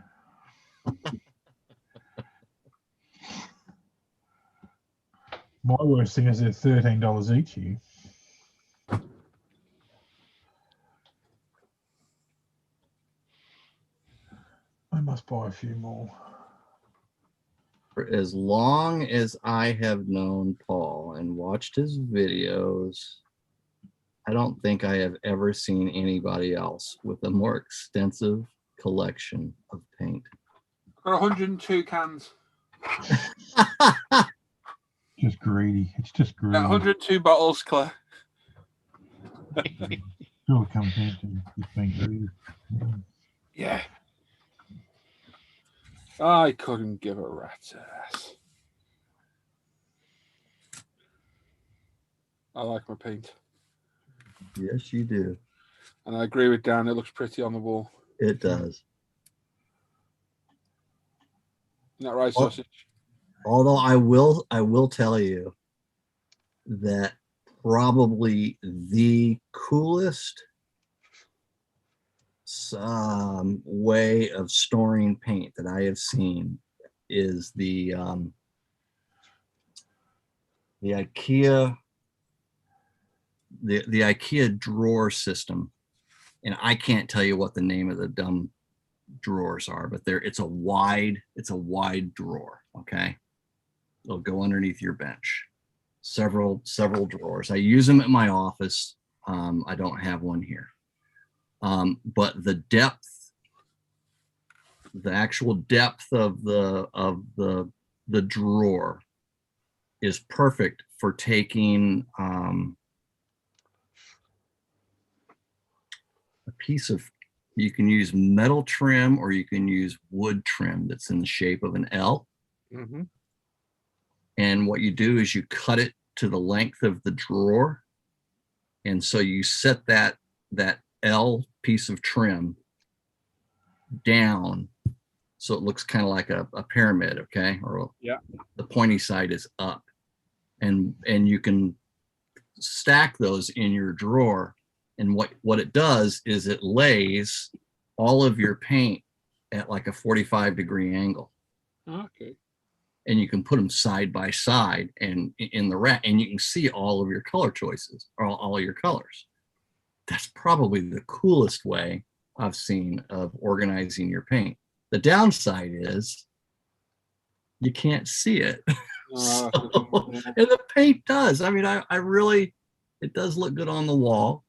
My worst thing is they're $13 each here. I must buy a few more. For as long as I have known Paul and watched his videos, I don't think I have ever seen anybody else with a more extensive collection of paint. I've got 102 cans. Just greedy. It's just greedy. 102 bottles, Claire. Still comes down to just being greedy. Yeah. I couldn't give a rat's ass. I like my paint. Yes, you do. And I agree with Dan. It looks pretty on the wall. It does. Isn't that right, sausage? Although I will tell you that probably the coolest way of storing paint that I have seen is the IKEA the IKEA drawer system. And I can't tell you what the name of the dumb drawers are, but it's a wide drawer. Okay. They'll go underneath your bench. Several drawers. I use them at my office. I don't have one here. But the actual depth of the drawer is perfect for taking a piece of, you can use metal trim or you can use wood trim that's in the shape of an L. Mm-hmm. And what you do is you cut it to the length of the drawer. And so you set that L piece of trim down so it looks kind of like a pyramid, okay? Or yeah, the pointy side is up. And you can stack those in your drawer. And what it does is it lays all of your paint at like a 45-degree angle. Okay. And you can put them side by side and in the rack, and you can see all of your color choices or all your colors. That's probably the coolest way I've seen of organizing your paint. The downside is you can't see it. So, and the paint does. I mean, I really, it does look good on the wall.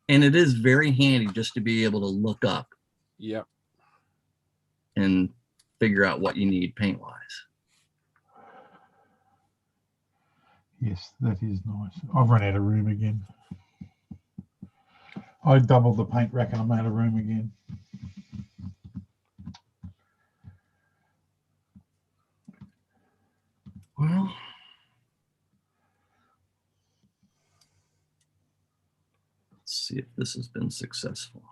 And it is very handy just to be able to look up. Yep. And figure out what you need paint-wise. Yes, that is nice. I've run out of room again. I doubled the paint rack and I'm out of room again. Well, let's see if this has been successful.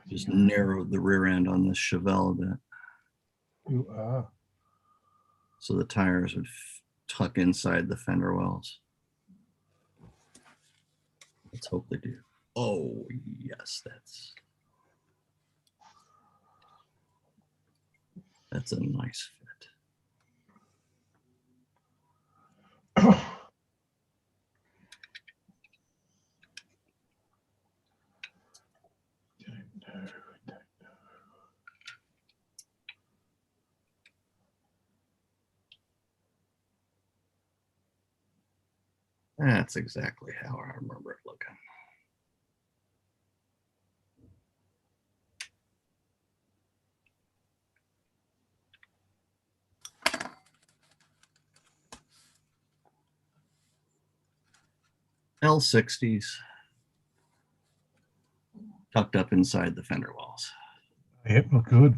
Just narrowed the rear end on this Chevelle a bit. So the tires would tuck inside the fender wells. Let's hope they do. Oh, yes, that's a nice fit. That's exactly how I remember it looking. L60s tucked up inside the fender wells Yep, look good.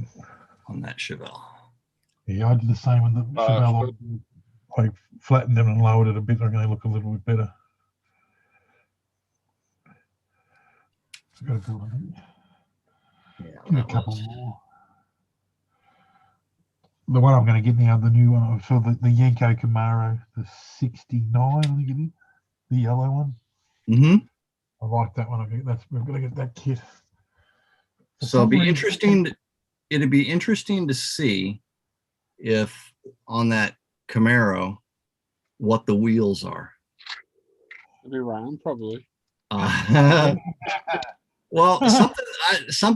on that Chevelle. Yeah, I did the same on the Chevelle. I flattened them and lowered it a bit. I'm going to look a little bit better. I've got to build them. Yeah, A couple more. The one I'm going to get now, the new one, I saw the Yenko Camaro, the 69, I think it is, the yellow one. Mm-hmm. I like that one. We're going to get that kit. So it'd be interesting. It'd be interesting to see if on that Camaro what the wheels are. It'll be round, probably. Well,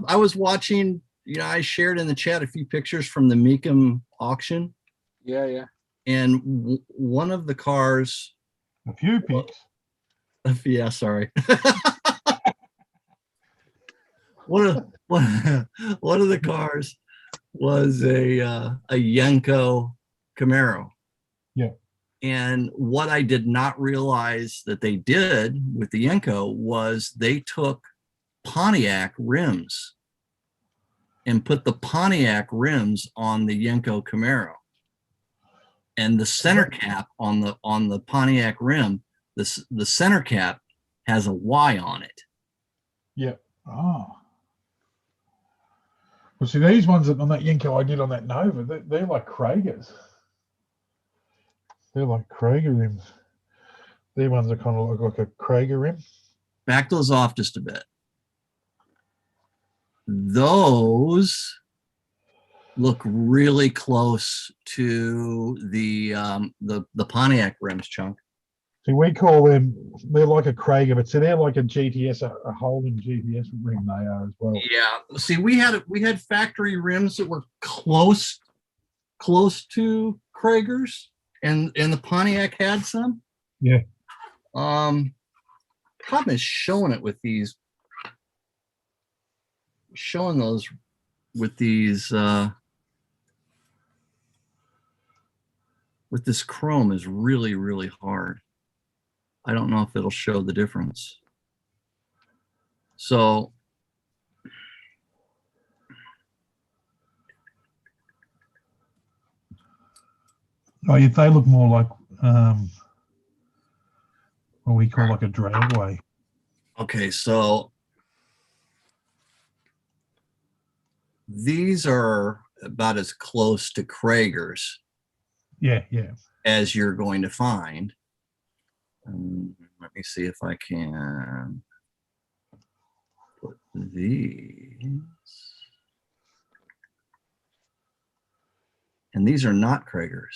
I was watching. You know, I shared in the chat a few pictures from the Meekum auction. Yeah. And one of the cars. A few pics. Yeah, sorry. one of the cars was a Yenko Camaro. Yeah. And what I did not realize that they did with the Yenko was they took Pontiac rims and put the Pontiac rims on the Yenko Camaro. And the center cap on the Pontiac rim, the center cap has a Y on it. Yeah. Oh. Well, see, these ones on that Yenko I did on that Nova, they're like Kragers. They're like Krager rims. These ones are kind of like a Krager rim. Back those off just a bit. Those look really close to the Pontiac rims, Chunk. See, we call them, they're like a Krager, but see, they're like a GTS, a Holden GTS rim they are as well. Yeah. See, we had factory rims that were close to Kragers, and the Pontiac had some. Yeah. Problem is showing those with these with this chrome is really, really hard. I don't know if it'll show the difference. So oh, yeah, they look more like what we call like a dragway. okay, so these are about as close to Kragers Yeah. as you're going to find. Let me see if I can put these. And these are not Kragers.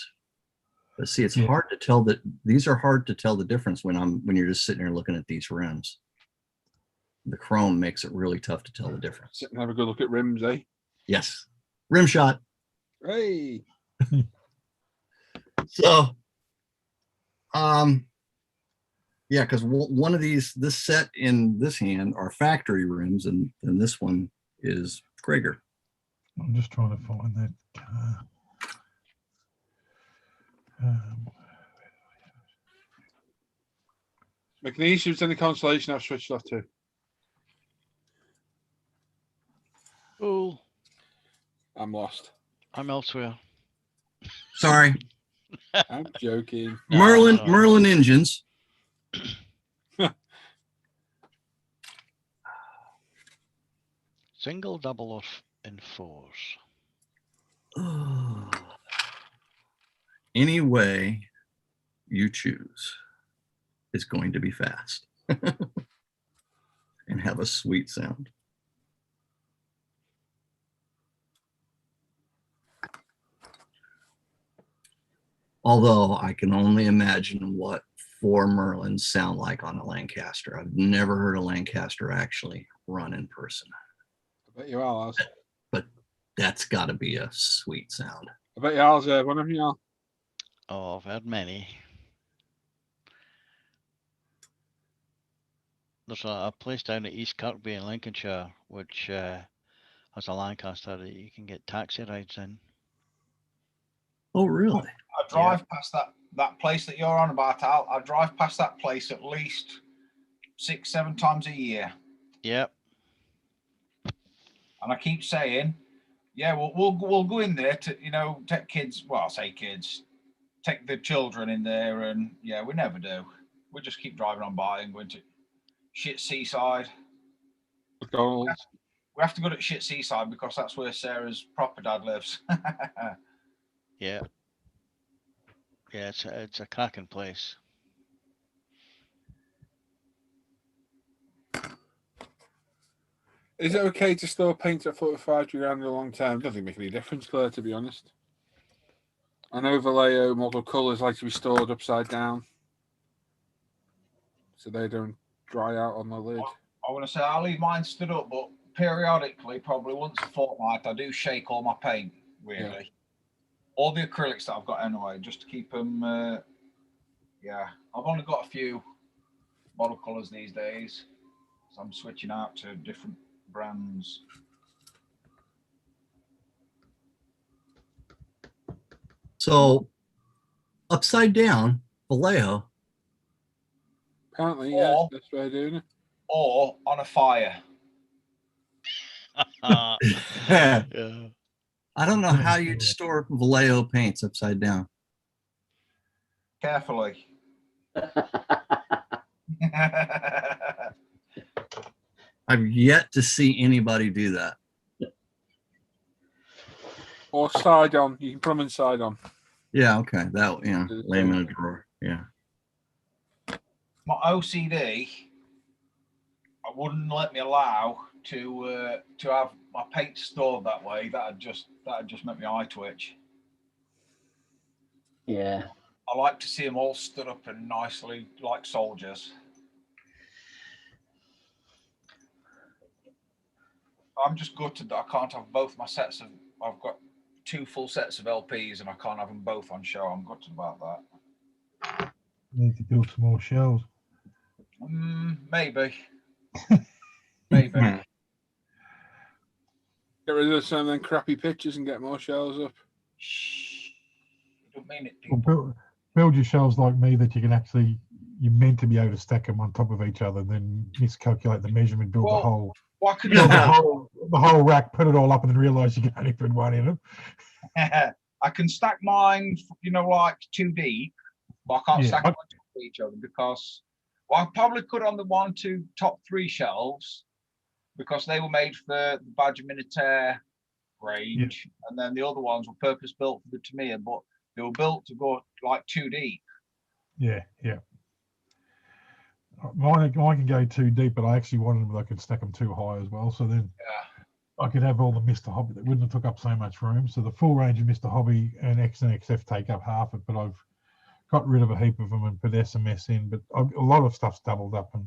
But see, it's hard to tell that these are hard to tell the difference when you're just sitting there looking at these rims. The chrome makes it really tough to tell the difference. Sit and have a good look at rims, eh? Yes. Rim shot. Hey. So, yeah, because one of these, this set in this hand are factory rims, and this one is Krager. I'm just trying to find that car. Magnesium's in the Constellation. I've switched off to. Oh, I'm lost. I'm elsewhere. Sorry. I'm joking. Merlin engines. Single, double, or in fours. Any way you choose is going to be fast and have a sweet sound. Although I can only imagine what 4 Merlins sound like on a Lancaster. I've never heard a Lancaster actually run in person. I bet you are. But that's got to be a sweet sound. I bet you are, one of you. Oh, I've had many. There's a place down at East Kirkby in Lincolnshire, which has a Lancaster that you can get taxi rides in. Oh, really? I drive past that place that you're on about, Al. I drive past that place at least 6-7 times a year. Yep. And I keep saying, yeah, we'll go in there to, you know, take kids. Well, I say kids, take the children in there, and yeah, we never do. We just keep driving on by and going to shit seaside. McDonald's. We have to go to shit seaside because that's where Sarah's proper dad lives. Yeah. Yeah, it's a cracking place. Is it okay to store paint at 45 grand in the long term? Doesn't make any difference, Claire, to be honest. I know Vallejo model colours like to be stored upside down, so they don't dry out on the lid. I want to say I'll leave mine stood up, but periodically, probably once a fortnight, I do shake all my paint, weirdly. Yeah. All the acrylics that I've got anyway, just to keep them, yeah. I've only got a few model colours these days, so I'm switching out to different brands. So, upside down, Vallejo. Apparently, yes, that's what I'm doing it. Or on a fire. Yeah. I don't know how you'd store Vallejo paints upside down. Carefully. I've yet to see anybody do that. Or side on. You can put them in side on. Yeah, okay. That, you know, lay them in a drawer. Yeah. My OCD, I wouldn't let me allow to have my paint stored that way. That'd just make my eye twitch. Yeah. I like to see them all stood up and nicely like soldiers. I'm just gutted that I can't have both my sets of. I've got 2 full sets of LPs and I can't have them both on show. I'm gutted about that. Need to build some more shelves. Maybe. Maybe. Get rid of some of them crappy pictures and get more shelves up. Shh. You don't mean it, Well, people. build your shelves like me that you can actually, you're meant to be able to stack them on top of each other, then miscalculate the measurement, build the whole. What could the whole rack, put it all up, and then realize you can only put one in them. I can stack mine, you know, like 2 deep, but I can't stack them on top of each other because, well, I probably could on the 1, 2, top 3 shelves because they were made for the Badger Militaire range, and then the other ones were purpose built for the Tamiya, but they were built to go like 2 deep. Yeah, yeah. Mine can go 2 deep, but I actually wanted them that I could stack them too high as well. So then I could have all the Mr. Hobby that wouldn't have took up so much room. So the full range of Mr. Hobby and X and XF take up half it, but I've got rid of a heap of them and put SMS in. But a lot of stuff's doubled up, and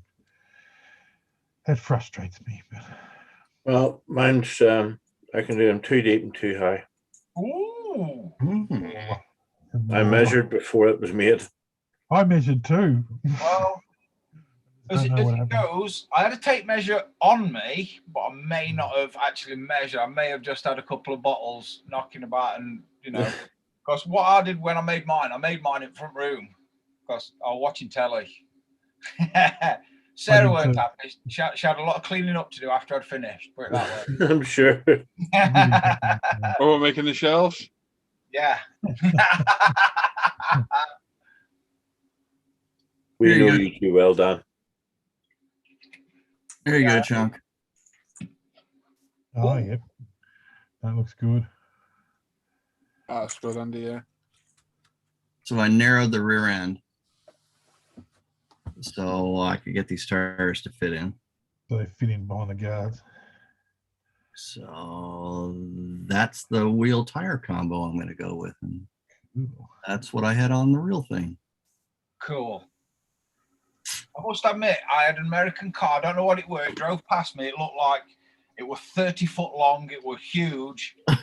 that frustrates me. But well, mine's I can do them 2 deep and 2 high. Ooh. I measured before it was made. I measured too. Well, as it goes, I had a tape measure on me, but I may not have actually measured. I may have just had a couple of bottles knocking about, and you know, because what I did when I made mine in front room because I was watching telly. Sarah weren't happy. She had a lot of cleaning up to do after I'd finished. Put it that way. I'm sure. Oh, making the shelves? Yeah. We know you too well, Dan. There you go, Chunk. Oh, yep. That looks good. That's good, Andy, yeah. So I narrowed the rear end so I could get these tires to fit in. So they fit in behind the guards. So that's the wheel tire combo I'm going to go with. And that's what I had on the real thing. Cool. I must admit, I had an American car. I don't know what it was. It drove past me. It looked like it was 30 foot long. It was huge. But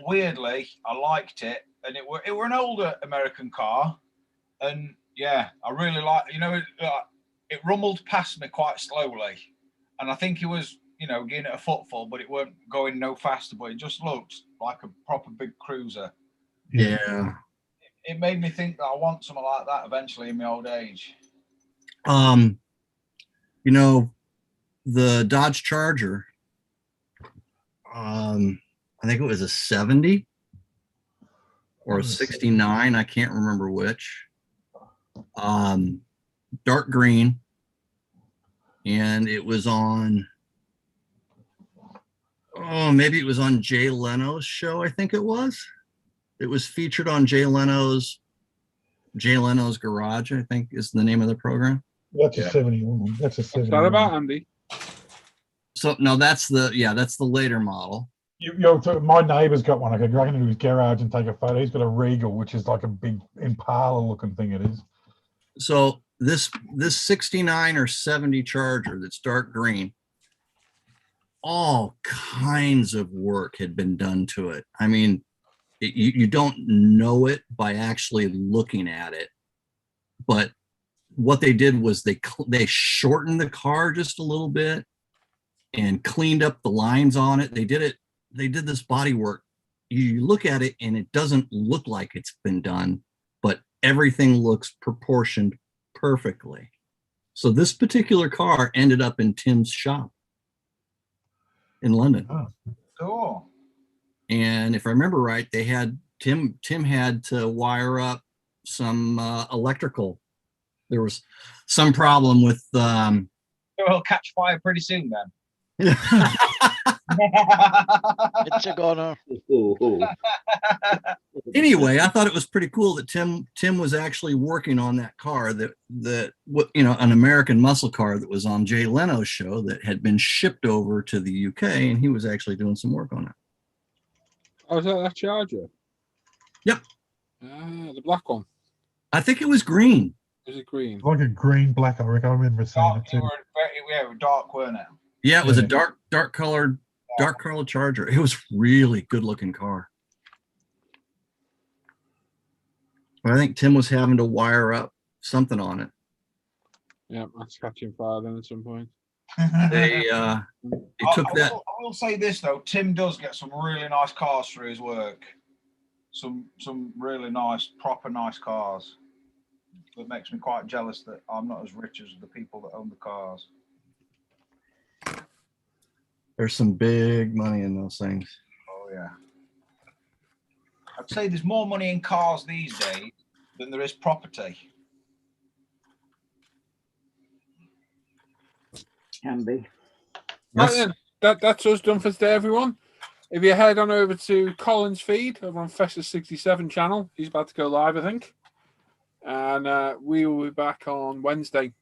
weirdly, I liked it. And it were an older American car. And yeah, I really liked, you know, it rumbled past me quite slowly. And I think it was, you know, getting it a footfall, but it weren't going no faster. But it just looked like a proper big cruiser. Yeah. It made me think that I want something like that eventually in my old age. You know, the Dodge Charger, I think it was a 70 or a 69. I can't remember which. Dark green. And it was on, oh, maybe it was on Jay Leno's show, I think it was. It was featured on Jay Leno's Garage, I think is the name of the program. That's a 71. That's a 71. What's that about, Andy? So no, that's the later model. My neighbour's got one. I could drag into his garage and take a photo. He's got a Regal, which is like a big Impala looking thing. It is. So this 69 or 70 Charger that's dark green, all kinds of work had been done to it. I mean, you don't know it by actually looking at it, but what they did was they shortened the car just a little bit and cleaned up the lines on it. They did this body work. You look at it and it doesn't look like it's been done, but everything looks proportioned perfectly. So this particular car ended up in Tim's shop in London. Oh, cool. And if I remember right, they had Tim had to wire up some electrical. There was some problem with It'll catch fire pretty soon then. It's a goner. Anyway, I thought it was pretty cool that Tim was actually working on that car that an American muscle car that was on Jay Leno's show that had been shipped over to the UK, and he was actually doing some work on it. Oh, is that Charger? Yep. The black one. I think it was green. Is it green? like a green black. I reckon I remember seeing it too. We were dark, weren't it? Yeah, it was a dark colored Charger. It was really good looking car. But I think Tim was having to wire up something on it. Yeah, that's catching fire then at some point. They took that. I will say this though, Tim does get some really nice cars for his work. Some really nice, proper nice cars. That makes me quite jealous that I'm not as rich as the people that own the cars. There's some big money in those things. Oh yeah. I'd say there's more money in cars these days than there is property. Can be. Right then, that's us done for today, everyone. If you head on over to Colin's feed over on Festus67 channel, he's about to go live, I think. And we will be back on Wednesday.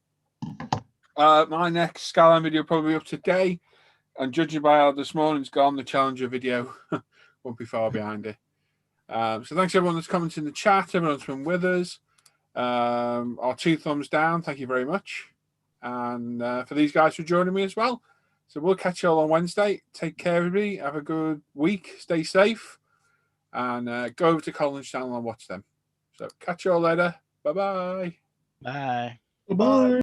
My next Skyline video will probably be up today. And judging by how this morning's gone, the Challenger video won't be far behind it. So thanks everyone that's commented in the chat, everyone that's been with us. Our 2 thumbs down, thank you very much. And for these guys for joining me as well. So we'll catch you all on Wednesday. Take care, everybody. Have a good week. Stay safe. And go over to Colin's channel and watch them. So catch you all later. Bye-bye. Bye. Bye-bye.